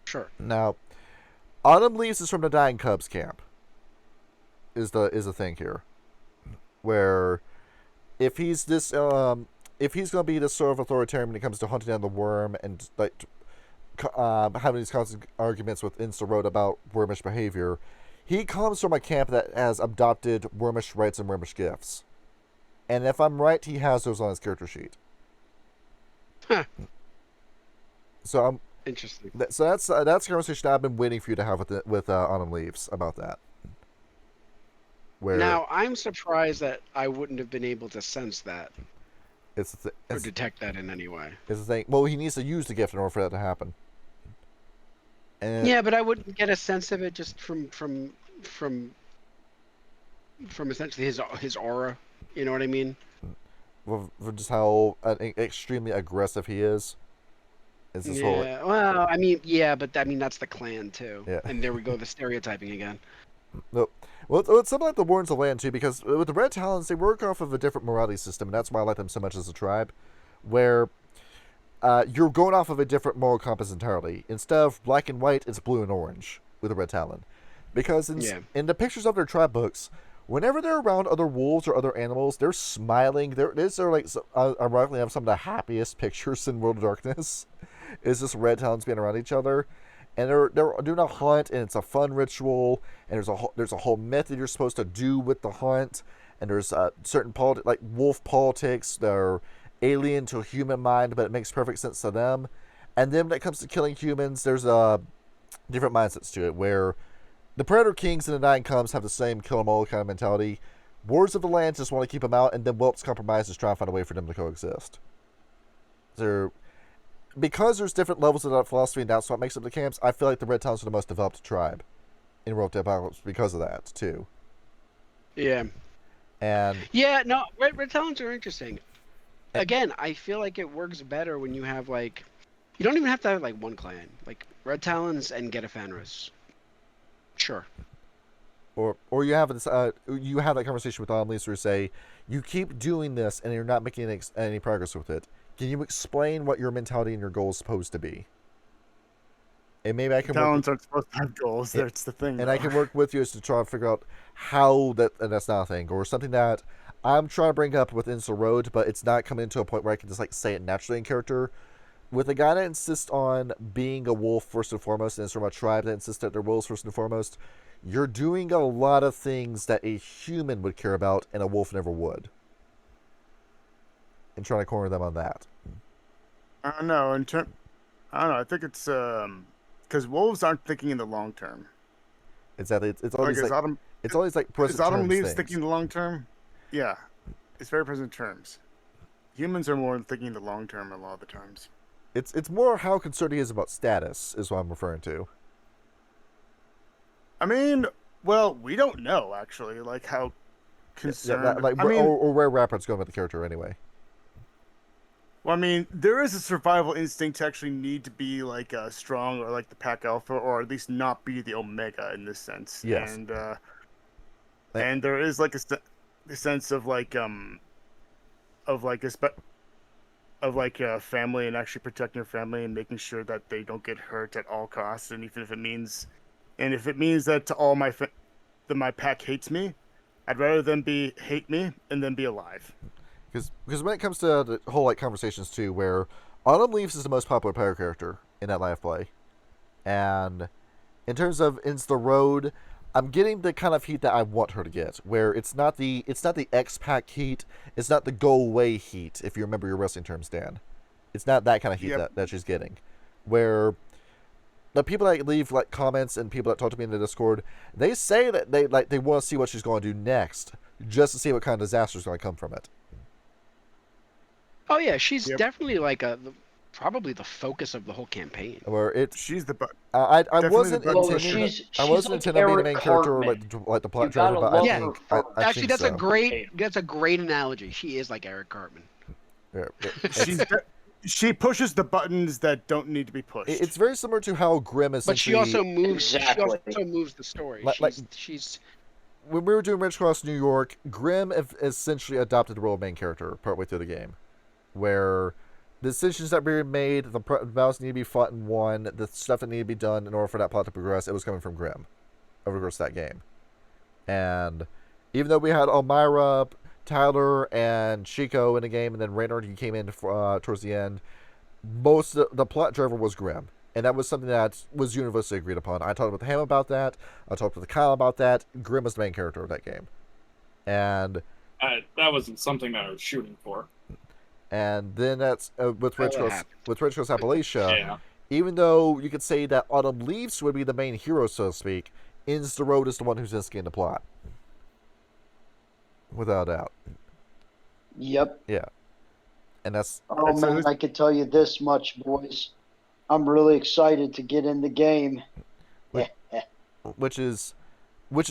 Sure. Now, Autumn Leaves is from the Dying Cubs camp. Is the thing here, where if he's this if he's gonna be this sort of authoritarian when it comes to hunting down the worm and like having these constant arguments with Insta Road about wormish behavior, he comes from a camp that has adopted wormish rights and wormish gifts. And if I'm right, he has those on his character sheet. Huh. So I'm Interesting. so that's a conversation I've been waiting for you to have with Autumn Leaves about that. Where Now, I'm surprised that I wouldn't have been able to sense that it's or detect that in any way. it's the thing. Well, he needs to use the gift in order for that to happen. And Yeah, but I wouldn't get a sense of it just from essentially his aura. You know what I mean? for just how extremely aggressive he is. It's this whole Yeah. Well, I mean, yeah, but I mean that's the clan too. Yeah. And there we go, the stereotyping again. Nope. Well, it's something like the Warrens of Land too, because with the Red Talons, they work off of a different morality system, and that's why I like them so much as a tribe, where you're going off of a different moral compass entirely. Instead of black and white, it's blue and orange with the Red Talon, because in the pictures of their tribe books, whenever they're around other wolves or other animals, they're smiling. These are like ironically have some of the happiest pictures in World of Darkness. Is just Red Talons being around each other. And they're doing a hunt, and it's a fun ritual. And there's a whole method you're supposed to do with the hunt. And there's certain like wolf politics that are alien to a human mind, but it makes perfect sense to them. And then when it comes to killing humans, there's different mindsets to it. Where the Predator Kings and the Nine Cubs have the same kill 'em all kind of mentality. Wards of the Land just want to keep them out, and then Whelp's compromise is trying to find a way for them to coexist. Because there's different levels of that philosophy, and that's what makes up the camps, I feel like the Red Talons are the most developed tribe in World of Apocalypse because of that, too. Yeah. And Yeah, no, Red Talons are interesting. Again, I feel like it works better when you have like, you don't even have to have like one clan, like Red Talons and Getafanras. Sure. or you have this you have that conversation with Omlis where you say, you keep doing this and you're not making any progress with it. Can you explain what your mentality and your goal is supposed to be? And maybe I can Talents aren't supposed to have goals. That's the thing. And though. I can work with you as to try to figure out how that's not a thing, or something that I'm trying to bring up with Insta Road, but it's not coming to a point where I can just like say it naturally in character. With a guy that insists on being a wolf first and foremost, and it's from a tribe that insists that they're wolves first and foremost, you're doing a lot of things that a human would care about and a wolf never would. And trying to corner them on that. I don't know. I don't know. I think it's because wolves aren't thinking in the long term. Exactly. It's always like it's always like present is Autumn terms Leaves things. thinking in the long term? Yeah, it's very present terms. Humans are more thinking in the long term a lot of the times. It's more how concerned he is about status is what I'm referring to. I mean, well, we don't know actually, like how concerned. Like, I mean, or where Rapper's going with the character anyway. well, I mean, there is a survival instinct to actually need to be like strong or like the pack alpha, or at least not be the omega in this sense. Yes. And there is like a sense of like family and actually protecting your family and making sure that they don't get hurt at all costs, and even if it means that to all my that my pack hates me, I'd rather them hate me and then be alive. Because when it comes to the whole like conversations too, where Autumn Leaves is the most popular player character in that live play, and in terms of Insta Road, I'm getting the kind of heat that I want her to get, where it's not the X-Pac heat, it's not the go away heat, if you remember your wrestling terms, Dan. It's not that kind of heat that she's getting. Where the people that leave like comments and people that talk to me in the Discord, they say that they want to see what she's going to do next, just to see what kind of disaster is going to come from it. Oh yeah, she's definitely like probably the focus of the whole campaign. Where it, She's the button. I Definitely wasn't the button Well, intending, pusher. I wasn't she's intending on being the Eric main character or Cartman. like the plot You driver, gotta but I love Yeah. think her I Actually, think that's so. that's a great analogy. She is like Eric Cartman. Yeah, She pushes the buttons that don't need to be pushed. it's very similar to how Grimm But she essentially. also moves. Exactly. She also moves the story. Like- She's When we were doing Ridge Cross New York, Grimm essentially adopted the role of main character partway through the game, where the decisions that were made, the battles need to be fought and won, the stuff that needed to be done in order for that plot to progress, it was coming from Grimm over the course of that game. And even though we had Elmira, Tyler, and Chico in the game, and then Reynard, he came in towards the end, most of the plot driver was Grimm. And that was something that was universally agreed upon. I talked with Ham about that. I talked with Kyle about that. Grimm was the main character of that game. And That wasn't something that I was shooting for. then that's with Ridge Well, it Cross Appalachia. Yeah. Even though you could say that Autumn Leaves would be the main hero, so to speak, Inns the Road is the one who's instigating the plot. Without a doubt. Yep. Yeah. And that's Oh So man, this- I can tell you this much, boys. I'm really excited to get in the game. which is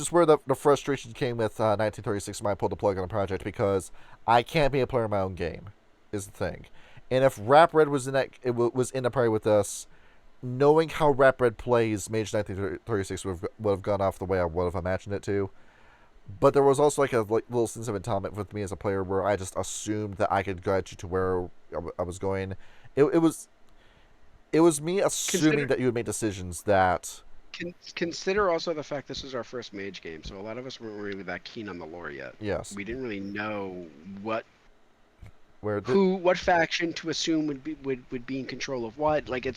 where the frustration came with 1936 when I pulled the plug on the project, because I can't be a player in my own game, is the thing. And if Rap Red was in the party with us, knowing how Rap Red plays, Mage 1936 would have gone off the way I would have imagined it to. But there was also like a little sense of entitlement with me as a player, where I just assumed that I could guide you to where I was going. It was me assuming that you would make decisions that. consider also the fact this was our first Mage game, so a lot of us weren't really that keen on the lore yet. Yes. We didn't really know what faction to assume would be in control of what. Like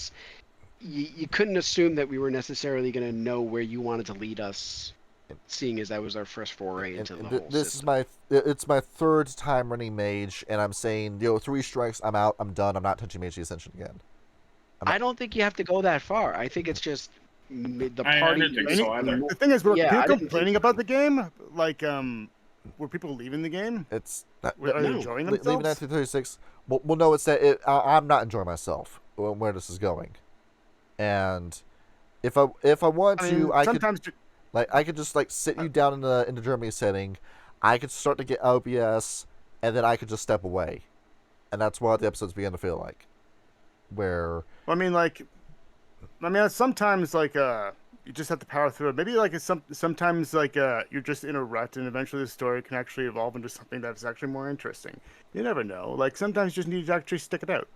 you couldn't assume that we were necessarily going to know where you wanted to lead us, seeing as that was our first foray into the whole this system. it's my third time running Mage, and I'm saying, 3 strikes, I'm out, I'm done, I'm not touching Mage the Ascension again. I don't think you have to go that far. I think it's just the I party. didn't think so either. The thing is, were Yeah, I people didn't complaining think about the game? Like, were people leaving the game? It's not, Are they No. enjoying leaving themselves? 1936. Well, no, it's that I'm not enjoying myself where this is going, and if I want I mean, to, I could sometimes I could just sit you down in the Germany setting. I could start to get OBS, and then I could just step away, and that's what the episodes begin to feel like. Where sometimes you just have to power through it. Maybe sometimes you're just in a rut, and eventually the story can actually evolve into something that's actually more interesting. You never know. Like sometimes you just need to actually stick it out.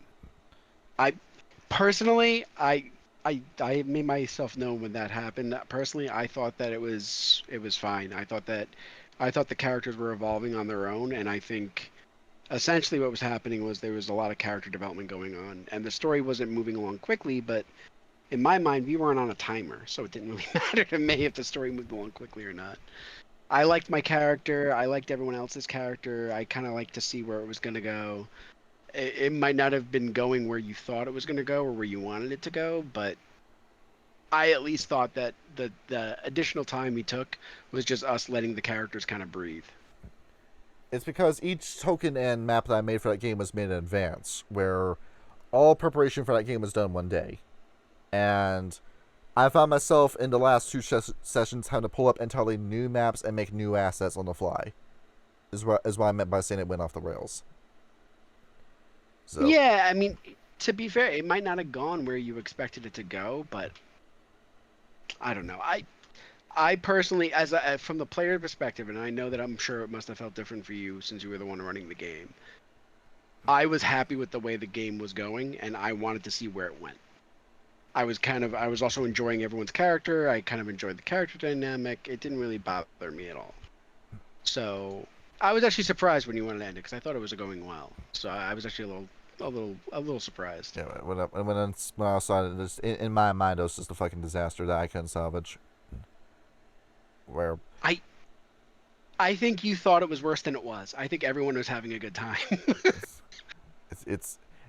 Personally, I made myself known when that happened. Personally, I thought that it was fine. I thought the characters were evolving on their own, and I think essentially what was happening was there was a lot of character development going on, and the story wasn't moving along quickly, but in my mind, we weren't on a timer, so it didn't really matter to me if the story moved along quickly or not. I liked my character. I liked everyone else's character. I kind of liked to see where it was going to go. It might not have been going where you thought it was going to go or where you wanted it to go, but I at least thought that the additional time we took was just us letting the characters kind of breathe. it's because each token and map that I made for that game was made in advance, where all preparation for that game was done one day. And I found myself in the last 2 sessions having to pull up entirely new maps and make new assets on the fly. Is what I meant by saying it went off the rails. So. Yeah, I mean, to be fair, it might not have gone where you expected it to go, but I don't know. I personally, from the player perspective, and I know that I'm sure it must have felt different for you since you were the one running the game, I was happy with the way the game was going, and I wanted to see where it went. I was also enjoying everyone's character. I kind of enjoyed the character dynamic. It didn't really bother me at all. So I was actually surprised when you wanted to end it, because I thought it was going well. So I was actually a little surprised. Yeah, when I saw it, just in my mind, it was just a fucking disaster that I couldn't salvage. Where I think you thought it was worse than it was. I think everyone was having a good time.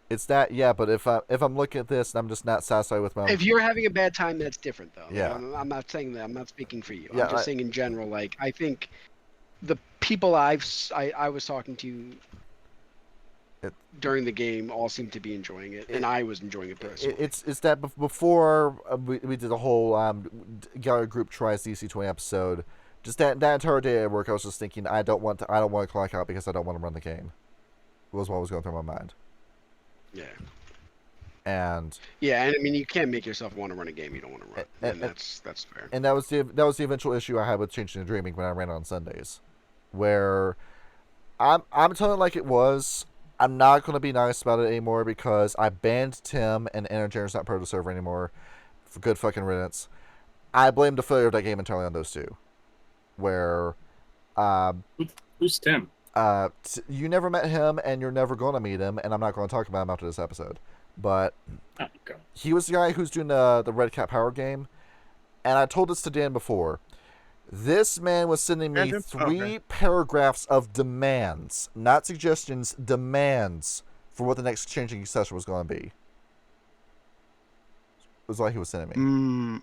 it's that, yeah. But if I'm looking at this and I'm just not satisfied with my own, If you're having a bad time, that's different, though. Yeah. I'm not saying that. I'm not speaking for you. Yeah, I'm just saying in general. Like, I think the people I was talking to during the game all seemed to be enjoying it, and I was enjoying it personally. It's that before we did the whole Gallery Group tries DC20 episode. Just that entire day at work, I was just thinking I don't want to clock out because I don't want to run the game. Was what was going through my mind. Yeah. And I mean, you can't make yourself want to run a game you don't want to run, and that's fair. And that was the eventual issue I had with Changing and Dreaming when I ran on Sundays, where I'm telling it like it was. I'm not going to be nice about it anymore because I banned Tim and Energetic's not part of the server anymore. For good fucking riddance. I blame the failure of that game entirely on those two. Where, who's Tim? You never met him and you're never going to meet him, and I'm not going to talk about him after this episode. But he was the guy who's doing the Red Cat Power game, and I told this to Dan before. This man was sending me three paragraphs of demands, not suggestions, demands for what the next Changing session was going to be. It was all he was sending me.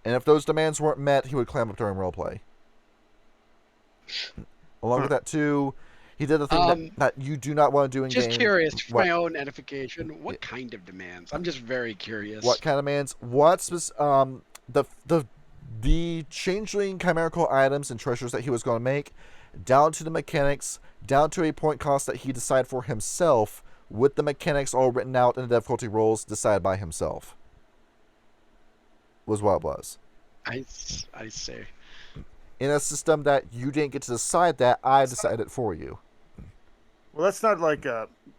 And if those demands weren't met, he would clam up during roleplay. Along with that, too, he did the thing that you do not want to do in game. Just curious, for my own edification, what kind of demands? I'm just very curious. What kind of demands? What's the Changeling chimerical items and treasures that he was going to make, down to the mechanics, down to a point cost that he decided for himself, with the mechanics all written out in the difficulty rolls decided by himself. Was what it was. I see. In a system that you didn't get to decide that, I decided for you. Well, let's not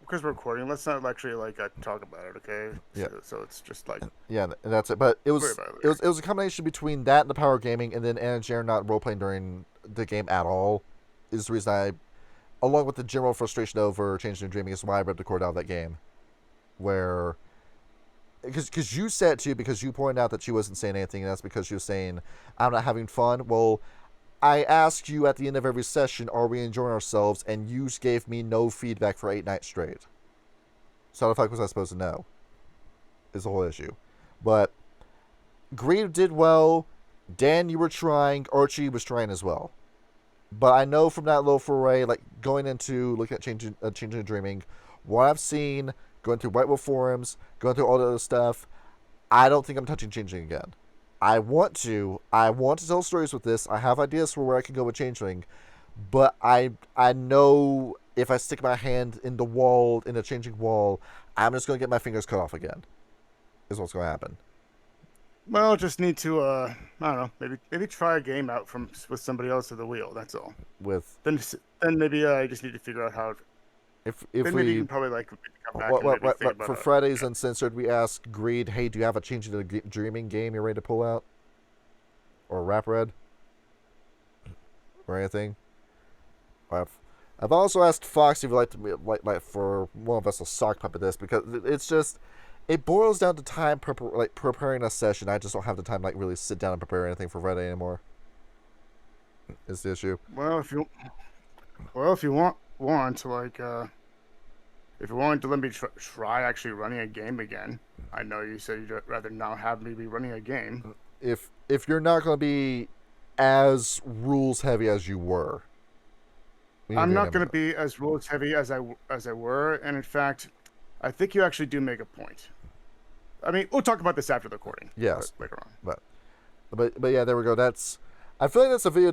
because we're recording. Let's not actually talk about it, okay? Yeah. So it's just and that's it. But it was a combination between that and the power gaming, and then Anager not role playing during the game at all, is the reason along with the general frustration over Changing and Dreaming, is why I ripped the cord out of that game, where. Because you said too, because you pointed out that she wasn't saying anything, and that's because she was saying, I'm not having fun. Well, I asked you at the end of every session, are we enjoying ourselves? And you gave me no feedback for 8 nights straight. So how the fuck was I supposed to know? Is the whole issue. But Greed did well. Dan, you were trying. Archie was trying as well. But I know from that little foray, going into looking at Changing and Dreaming, what I've seen, going through White Wolf forums, going through all the other stuff, I don't think I'm touching Changeling again. I want to tell stories with this. I have ideas for where I can go with Changeling, but I know if I stick my hand in the wall, in a changing wall, I'm just going to get my fingers cut off again. Is what's going to happen. Well, just need to I don't know, maybe try a game out with somebody else at the wheel. That's all. Then maybe I just need to figure out how. If then we maybe you can probably come back for Fridays Uncensored, we ask Greed, hey, do you have a Changing the Dreaming game you're ready to pull out, or Rap Red, or anything? I've also asked Fox if you'd like to like for one of us to sock puppet this, because it's just it boils down to time preparing a session. I just don't have the time really sit down and prepare anything for Friday anymore. Is the issue? Well, if you want if you wanted to let me try actually running a game again, I know you said you'd rather not have me be running a game. If you're not going to be as rules heavy as you were, I'm not going to be as rules heavy as I were, and in fact, I think you actually do make a point. I mean, we'll talk about this after the recording. Yes, later on. But yeah, there we go. I feel like that's a video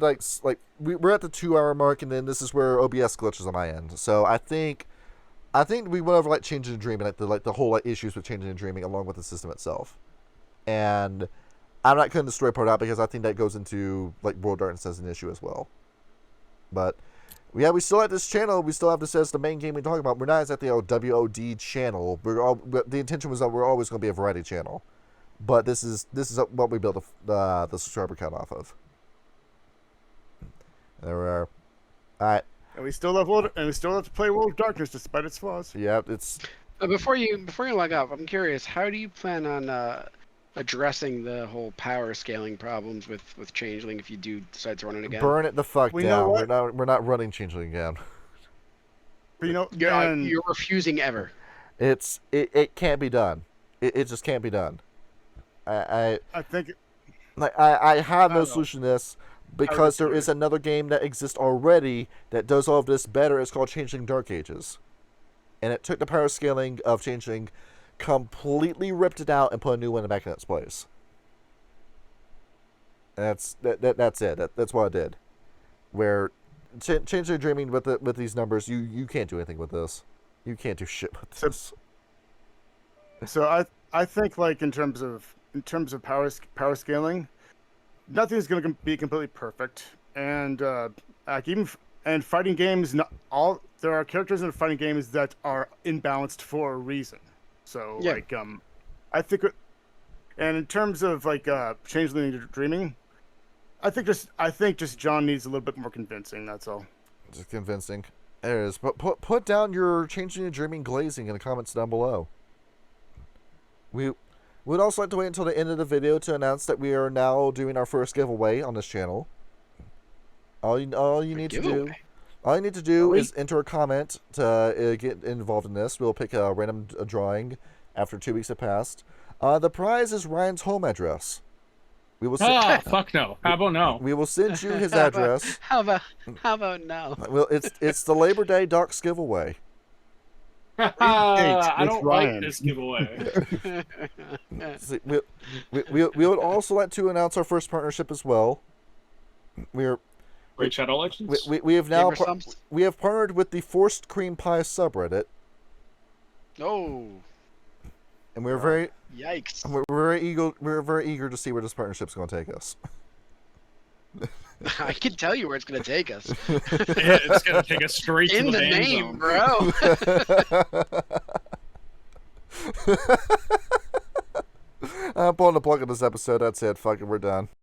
we're at the 2-hour mark, and then this is where OBS glitches on my end. So I think we went over Changing and Dreaming, the whole issues with Changing and Dreaming, along with the system itself. And I'm not going to destroy part out because I think that goes into World Darkness as an issue as well. But yeah, we still have this channel. We still have this as the main game we talk about. We're not exactly a WOD channel. The intention was that we're always going to be a variety channel. But this is what we built the subscriber count off of. There we are. All right. And we still have to play World of Darkness despite its flaws. Yeah, it's. Before you log off, I'm curious. How do you plan on addressing the whole power scaling problems with Changeling if you do decide to run it again? Burn it the fuck down. We're not running Changeling again. But you're refusing ever. It can't be done. It just can't be done. I think. I have no solution to this. Because there is another game that exists already that does all of this better. It's called Changeling Dark Ages. and it took the power scaling of Changeling, completely ripped it out, and put a new one back in its place. And that's it. That's what I did. Where Changeling Dreaming with these numbers, you can't do anything with this. You can't do shit with this. So I think like in terms of power scaling, nothing's going to be completely perfect, and like and fighting games, there are characters in fighting games that are imbalanced for a reason. So Yeah. like I think, and in terms of like Changeling Dreaming, I think just John needs a little bit more convincing. That's all. Just convincing. There it is. But put down your Changeling Dreaming glazing in the comments down below. We would also like to wait until the end of the video to announce that we are now doing our first giveaway on this channel. All you need to do is enter a comment to get involved in this. We'll pick a random drawing after 2 weeks have passed. The prize is Ryan's home address. We will fuck no. How about no? We will send you his address. How about no? Well, it's the Labor Day Ducks giveaway. I don't Ryan. like this giveaway. See, we would also like to announce our first partnership as well. We're Great Shadow Legends? we have now Gamer subs? we have partnered with the Forced Cream Pie subreddit, Oh, and we're very yikes! we're very eager to see where this partnership's going to take us. I can tell you where it's going to take us. It's going to take us straight In to the the ban name, zone. I'm pulling the plug on this episode. That's it. Fuck it. We're done.